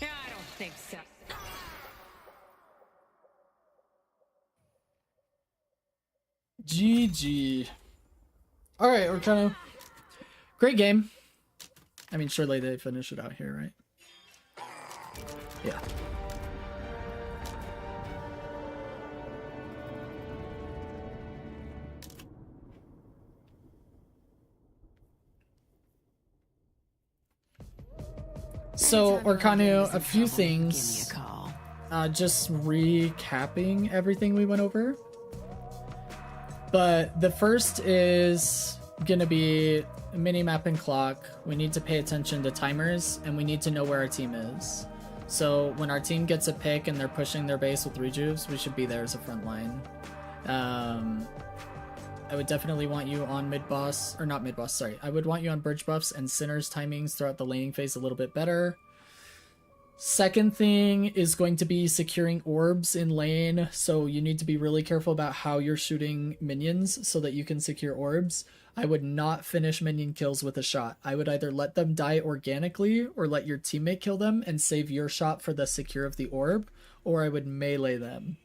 I don't think so. GG. Alright, we're kind of... Great game. I mean, surely they finish it out here, right? Yeah. So, Orkanu, a few things. Give me a call. Just recapping everything we went over. But the first is gonna be minimap and clock. We need to pay attention to timers, and we need to know where our team is. So when our team gets a pick and they're pushing their base with rejuves, we should be there as a front line. I would definitely want you on mid-boss, or not mid-boss, sorry. I would want you on bridge buffs and Sinner's timings throughout the laning phase a little bit better. Second thing is going to be securing orbs in lane, so you need to be really careful about how you're shooting minions so that you can secure orbs. I would not finish minion kills with a shot. I would either let them die organically or let your teammate kill them and save your shot for the secure of the orb, or I would melee them.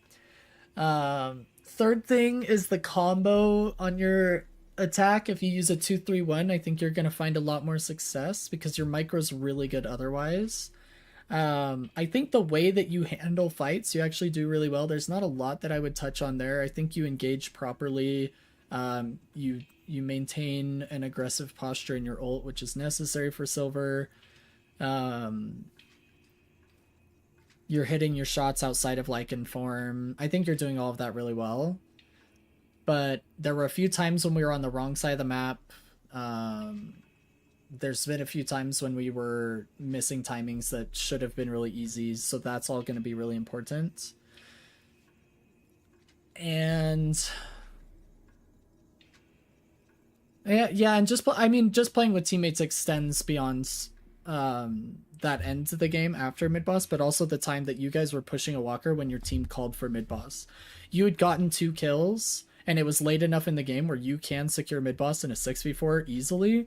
Third thing is the combo on your attack. If you use a 2-3-1, I think you're going to find a lot more success because your micro's really good otherwise. I think the way that you handle fights, you actually do really well. There's not a lot that I would touch on there. I think you engage properly. You maintain an aggressive posture in your ult, which is necessary for silver. You're hitting your shots outside of Lycan form. I think you're doing all of that really well. But there were a few times when we were on the wrong side of the map. There's been a few times when we were missing timings that should have been really easy, so that's all going to be really important. And yeah, and just playing with teammates extends beyond that end of the game after mid boss, but also the time that you guys were pushing a walker when your team called for mid boss. You had gotten 2 kills, and it was late enough in the game where you can secure mid boss in a 6v4 easily.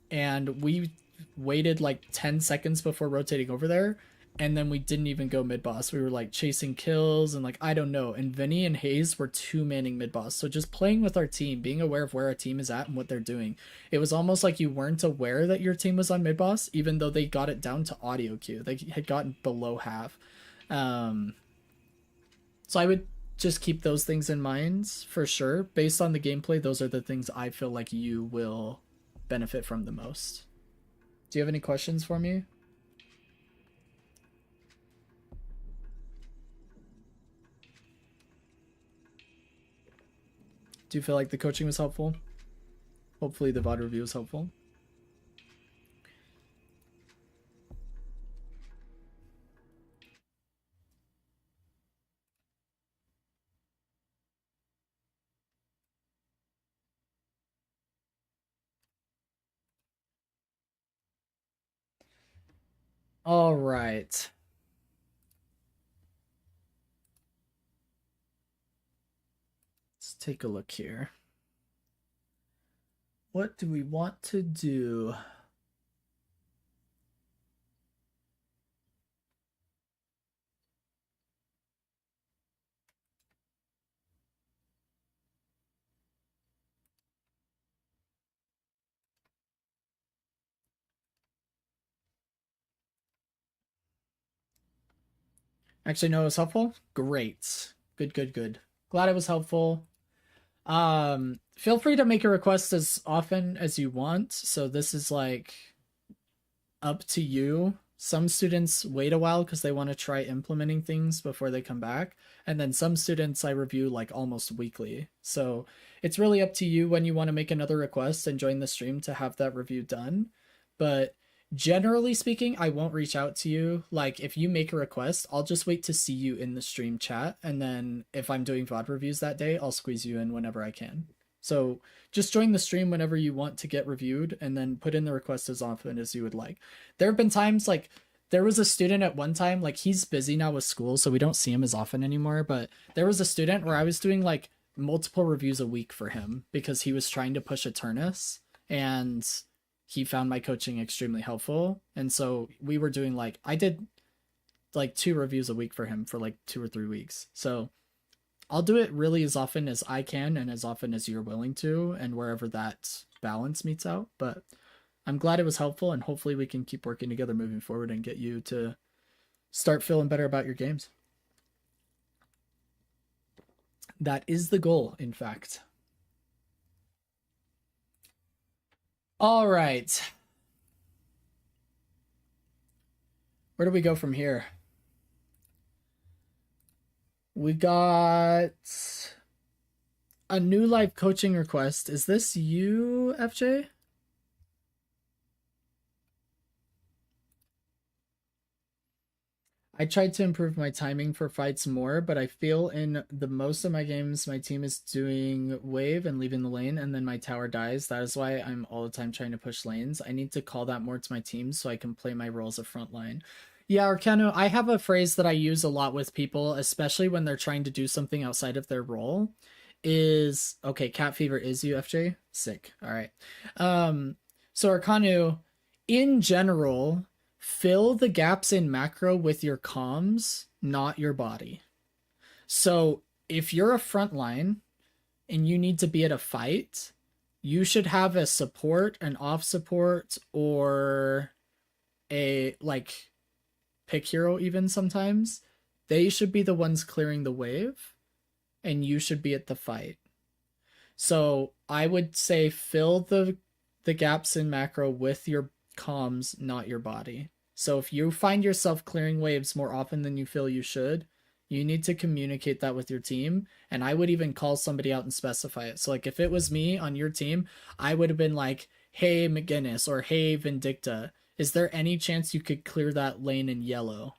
And we waited like 10 seconds before rotating over there, and then we didn't even go mid boss. We were like chasing kills and like I don't know. And Vinny and Hayes were 2-manning mid boss. So just playing with our team, being aware of where our team is at and what they're doing. It was almost like you weren't aware that your team was on mid boss, even though they got it down to audio queue. They had gotten below half. So I would just keep those things in mind for sure. Based on the gameplay, those are the things I feel like you will benefit from the most. Do you have any questions for me? Do you feel like the coaching was helpful? Hopefully the VOD review was helpful. All right. Let's take a look here. What do we want to do? Actually, no, it was helpful. Great. Good. Glad it was helpful. Feel free to make a request as often as you want. So this is like up to you. Some students wait a while because they want to try implementing things before they come back. And then some students I review like almost weekly. So it's really up to you when you want to make another request and join the stream to have that review done. But generally speaking, I won't reach out to you. Like if you make a request, I'll just wait to see you in the stream chat. And then if I'm doing VOD reviews that day, I'll squeeze you in whenever I can. So just join the stream whenever you want to get reviewed and then put in the request as often as you would like. There have been times like there was a student at one time, like he's busy now with school, so we don't see him as often anymore. But there was a student where I was doing like multiple reviews a week for him because he was trying to push Eternus and he found my coaching extremely helpful. And so we were doing like, I did like 2 reviews a week for him for like 2 or 3 weeks. So I'll do it really as often as I can and as often as you're willing to and wherever that balance meets out. But I'm glad it was helpful and hopefully we can keep working together moving forward and get you to start feeling better about your games. That is the goal, in fact. All right. Where do we go from here? We got a new live coaching request. Is this you, FJ? I tried to improve my timing for fights more, but I feel in the most of my games, my team is doing wave and leaving the lane, and then my tower dies. That is why I'm all the time trying to push lanes. I need to call that more to my team so I can play my role as a front line. Yeah, Arcano, I have a phrase that I use a lot with people, especially when they're trying to do something outside of their role, is okay, cat fever is UFJ. Sick. All right. So Arcano, in general, fill the gaps in macro with your comms, not your body. So if you're a frontline and you need to be at a fight, you should have a support, an off support, or a like pick hero even sometimes. They should be the ones clearing the wave and you should be at the fight. So I would say fill the gaps in macro with your comms, not your body. So if you find yourself clearing waves more often than you feel you should, you need to communicate that with your team. And I would even call somebody out and specify it. So like if it was me on your team, I would have been like, hey, McGinnis, or hey, Vindicta, is there any chance you could clear that lane in yellow?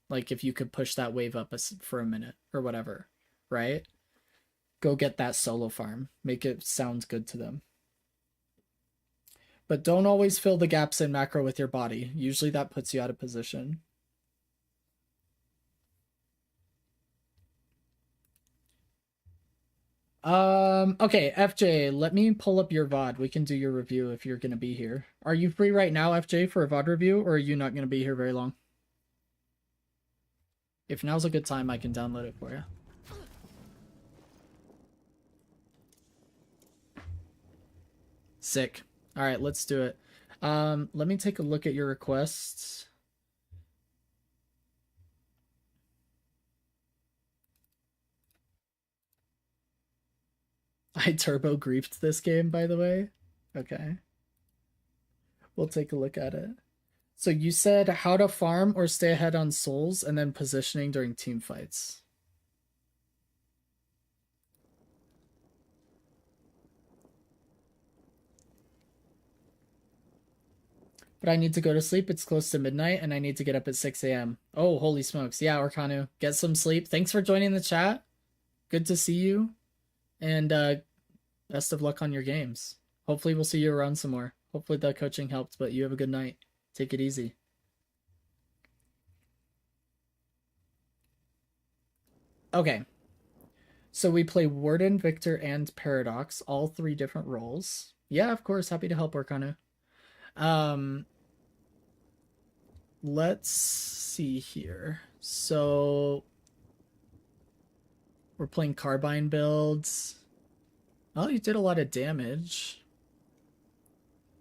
Like if you could push that wave up for a minute or whatever, right? Go get that solo farm. Make it sound good to them. But don't always fill the gaps in macro with your body. Usually that puts you out of position. Okay, FJ, let me pull up your VOD. We can do your review if you're gonna be here. Are you free right now, FJ, for a VOD review, or are you not gonna be here very long? If now's a good time, I can download it for you. Sick. All right, let's do it. Let me take a look at your requests. I turbo griefed this game, by the way. Okay. We'll take a look at it. So you said how to farm or stay ahead on souls and then positioning during team fights. But I need to go to sleep. It's close to midnight and I need to get up at 6 a.m. Oh, holy smokes. Yeah, Orkanu, get some sleep. Thanks for joining the chat. Good to see you. And best of luck on your games. Hopefully we'll see you around some more. Hopefully the coaching helped, but you have a good night. Take it easy. Okay. So we play Warden, Victor, and Paradox, all three different roles. Yeah, of course, happy to help Orkanu. Let's see here. So we're playing Carbine builds. Oh, you did a lot of damage.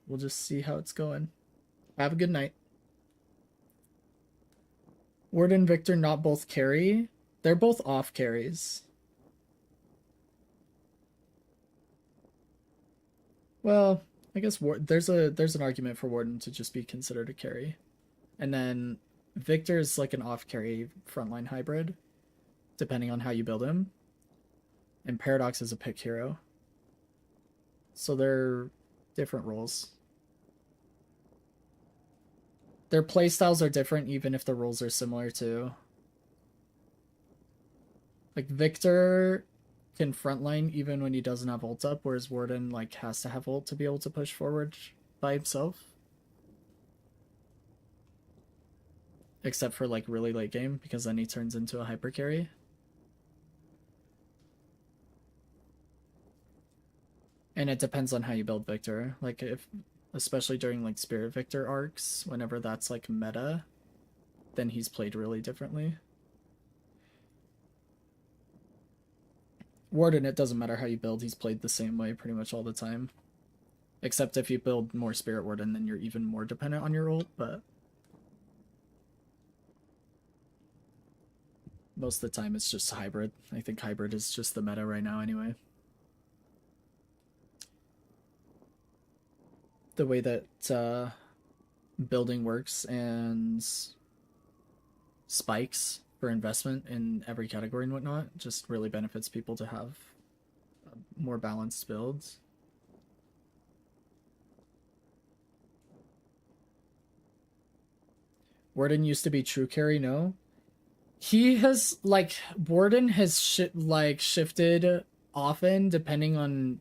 We'll just see how it's going. Have a good night. Warden, Victor, not both carry. They're both off carries. Well, I guess there's an argument for Warden to just be considered a carry. And then Victor is like an off carry frontline hybrid, depending on how you build him. And Paradox is a pick hero. So they're different roles. Their playstyles are different even if the roles are similar too. Like Victor can frontline even when he doesn't have ult up, whereas Warden like has to have ult to be able to push forward by himself. Except for like really late game, because then he turns into a hyper carry. And it depends on how you build Victor. Like if, especially during like Spirit Victor arcs, whenever that's like meta, then he's played really differently. Warden, it doesn't matter how you build, he's played the same way pretty much all the time. Except if you build more Spirit Warden, then you're even more dependent on your ult, but most of the time it's just hybrid. I think hybrid is just the meta right now anyway. The way that building works and spikes for investment in every category and whatnot just really benefits people to have more balanced builds. Warden used to be true carry, no? He has, like, Warden has shifted often depending on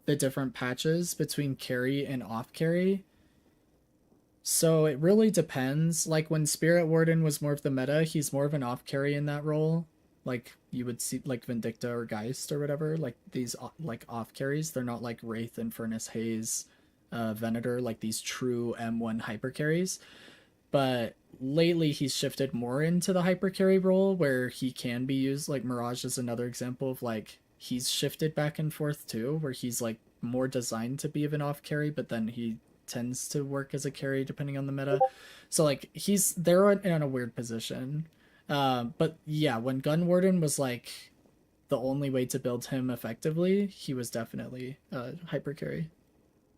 the different patches between carry and off carry. So it really depends. Like when Spirit Warden was more of the meta, he's more of an off carry in that role. Like you would see like Vindicta or Geist or whatever, like these like off carries. They're not like Wraith, Infernus, Haze, Venator, like these true M1 hyper carries. But lately he's shifted more into the hyper carry role where he can be used. Like Mirage is another example of like he's shifted back and forth too, where he's like more designed to be of an off carry, but then he tends to work as a carry depending on the meta. So like they're in a weird position. But yeah, when Gun Warden was like the only way to build him effectively, he was definitely hyper carry,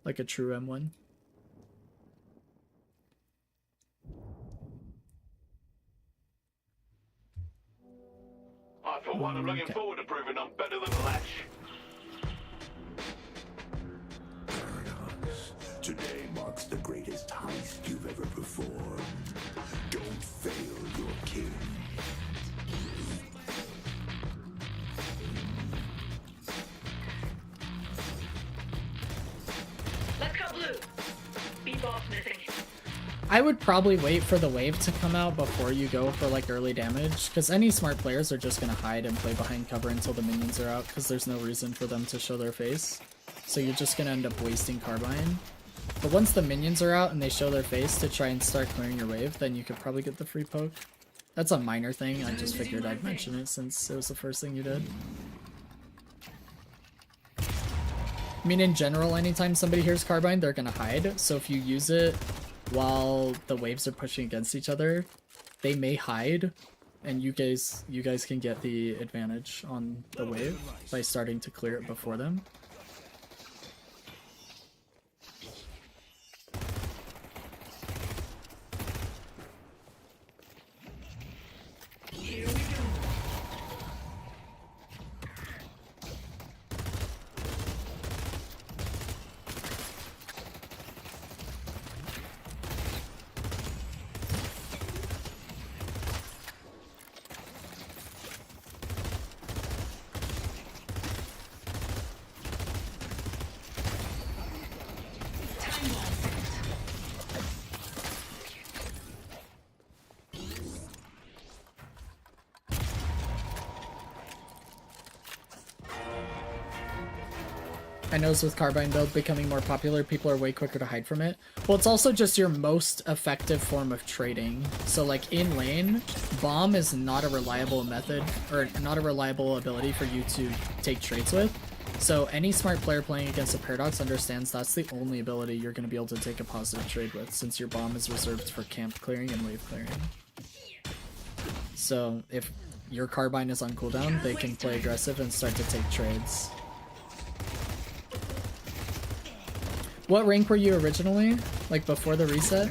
like a true M1. I, for one, am looking forward to proving I'm better than Latch. Today marks the greatest heist you've ever performed. Don't fail your king. Let's go blue. Beat boss missing. I would probably wait for the wave to come out before you go for like early damage, because any smart players are just going to hide and play behind cover until the minions are out, because there's no reason for them to show their face. So you're just going to end up wasting Carbine. But once the minions are out and they show their face to try and start clearing your wave, then you could probably get the free poke. That's a minor thing, I just figured I'd mention it since it was the first thing you did. I mean, in general, anytime somebody hears Carbine, they're going to hide, so if you use it while the waves are pushing against each other, they may hide, and you guys can get the advantage on the wave by starting to clear it before them. Here we go. I noticed with Carbine build becoming more popular, people are way quicker to hide from it. Well, it's also just your most effective form of trading. So like in lane, bomb is not a reliable method, or not a reliable ability for you to take trades with. So any smart player playing against a Paradox understands that's the only ability you're going to be able to take a positive trade with, since your bomb is reserved for camp clearing and wave clearing. So if your Carbine is on cooldown, they can play aggressive and start to take trades. What rank were you originally? Like before the reset?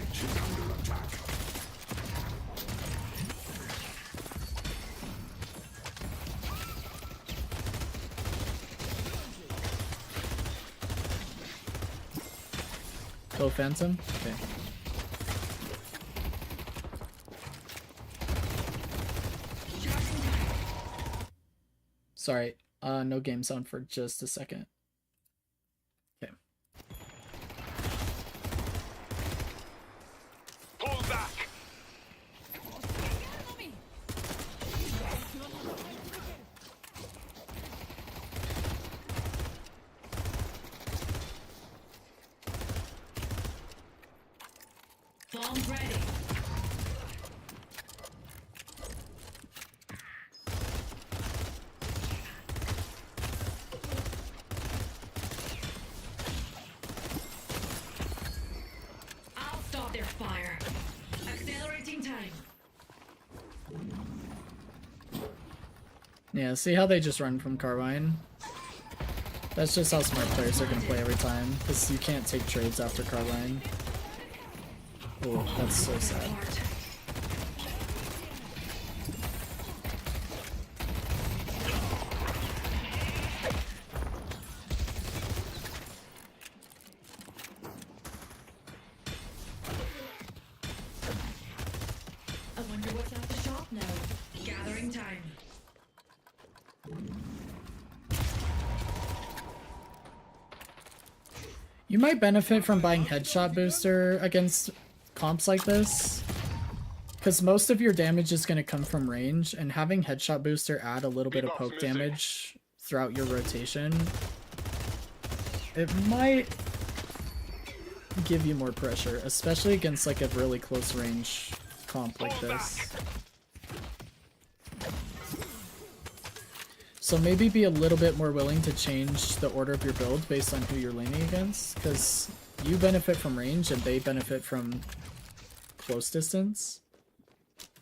Go Phantom? Okay. Sorry, no game sound for just a second. Okay. Pull back! Bomb ready. I'll stop their fire. Accelerating time. Yeah, see how they just run from Carbine? That's just how smart players are going to play every time, because you can't take trades after Carbine. Oh, that's so sad. I wonder what's at the shop now. Gathering time. You might benefit from buying Headshot Booster against comps like this, because most of your damage is going to come from range, and having headshot booster add a little bit of poke damage throughout your rotation, it might give you more pressure, especially against like a really close range comp like this. So maybe be a little bit more willing to change the order of your build based on who you're laning against, because you benefit from range and they benefit from close distance.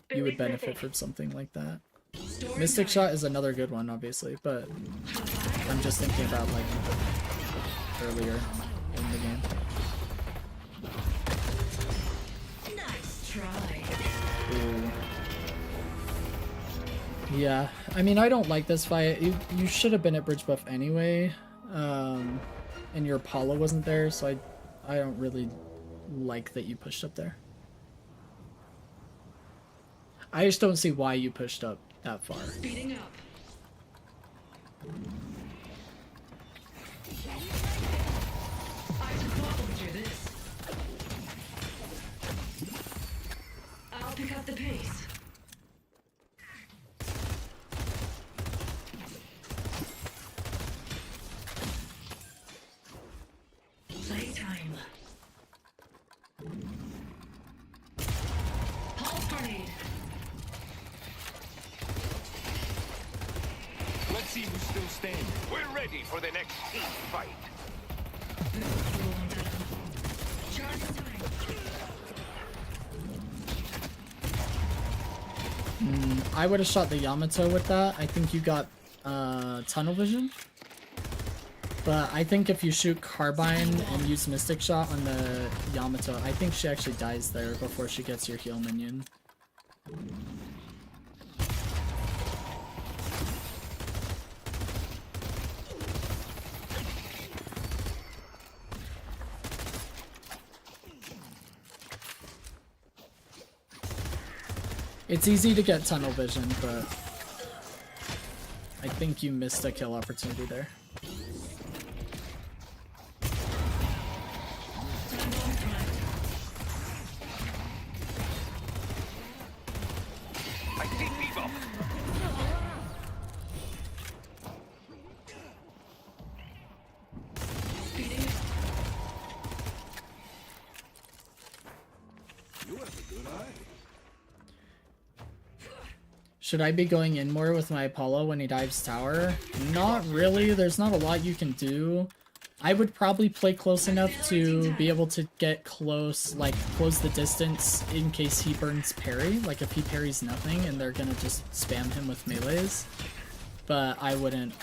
You would benefit from something like that. Mystic Shot is another good one, obviously, but I'm just thinking about like earlier in the game. Nice try. Ooh. Yeah, I mean, I don't like this fight. You should have been at bridge buff anyway, and your Apollo wasn't there, so I don't really like that you pushed up there. I just don't see why you pushed up that far. Speeding up. I should volunteer this. I'll pick up the pace. Playtime. Pulse grenade. Let's see who's still standing. We're ready for the next team fight. Charge time. I would have shot the Yamato with that. I think you got tunnel vision. But I think if you shoot Carbine and use Mystic Shot on the Yamato, I think she actually dies there before she gets your heal minion. It's easy to get tunnel vision, but I think you missed a kill opportunity there. I see Bebop. Speeding up. You have a good eye. Should I be going in more with my Apollo when he dives tower? Not really, there's not a lot you can do. I would probably play close enough to be able to get close, like close the distance in case he burns parry. Like if he parries nothing and they're gonna just spam him with melees. But I wouldn't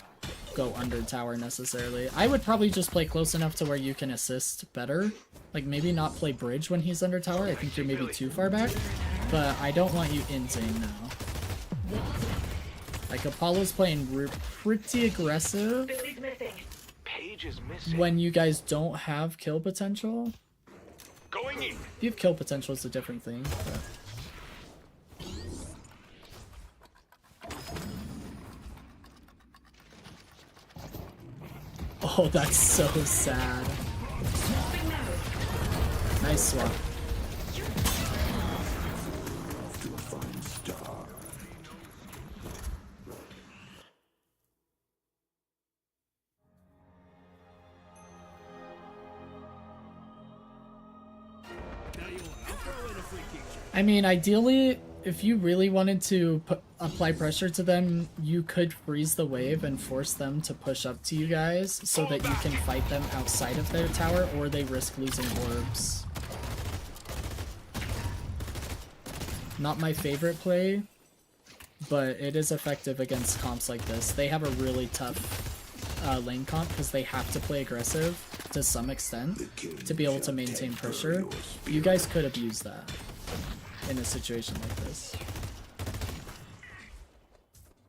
go under tower necessarily. I would probably just play close enough to where you can assist better. Like maybe not play bridge when he's under tower, I think you're maybe too far back. But I don't want you inting now. Like Apollo's playing pretty aggressive Billy's missing. Page is missing. when you guys don't have kill potential. Going in. If you have kill potential, it's a different thing. But... Oh, that's so sad. Swapping now. Nice swap. Off to a fine start. Now you want? I'll throw in a free kick. I mean, ideally, if you really wanted to apply pressure to them, you could freeze the wave and force them to push up to you guys so that you can fight them outside of their tower, or they risk losing orbs. Not my favorite play, but it is effective against comps like this. They have a really tough lane comp because they have to play aggressive to some extent to be able to maintain pressure. You guys could have used that in a situation like this.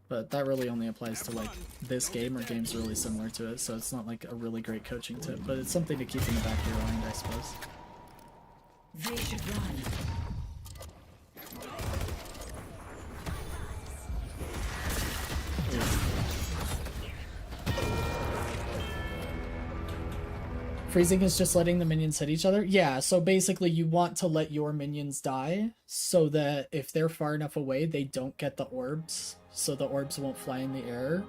But that really only applies to like this game or games really similar to it, so it's not like a really great coaching tip, but it's something to keep in the back of your mind, I suppose. They should run. Freezing is just letting the minions hit each other? Yeah, so basically you want to let your minions die so that if they're far enough away, they don't get the orbs, so the orbs won't fly in the air.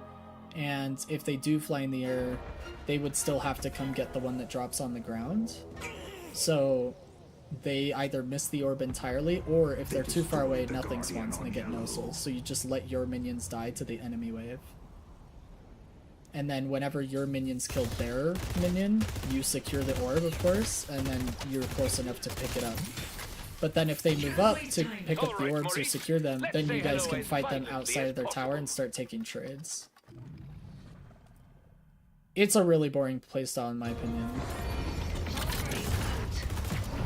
And if they do fly in the air, they would still have to come get the one that drops on the ground. So they either miss the orb entirely, or if they're too far away, nothing spawns and they get no souls. So you just let your minions die to the enemy wave. And then whenever your minions kill their minion, you secure the orb, of course, and then you're close enough to pick it up. But then if they move up to pick up the orbs or secure them, then you guys can fight them outside of their tower and start taking trades. It's a really boring playstyle in my opinion.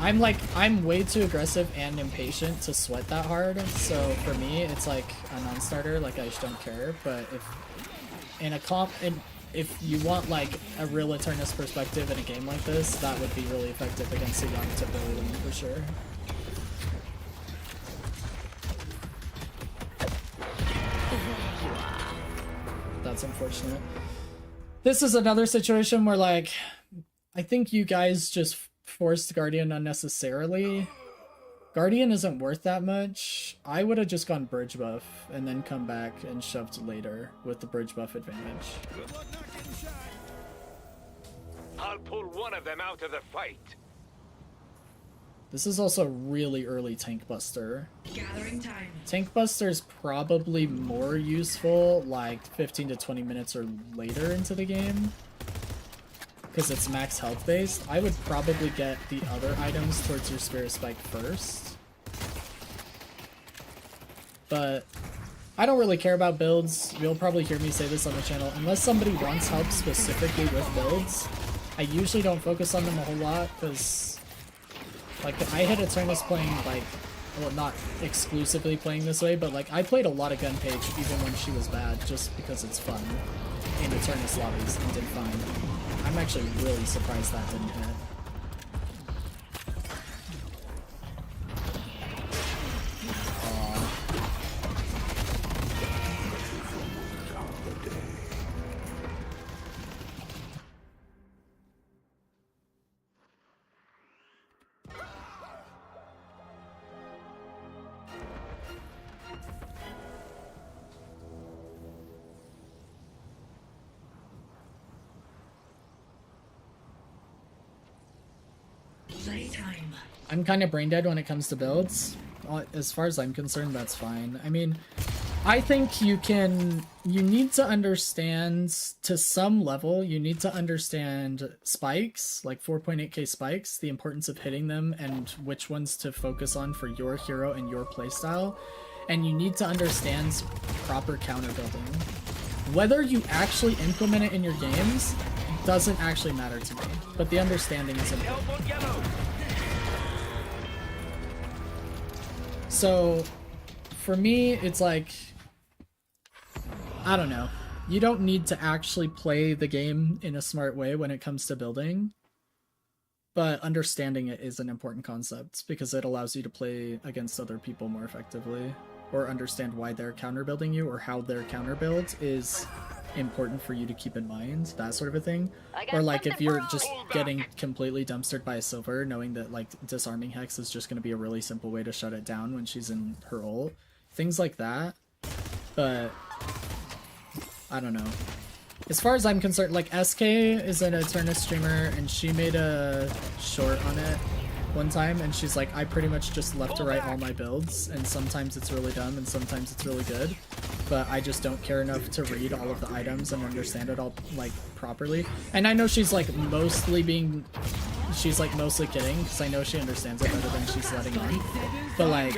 I'm way too aggressive and impatient to sweat that hard, so for me it's like a non-starter, like I just don't care. But if you want like a real Eternus perspective in a game like this, that would be really effective against a young to early lane for sure. That's unfortunate. This is another situation where like I think you guys just forced Guardian unnecessarily. Guardian isn't worth that much. I would have just gone bridge buff and then come back and shoved later with the bridge buff advantage. Good luck not getting shot. I'll pull one of them out of the fight. This is also really early Tank Buster. Gathering time. Tank Buster is probably more useful like 15 to 20 minutes or later into the game, because it's max health based. I would probably get the other items towards your Spirit Spike first. But I don't really care about builds. You'll probably hear me say this on the channel. Unless somebody wants help specifically with builds, I usually don't focus on them a whole lot, because like I hit Eternus playing like, well, not exclusively playing this way, but like I played a lot of Gunpage even when she was bad, just because it's fun in Eternus lobbies, and did fine. I'm actually really surprised that didn't hit. Playtime. I'm kind of brain dead when it comes to builds. As far as I'm concerned, that's fine. I mean, I think you need to understand, to some level, you need to understand spikes, like 4.8k spikes, the importance of hitting them and which ones to focus on for your hero and your playstyle. And you need to understand proper counter building. Whether you actually implement it in your games doesn't actually matter to me, but the understanding is important. So, for me, it's like, I don't know. You don't need to actually play the game in a smart way when it comes to building, but understanding it is an important concept because it allows you to play against other people more effectively, or understand why they're counter building you or how their counter build is important for you to keep in mind, that sort of a thing. Or like if you're just getting completely dumpstered by a silver, knowing that like disarming hex is just going to be a really simple way to shut it down when she's in her ult, things like that. But I don't know, as far as I'm concerned, like SK is an Eternus streamer and she made a short on it one time and she's like, I pretty much just left to right all my builds, and sometimes it's really dumb and sometimes it's really good, but I just don't care enough to read all of the items and understand it all like properly. And I know she's like mostly kidding, because I know she understands it better than she's letting on, but like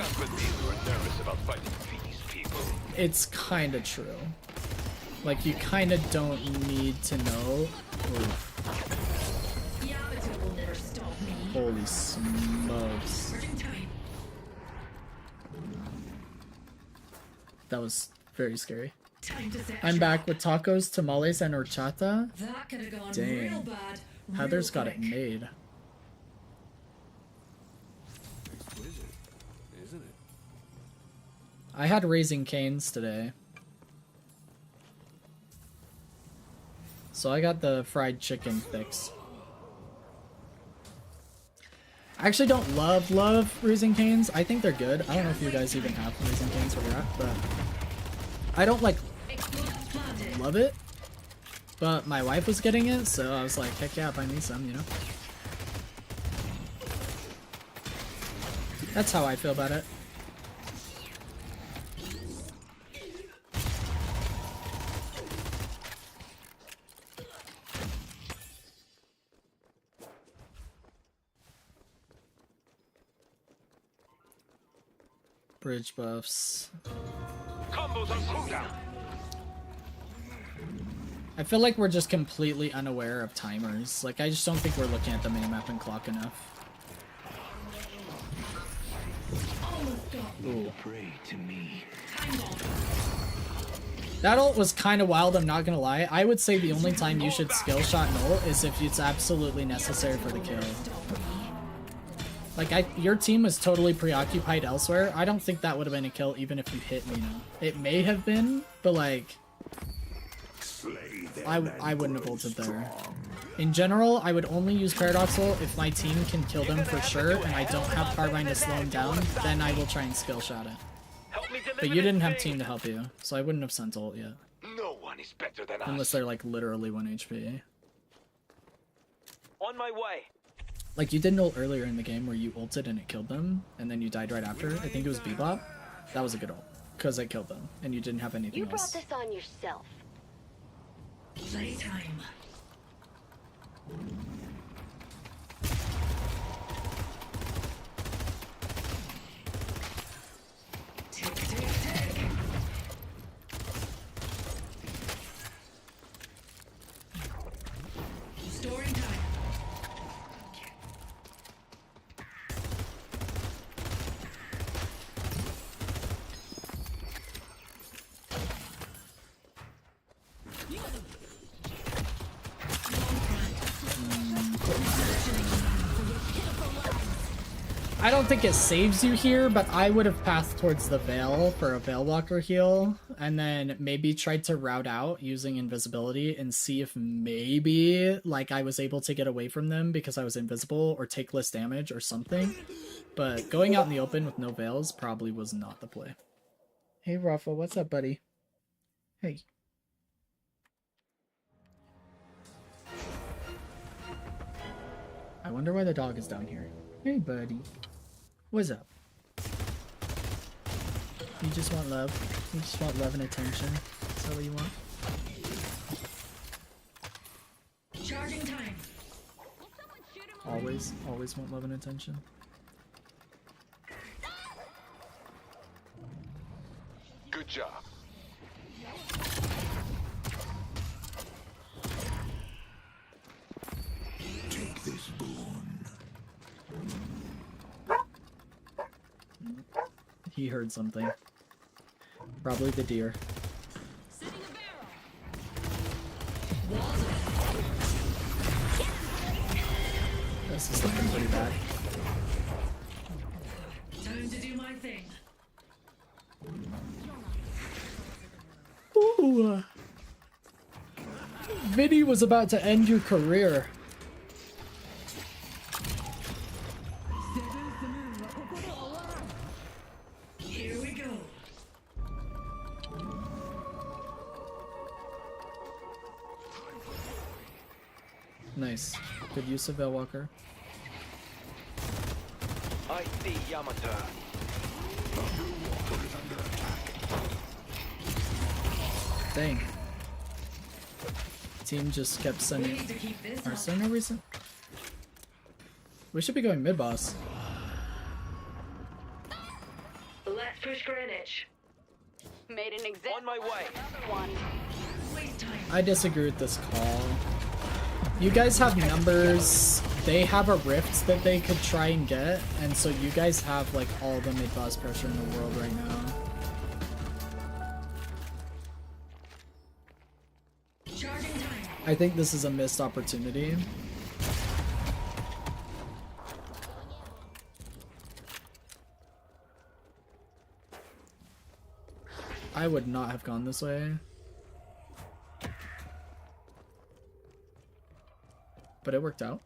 it's kind of true. Like you kind of don't need to know. Holy smokes. That was very scary. I'm back with tacos, tamales, and horchata. That could have gone Dang. real bad. Heather's got it made. Exquisite, isn't it? I had Raising Cane's today. So I got the fried chicken fix. I actually don't love Raising Canes. I think they're good. I don't know if you guys even have Raising Canes where you're at, but I don't like love it. But my wife was getting it, so I was like, heck yeah, if I need some, you know? That's how I feel about it. Bridge buffs. Combos on cooldown. I feel like we're just completely unaware of timers. Like, I just don't think we're looking at the minimap and clock enough. Ooh. Pray to me. That ult was kind of wild, I'm not gonna lie. I would say the only time you should skill shot an ult is if it's absolutely necessary for the kill. Like, your team was totally preoccupied elsewhere. I don't think that would have been a kill even if you hit Mina. It may have been, but like, I wouldn't have ulted there. In general, I would only use Paradoxal if my team can kill them for sure and I don't have Carbine to slow them down, then I will try and skill shot it. But you didn't have team to help you, so I wouldn't have sent ult yet. No one is better than us. Unless they're like literally 1 HP. On my way. Like, you did an ult earlier in the game where you ulted and it killed them, and then you died right after. I think it was Bebop. That was a good ult, because it killed them, and you didn't have anything You brought else. this on yourself. Playtime. Tick, tick, tick. Story time. I don't think it saves you here, but I would have passed towards the Veil for a Veil Walker heal, and then maybe tried to route out using invisibility and see if maybe, like, I was able to get away from them because I was invisible or take less damage or something. But going out in the open with no Veils probably was not the play. Hey, Rafa, what's up, buddy? Hey. I wonder why the dog is down here. Hey, buddy. What's up? You just want love. You just want love and attention. Is that what you want? Charging time. Always want love and attention. Good job. Take this boon. He heard something. Probably the deer. This is looking pretty bad. Time to do my thing. Ooh. Vinny was about to end your career. Here we go. Nice. Good use of Veil Walker. I see Yamata. Dang. Team just kept We sending. need to keep this Or up. is there no reason? We should be going mid boss. Let's push Greenwich. Made an example. On my way. One. Waste time. I disagree with this call. You guys have numbers. They have a rift that they could try and get, and so you guys have like all the mid boss pressure in the world right now. Charging time. I think this is a missed opportunity. I would not have gone this way. But it worked out.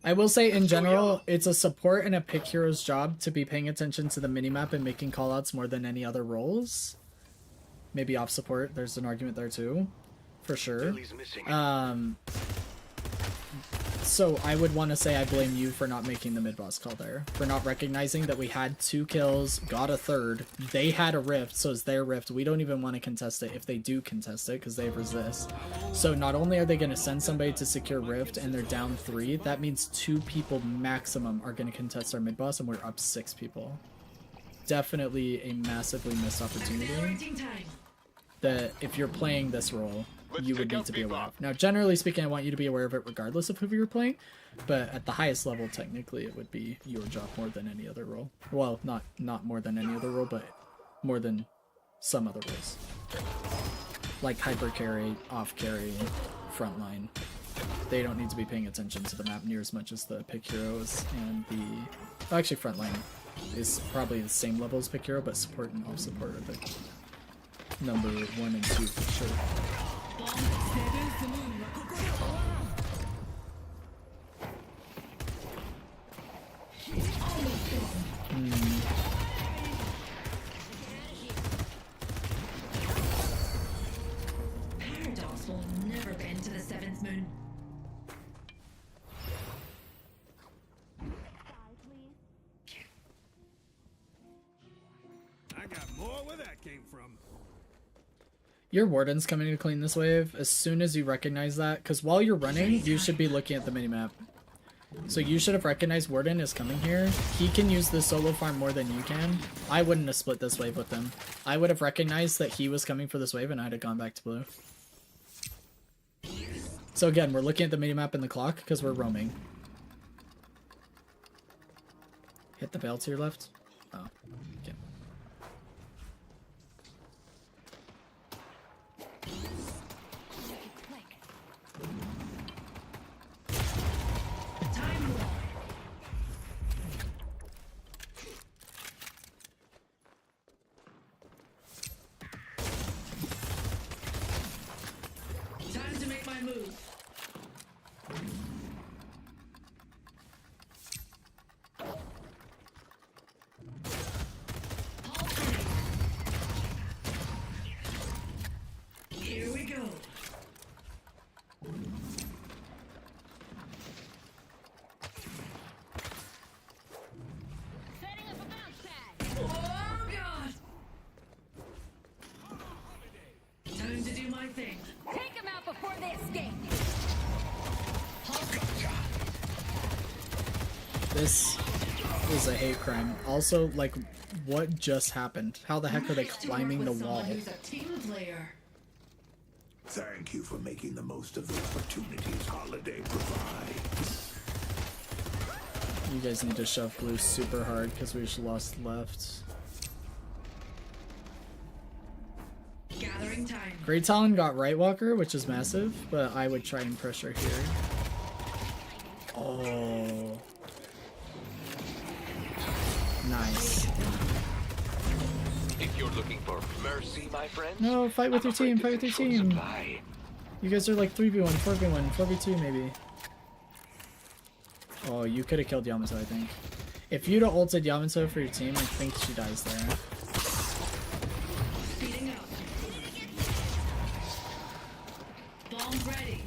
I will say in general, it's a support and a pick hero's job to be paying attention to the minimap and making callouts more than any other roles. Maybe off support, there's an argument there too, for sure. So I would want to say I blame you for not making the mid-boss call there. For not recognizing that we had 2 kills, got a third. They had a rift, so it's their rift. We don't even want to contest it if they do contest it because they have resist. So not only are they going to send somebody to secure rift and they're down 3, that means 2 people maximum are going to contest our mid-boss and we're up 6 people. Definitely a massively missed opportunity that if you're playing this role, you would need to be aware of. Now, generally speaking, I want you to be aware of it regardless of who you're playing, but at the highest level, technically, it would be your job more than any other role. Well, not more than any other role, but more than some other roles. Like hyper carry, off carry, frontline. They don't need to be paying attention to the map near as much as the pick heroes and the... Well, actually, frontline is probably the same level as pick hero, but support and off support are the number 1 and 2 for sure. Paradox will never bend to the 7th moon. I got more where that came from. Your warden's coming to clean this wave as soon as you recognize that, because while you're running, you should be looking at the minimap. So you should have recognized warden is coming here. He can use the solo farm more than you can. I wouldn't have split this wave with him. I would have recognized that he was coming for this wave and I'd have gone back to blue. So again, we're looking at the minimap and the clock because we're roaming. Hit the veil to your left. Oh, okay. Time to make my move. Here we go. Oh God! Time to do my thing. Take him out before they escape. This is a hate crime. Also, like, what just happened? How the heck are they climbing the wall? Who's a team player. Thank you for making the most of the opportunities Holiday provides. You guys need to shove blue super hard because we just lost left. Gathering time. Great Talon got Right Walker, which is massive, but I would try and pressure here. Oh. Nice. If you're looking for mercy, my friend. No, fight with your team, fight with your team. You guys are like 3v1, 4v1, 4v2 maybe. Oh, you could have killed Yamato, I think. If you'd have ulted Yamato for your team, I think she dies there. Speeding up. Bomb ready.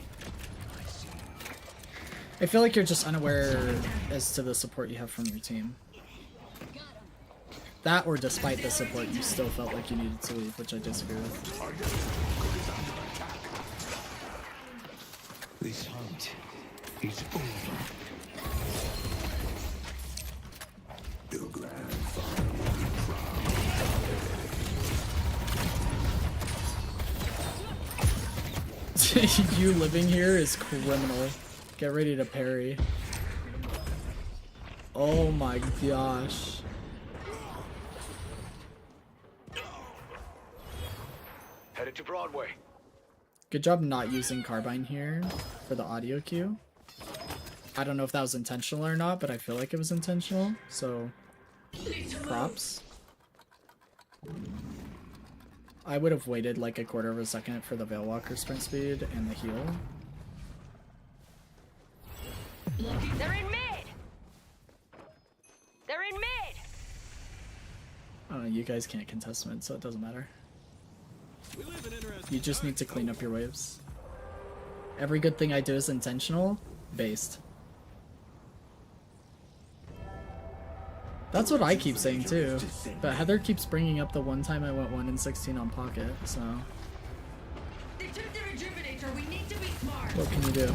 I feel like you're just unaware as to the support you have from your team. That, or despite the support, you still felt like you needed to leave, which I disagree with. This hunt is over. Your grandfather will be proud. You living here is criminal. Get ready to parry. Oh my gosh. Headed to Broadway. Good job not using Carbine here for the audio cue. I don't know if that was intentional or not, but I feel like it was intentional, so props. I would have waited like a quarter of a second for the Veilwalker sprint speed and the heal. They're in mid. You guys can't contest mid, so it doesn't matter. We live in interesting You just need times. to clean up your waves. Every good thing I do is intentional, based. That's what I keep saying too. But Heather keeps bringing up the one time I went 1 in 16 on pocket, so They took the rejuvenator. We need to be smart. what can you do?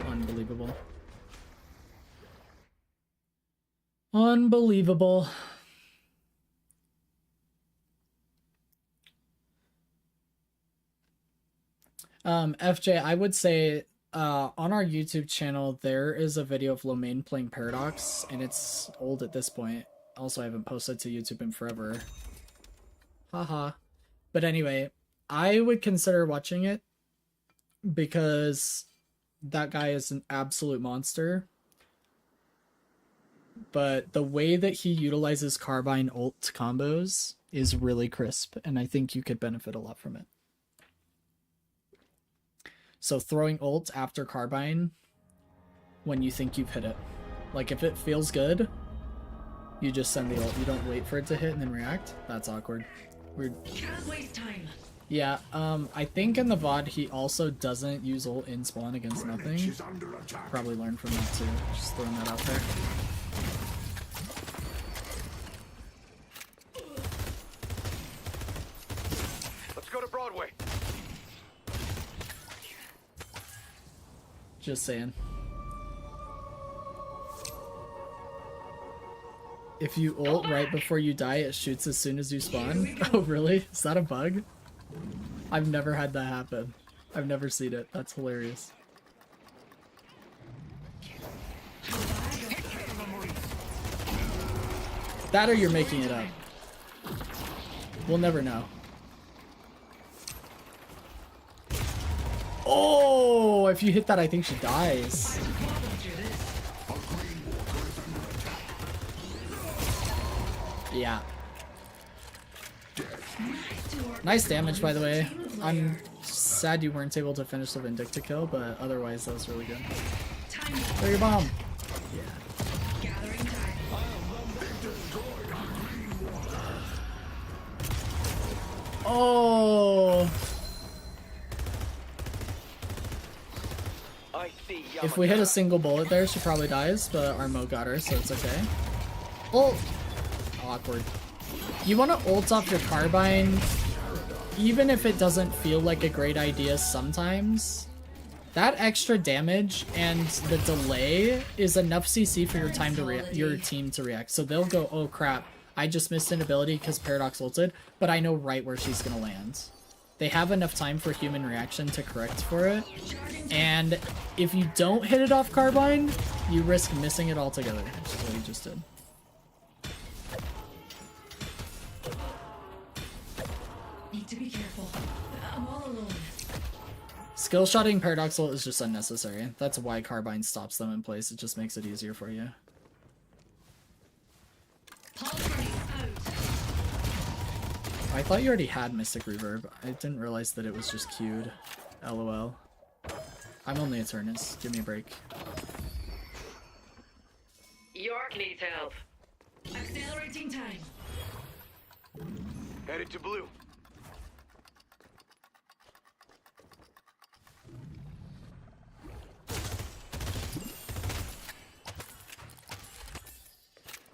Unbelievable. Unbelievable. FJ, I would say on our YouTube channel there is a video of Lomain playing Paradox, and it's old at this point. Also, I haven't posted to YouTube in forever. Haha. But anyway, I would consider watching it because that guy is an absolute monster. But the way that he utilizes Carbine ult combos is really crisp, and I think you could benefit a lot from it. So throwing ult after Carbine when you think you've hit it. Like if it feels good, you just send the ult. You don't wait for it to hit and then react. That's awkward. Weird. Can't waste time. Yeah, I think in the VOD he also doesn't use ult in spawn against nothing. Is under attack. Probably learn from that too. Just throwing that out there. Let's go to Broadway. Just saying. If you ult right before you die, it shoots as soon as you spawn. Oh, really? Is that a bug? I've never had that happen. I've never seen it. That's hilarious. That or you're making it up. We'll never know. Oh, if you hit that, I think she dies. Yeah. Nice damage, by the way. I'm sad you weren't able to finish the Vindicta kill, but otherwise that was really good. Throw your bomb. Gathering time. Oh. I see. If we hit a single bullet there, she probably dies, but our Mo got her, so it's okay. Ult. Awkward. You want to ult off your Carbine, even if it doesn't feel like a great idea sometimes. That extra damage and the delay is enough CC for your team to react. So they'll go, oh crap, I just missed an ability because Paradox ulted, but I know right where she's gonna land. They have enough time for human reaction to correct for it. And if you don't hit it off Carbine, you risk missing it altogether, which is what he just did. Need to be careful. I'm all alone. Skill shotting Paradox ult is just unnecessary. That's why Carbine stops them in place. It just makes it easier for you. Pulse grenade out. I thought you already had Mystic Reverb. I didn't realize that it was just queued. LOL. I'm only Eternus. Give me a break. York needs help. Accelerating time. Headed to blue.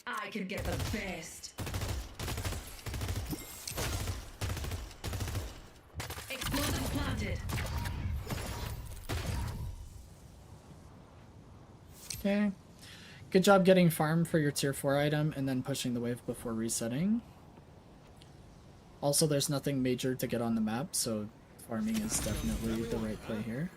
I can get the best. Explosive planted. Okay. Good job getting farm for your tier 4 item and then pushing the wave before resetting. Also, there's nothing major to get on the map, so farming is definitely the right play here.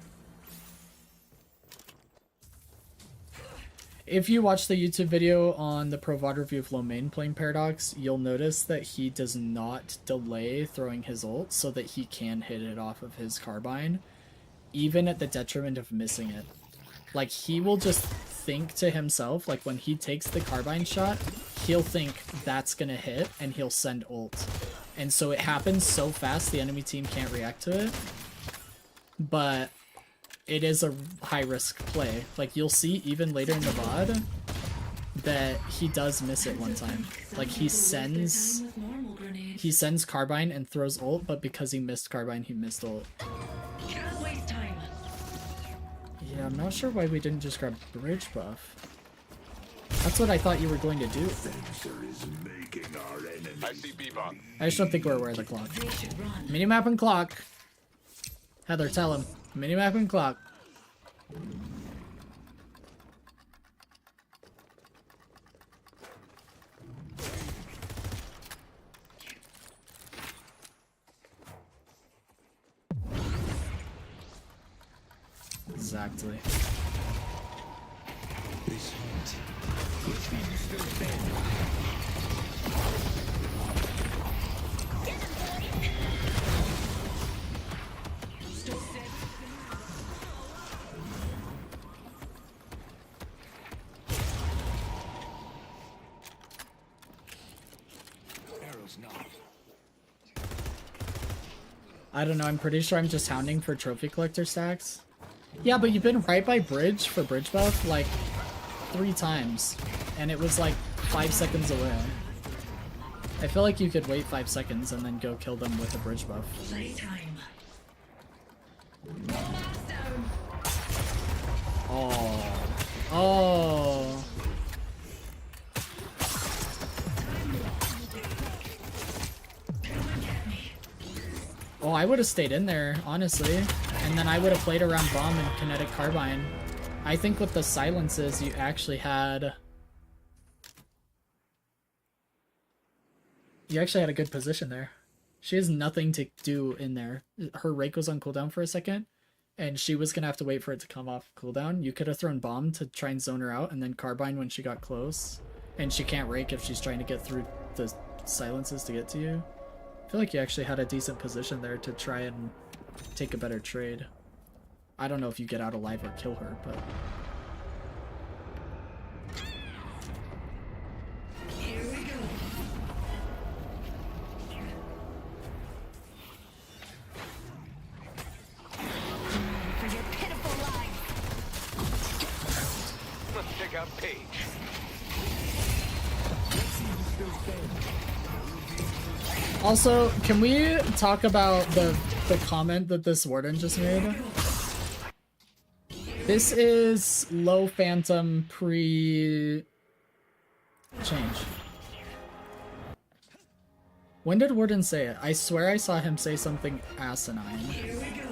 If you watch the YouTube video on the Pro VOD review of Lomain playing Paradox, you'll notice that he does not delay throwing his ult so that he can hit it off of his Carbine, even at the detriment of missing it. Like, he will just think to himself, like when he takes the Carbine shot, he'll think that's gonna hit and he'll send ult. And so it happens so fast the enemy team can't react to it. But it is a high risk play. Like you'll see even later in the VOD that he does miss it one time. Like he sends Carbine and throws ult, but because he missed Carbine, he missed ult. Can't waste time. Yeah, I'm not sure why we didn't just grab bridge buff. That's what I thought you were going to do. I see Bebop. I just don't think we're aware of the clock. They should run. Minimap and clock. Heather, tell him. Minimap and clock. Exactly. I don't know, I'm pretty sure I'm just hounding for trophy collector stacks. Yeah, but you've been right by bridge for bridge buff like 3 times, and it was like 5 seconds away. I feel like you could wait 5 seconds and then go kill them with a bridge buff. Playtime. Oh. Oh. Oh, I would have stayed in there, honestly. And then I would have played around bomb and kinetic carbine. I think with the silences, you actually had... You actually had a good position there. She has nothing to do in there. Her rake was on cooldown for a second, and she was going to have to wait for it to come off cooldown. You could have thrown bomb to try and zone her out, and then carbine when she got close. And she can't rake if she's trying to get through the silences to get to you. I feel like you actually had a decent position there to try and take a better trade. I don't know if you get out alive or kill her, but... Here we go. For your pitiful life. Let's check out Paige. Also, can we talk about the comment that this warden just made? This is low phantom pre-change. When did warden say it? I swear I saw him say something asinine. Here we go.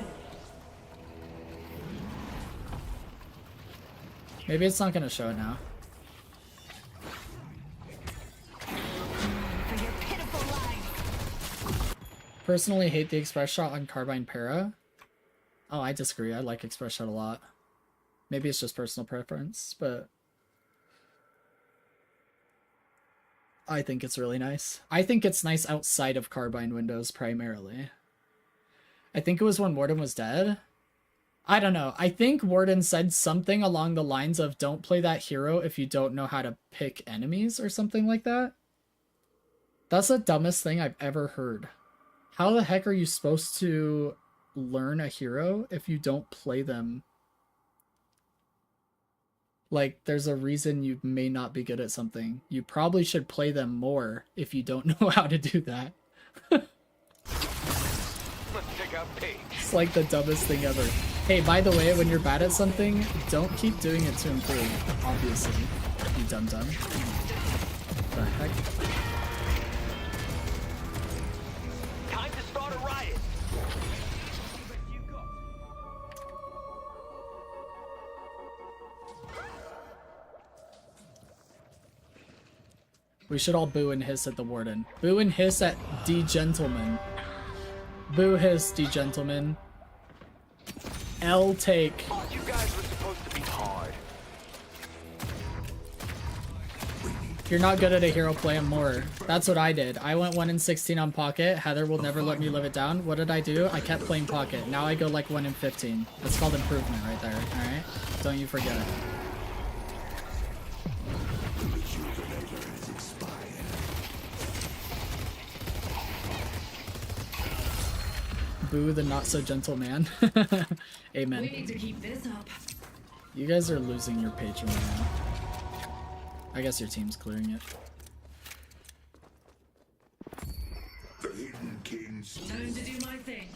Maybe it's not gonna show it now. For your pitiful life. Personally hate the express shot on carbine para. Oh, I disagree. I like express shot a lot. Maybe it's just personal preference, but I think it's really nice. I think it's nice outside of carbine windows primarily. I think it was when Warden was dead. I don't know. I think Warden said something along the lines of don't play that hero if you don't know how to pick enemies or something like that. That's the dumbest thing I've ever heard. How the heck are you supposed to learn a hero if you don't play them? Like, there's a reason you may not be good at something. You probably should play them more if you don't know how to do that. Let's check out Paige. It's like the dumbest thing ever. Hey, by the way, when you're bad at something, don't keep doing it to improve, obviously. You dum-dum. The heck? Time to start a riot. We should all boo and hiss at the warden. Boo and hiss at D Gentleman. Boo hiss, D Gentleman. L take. Thought you guys were supposed to be hard. If you're not good at a hero, play him more. That's what I did. I went 1 in 16 on Pocket. Heather will never let me live it down. What did I do? I kept playing Pocket. Now I go like 1 in 15. That's called improvement right there, alright? Don't you forget it. Boo the not so gentle man. Amen. We need to keep this up. You guys are losing your patron right now. I guess your team's clearing it. The Hidden King's Time to do my thing.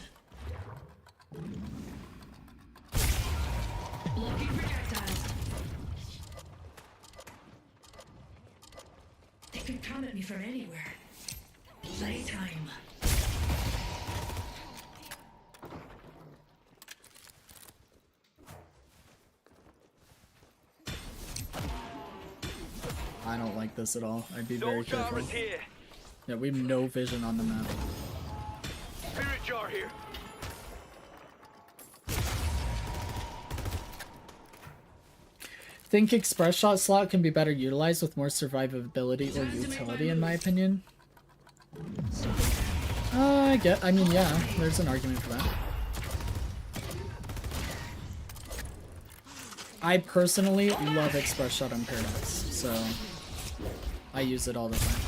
Blocking projectiles. They could come at me from anywhere. Playtime. I don't like this at all. I'd be very No careful. Jarvis here. Yeah, we have no vision on the map. Spirit jar here. Think express shot slot can be better utilized with more survivability or utility, in my opinion. I mean, yeah, there's an argument for that. I personally love express shot on Paradox, so I use it all the time.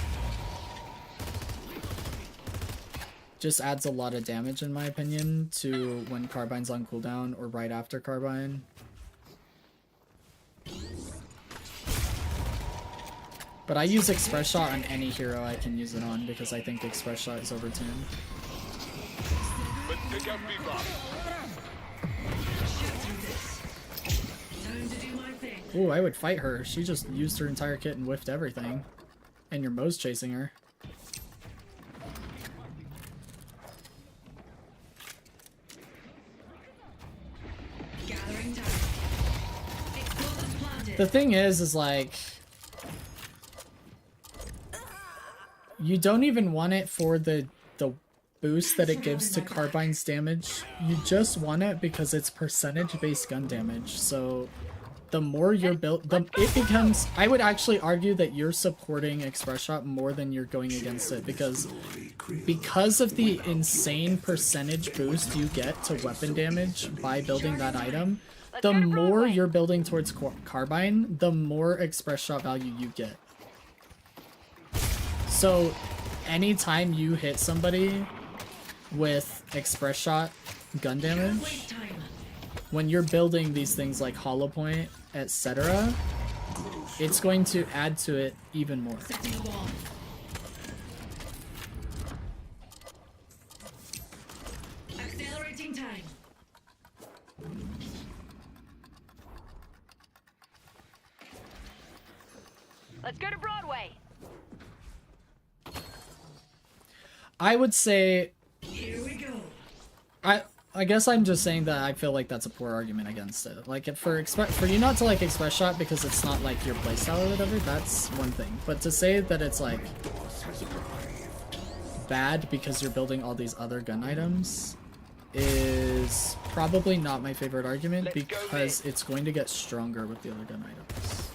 Just adds a lot of damage, in my opinion, to when Carbine's on cooldown or right after Carbine. But I use Express Shot on any hero I can use it on because I think Express Shot is overtuned. Let's take out Bebop. Time to do my thing. Ooh, I would fight her. She just used her entire kit and whiffed everything. And your Mo's chasing her. Gathering time. Explosives planted. The thing is like... You don't even want it for the boost that it gives to Carbine's damage. You just want it because it's percentage-based gun damage. So the more you're built, it becomes... I would actually argue that you're supporting Express Shot more than you're going against it because of the insane percentage boost you get to weapon damage by building that item, the more you're building towards Carbine, the more Express Shot value you get. So anytime you hit somebody with Express Shot gun damage, when you're building these things like Hollow Point, etc., it's going to add to it even more. Setting a wall. Accelerating time. Let's go to Broadway. I would say... Here we go. I guess I'm just saying that I feel like that's a poor argument against it. Like, for you not to like Express Shot because it's not like your playstyle or whatever, that's one thing. But to say that it's like bad because you're building all these other gun items is probably not my favorite argument because it's going to get stronger with the other gun items.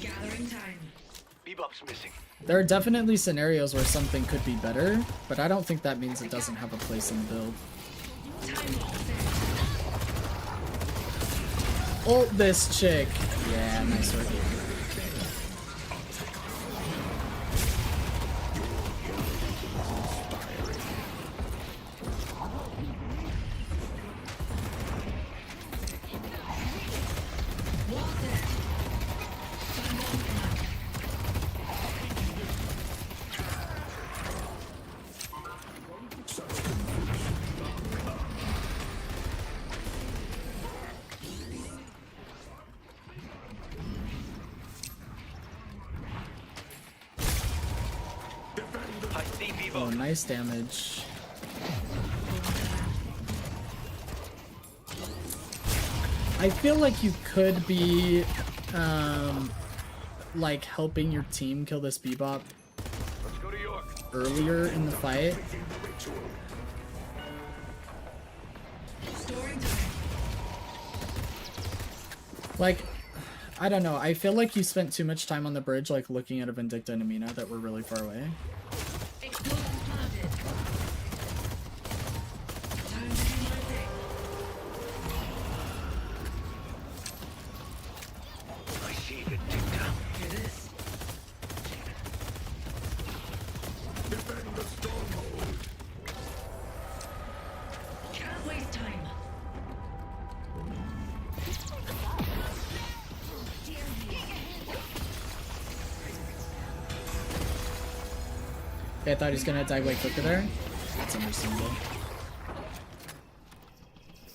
Gathering time. Bebop's missing. There are definitely scenarios where something could be better, but I don't think that means it doesn't have a place in the build. Ult this chick! Yeah, nice work. I see Bebop. Oh, nice damage. I feel like you could be, like, helping your team kill this Bebop Let's go to York. earlier in the fight. Storing time. Like, I don't know, I feel like you spent too much time on the bridge, like, looking at a Vindicta and a Mina that were really far away. Explosives planted. Time to do my thing. I see the Dicta. Hear this. defend the stronghold. Okay, I thought he was gonna die way quicker there. That's understandable.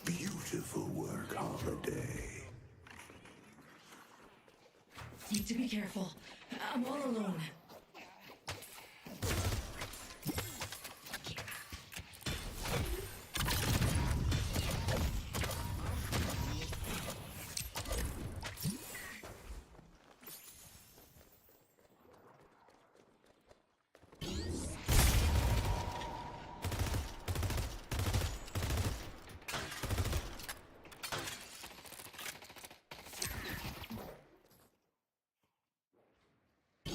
Beautiful work, Holiday. Need to be careful. I'm all alone.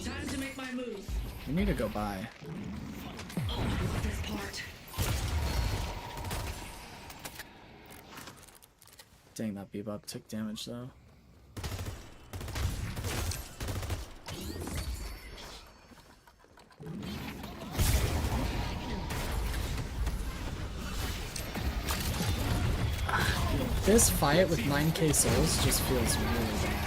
Time to make my move. We need to go by. Oh, look at this part. Dang, that Bebop took damage though. This fight with 9k souls just feels really bad.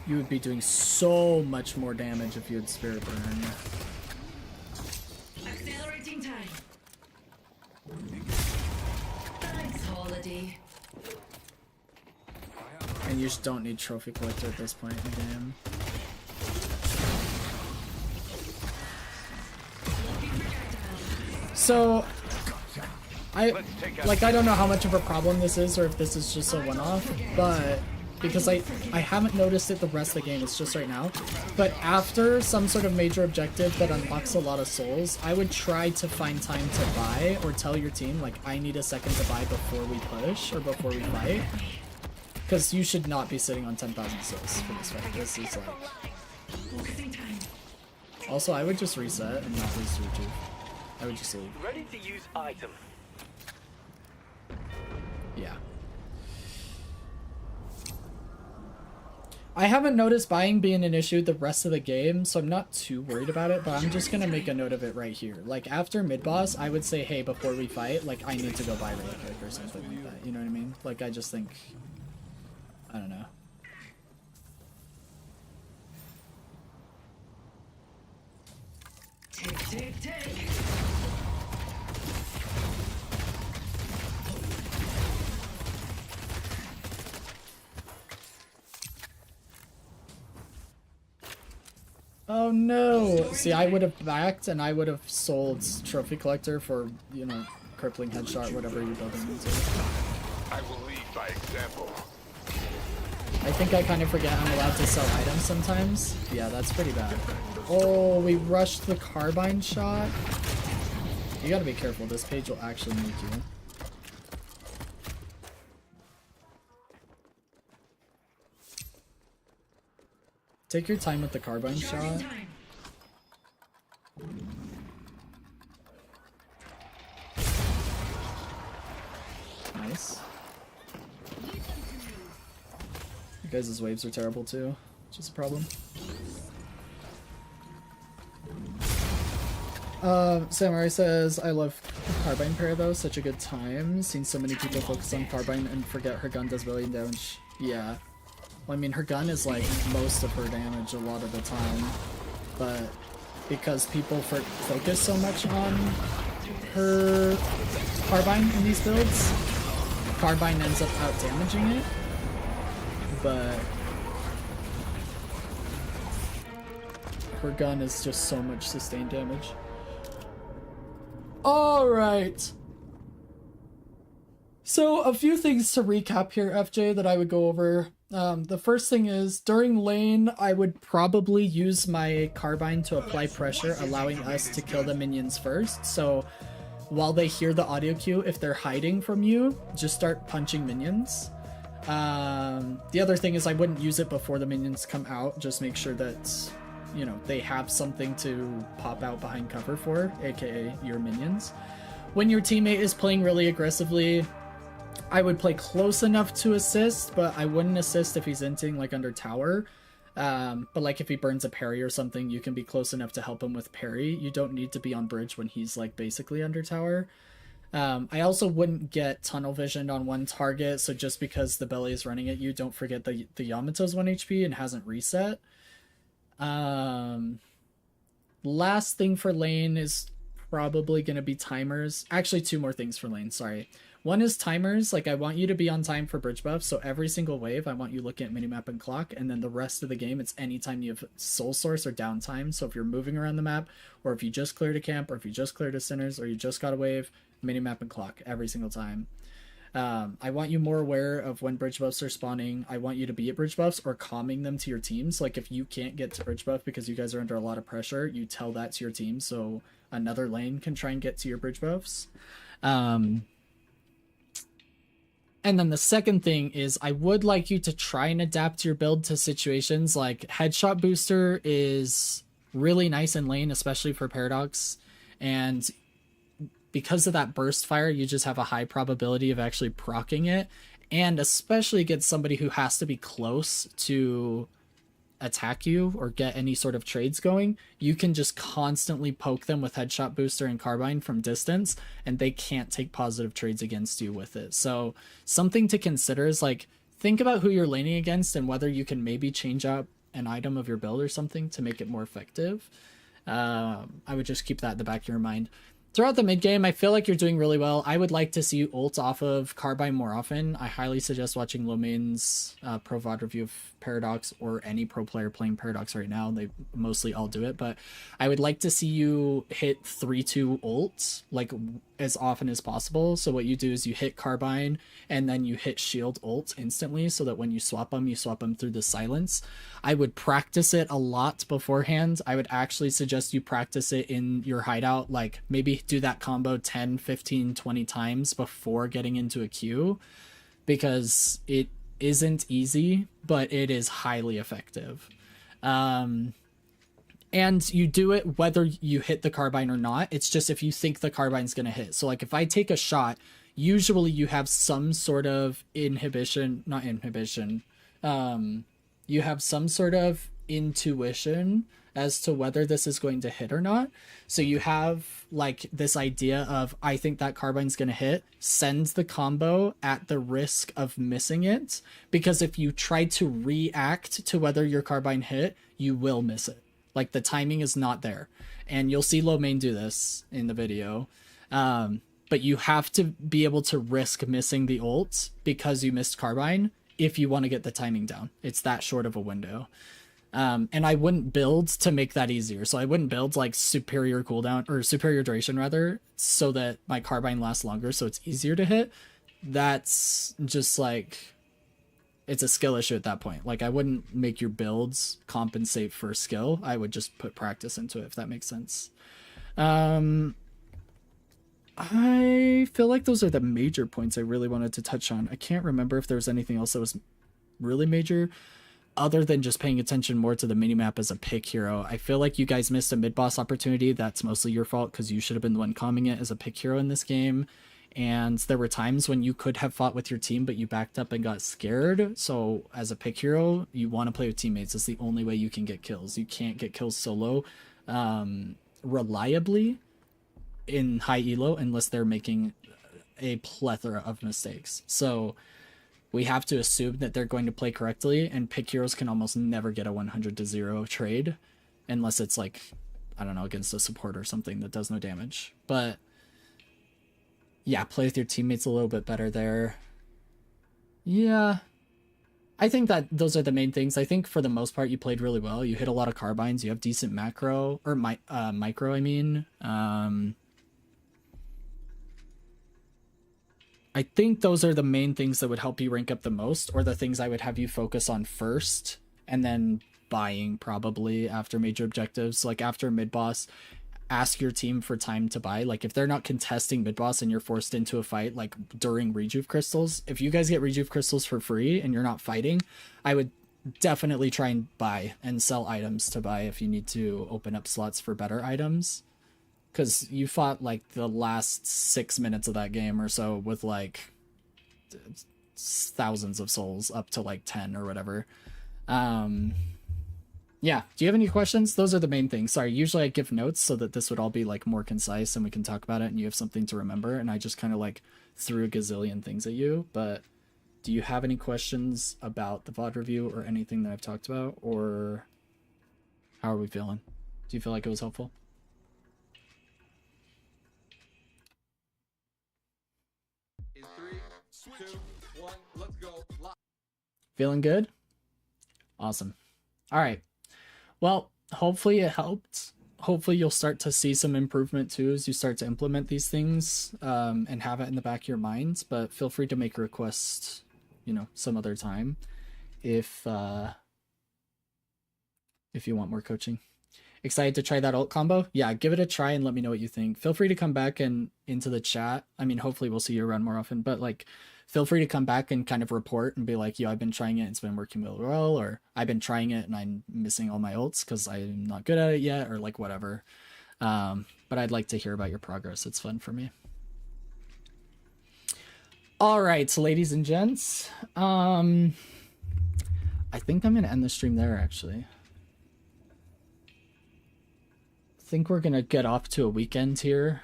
You would be doing so much more damage if you had Spirit Burn. Accelerating time. Thanks, Holiday. And you just don't need Trophy Collector at this point in the game. So, I don't know how much of a problem this is or if this is just a one-off, but because I haven't noticed it the rest of the game, it's just right now. But after some sort of major objective that unlocks a lot of souls, I would try to find time to buy or tell your team, like, I need a second to buy before we push or before we fight. Because you should not be sitting on 10,000 souls for this fight. This is like... Also, I would just reset and not lose your juke. I would just leave. Ready to use item. Yeah. I haven't noticed buying being an issue the rest of the game, so I'm not too worried about it, but I'm just gonna make a note of it right here. Like, after mid-boss, I would say, hey, before we fight, like, I need to go buy really quick or something like that. You know what I mean? Like, I just think... I don't know. Take. Oh no! See, I would have backed and I would have sold Trophy Collector for, you know, Crippling Headshot, whatever you're building into. I will lead by example. I think I kind of forget I'm allowed to sell items sometimes. Yeah, that's pretty bad. Oh, we rushed the Carbine shot. You gotta be careful, this page will actually nuke you. Take your time with the Carbine shot. Nice. You guys' waves are terrible too, which is a problem. Samurai says, I love Carbine pair though, such a good time. Seen so many people focus on Carbine and forget her gun does million damage. Yeah. Well, I mean, her gun is like most of her damage a lot of the time, but because people focus so much on her Carbine in these builds, Carbine ends up out damaging it, but her gun is just so much sustained damage. Alright. So, a few things to recap here, FJ, that I would go over. The first thing is, during lane, I would probably use my Carbine to apply pressure, allowing us to kill the minions first. So, while they hear the audio cue, if they're hiding from you, just start punching minions. The other thing is I wouldn't use it before the minions come out. Just make sure that, you know, they have something to pop out behind cover for, aka your minions. When your teammate is playing really aggressively, I would play close enough to assist, but I wouldn't assist if he's inting like under tower. But like if he burns a parry or something, you can be close enough to help him with parry. You don't need to be on bridge when he's like basically under tower. I also wouldn't get tunnel visioned on one target, so just because the belly is running at you, don't forget the Yamato's 1 HP and hasn't reset. Last thing for lane is probably going to be timers. Actually, 2 more things for lane, sorry. One is timers. Like, I want you to be on time for bridge buff, so every single wave I want you looking at minimap and clock, and then the rest of the game it's anytime you have soul source or downtime. So if you're moving around the map, or if you just cleared a camp, or if you just cleared a sinners, or you just got a wave, minimap and clock every single time. I want you more aware of when bridge buffs are spawning. I want you to be at bridge buffs or calming them to your teams. Like, if you can't get to bridge buff because you guys are under a lot of pressure, you tell that to your team so another lane can try and get to your bridge buffs. And then the second thing is I would like you to try and adapt your build to situations. Like, headshot booster is really nice in lane, especially for Paradox. And because of that burst fire, you just have a high probability of actually proccing it. And especially against somebody who has to be close to attack you or get any sort of trades going, you can just constantly poke them with headshot booster and carbine from distance, and they can't take positive trades against you with it. So something to consider is, like, think about who you're laning against and whether you can maybe change up an item of your build or something to make it more effective. I would just keep that in the back of your mind. Throughout the mid game, I feel like you're doing really well. I would like to see you ult off of Carbine more often. I highly suggest watching Lomain's pro VOD review of Paradox, or any pro player playing Paradox right now. They mostly all do it, but I would like to see you hit 3-2 ults like as often as possible. So what you do is you hit Carbine and then you hit shield ult instantly, so that when you swap them through the silence. I would practice it a lot beforehand. I would actually suggest you practice it in your hideout, like maybe do that combo 10, 15, 20 times before getting into a queue, because it isn't easy, but it is highly effective. And you do it whether you hit the carbine or not. It's just if you think the carbine's going to hit. So like if I take a shot, usually you have some sort of you have some sort of intuition as to whether this is going to hit or not. So you have like this idea of, I think that carbine's going to hit, send the combo at the risk of missing it, because if you try to react to whether your carbine hit, you will miss it. Like, the timing is not there. And you'll see Lomain do this in the video. But you have to be able to risk missing the ult because you missed carbine if you want to get the timing down. It's that short of a window. And I wouldn't build to make that easier. So I wouldn't build like superior cooldown, or superior duration rather, so that my carbine lasts longer so it's easier to hit. That's just like, it's a skill issue at that point. Like, I wouldn't make your builds compensate for skill. I would just put practice into it, if that makes sense. I feel like those are the major points I really wanted to touch on. I can't remember if there was anything else that was really major, other than just paying attention more to the minimap as a pick hero. I feel like you guys missed a mid-boss opportunity. That's mostly your fault, because you should have been the one calming it as a pick hero in this game. And there were times when you could have fought with your team, but you backed up and got scared. So as a pick hero, you want to play with teammates. It's the only way you can get kills. You can't get kills solo reliably in high elo unless they're making a plethora of mistakes. So we have to assume that they're going to play correctly, and pick heroes can almost never get a 100-0 trade unless it's like, I don't know, against a support or something that does no damage. But yeah, play with your teammates a little bit better there. Yeah, I think that those are the main things. I think for the most part you played really well. You hit a lot of carbines. You have decent macro, or micro, I mean. I think those are the main things that would help you rank up the most, or the things I would have you focus on first, and then buying probably after major objectives. Like after mid-boss, ask your team for time to buy. Like if they're not contesting mid-boss and you're forced into a fight, like during rejuve crystals, if you guys get rejuve crystals for free and you're not fighting, I would definitely try and buy and sell items to buy if you need to open up slots for better items. Because you fought like the last 6 minutes of that game or so with like thousands of souls, up to like 10 or whatever. yeah, do you have any questions? Those are the main things. Sorry, usually I give notes so that this would all be like more concise and we can talk about it and you have something to remember. And I just kind of like threw a gazillion things at you. But do you have any questions about the VOD review or anything that I've talked about? Or how are we feeling? Do you feel like it was helpful? In 3, 2, 1, let's go. Feeling good? Awesome. All right. Well, hopefully it helped. Hopefully you'll start to see some improvement too as you start to implement these things and have it in the back of your minds. But feel free to make a request, you know, some other time if you want more coaching. Excited to try that ult combo? Yeah, give it a try and let me know what you think. Feel free to come back and into the chat. I mean, hopefully we'll see you around more often, but like, feel free to come back and kind of report and be like, yo, I've been trying it, it's been working really well, or I've been trying it and I'm missing all my ults because I'm not good at it yet, or like whatever. But I'd like to hear about your progress. It's fun for me. All right, so ladies and gents, I think I'm gonna end the stream there actually. Think we're gonna get off to a weekend here.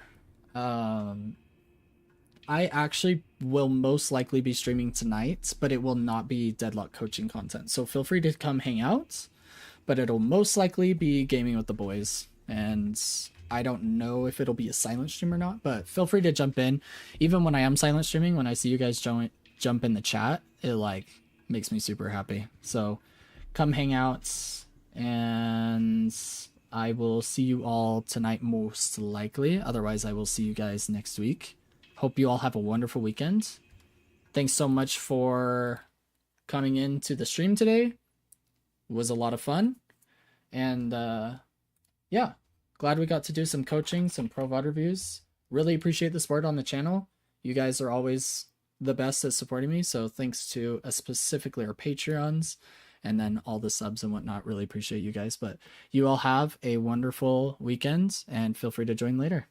I actually will most likely be streaming tonight, but it will not be Deadlock coaching content. So feel free to come hang out, but it'll most likely be gaming with the boys. And I don't know if it'll be a silent stream or not, but feel free to jump in. Even when I am silent streaming, when I see you guys jump in the chat, it like makes me super happy. So come hang out, and I will see you all tonight most likely. Otherwise, I will see you guys next week. Hope you all have a wonderful weekend. Thanks so much for coming into the stream today. It was a lot of fun. And yeah, glad we got to do some coaching, some pro VOD reviews. Really appreciate the support on the channel. You guys are always the best at supporting me. So thanks to specifically our Patreons and then all the subs and whatnot. Really appreciate you guys. But you all have a wonderful weekend and feel free to join later.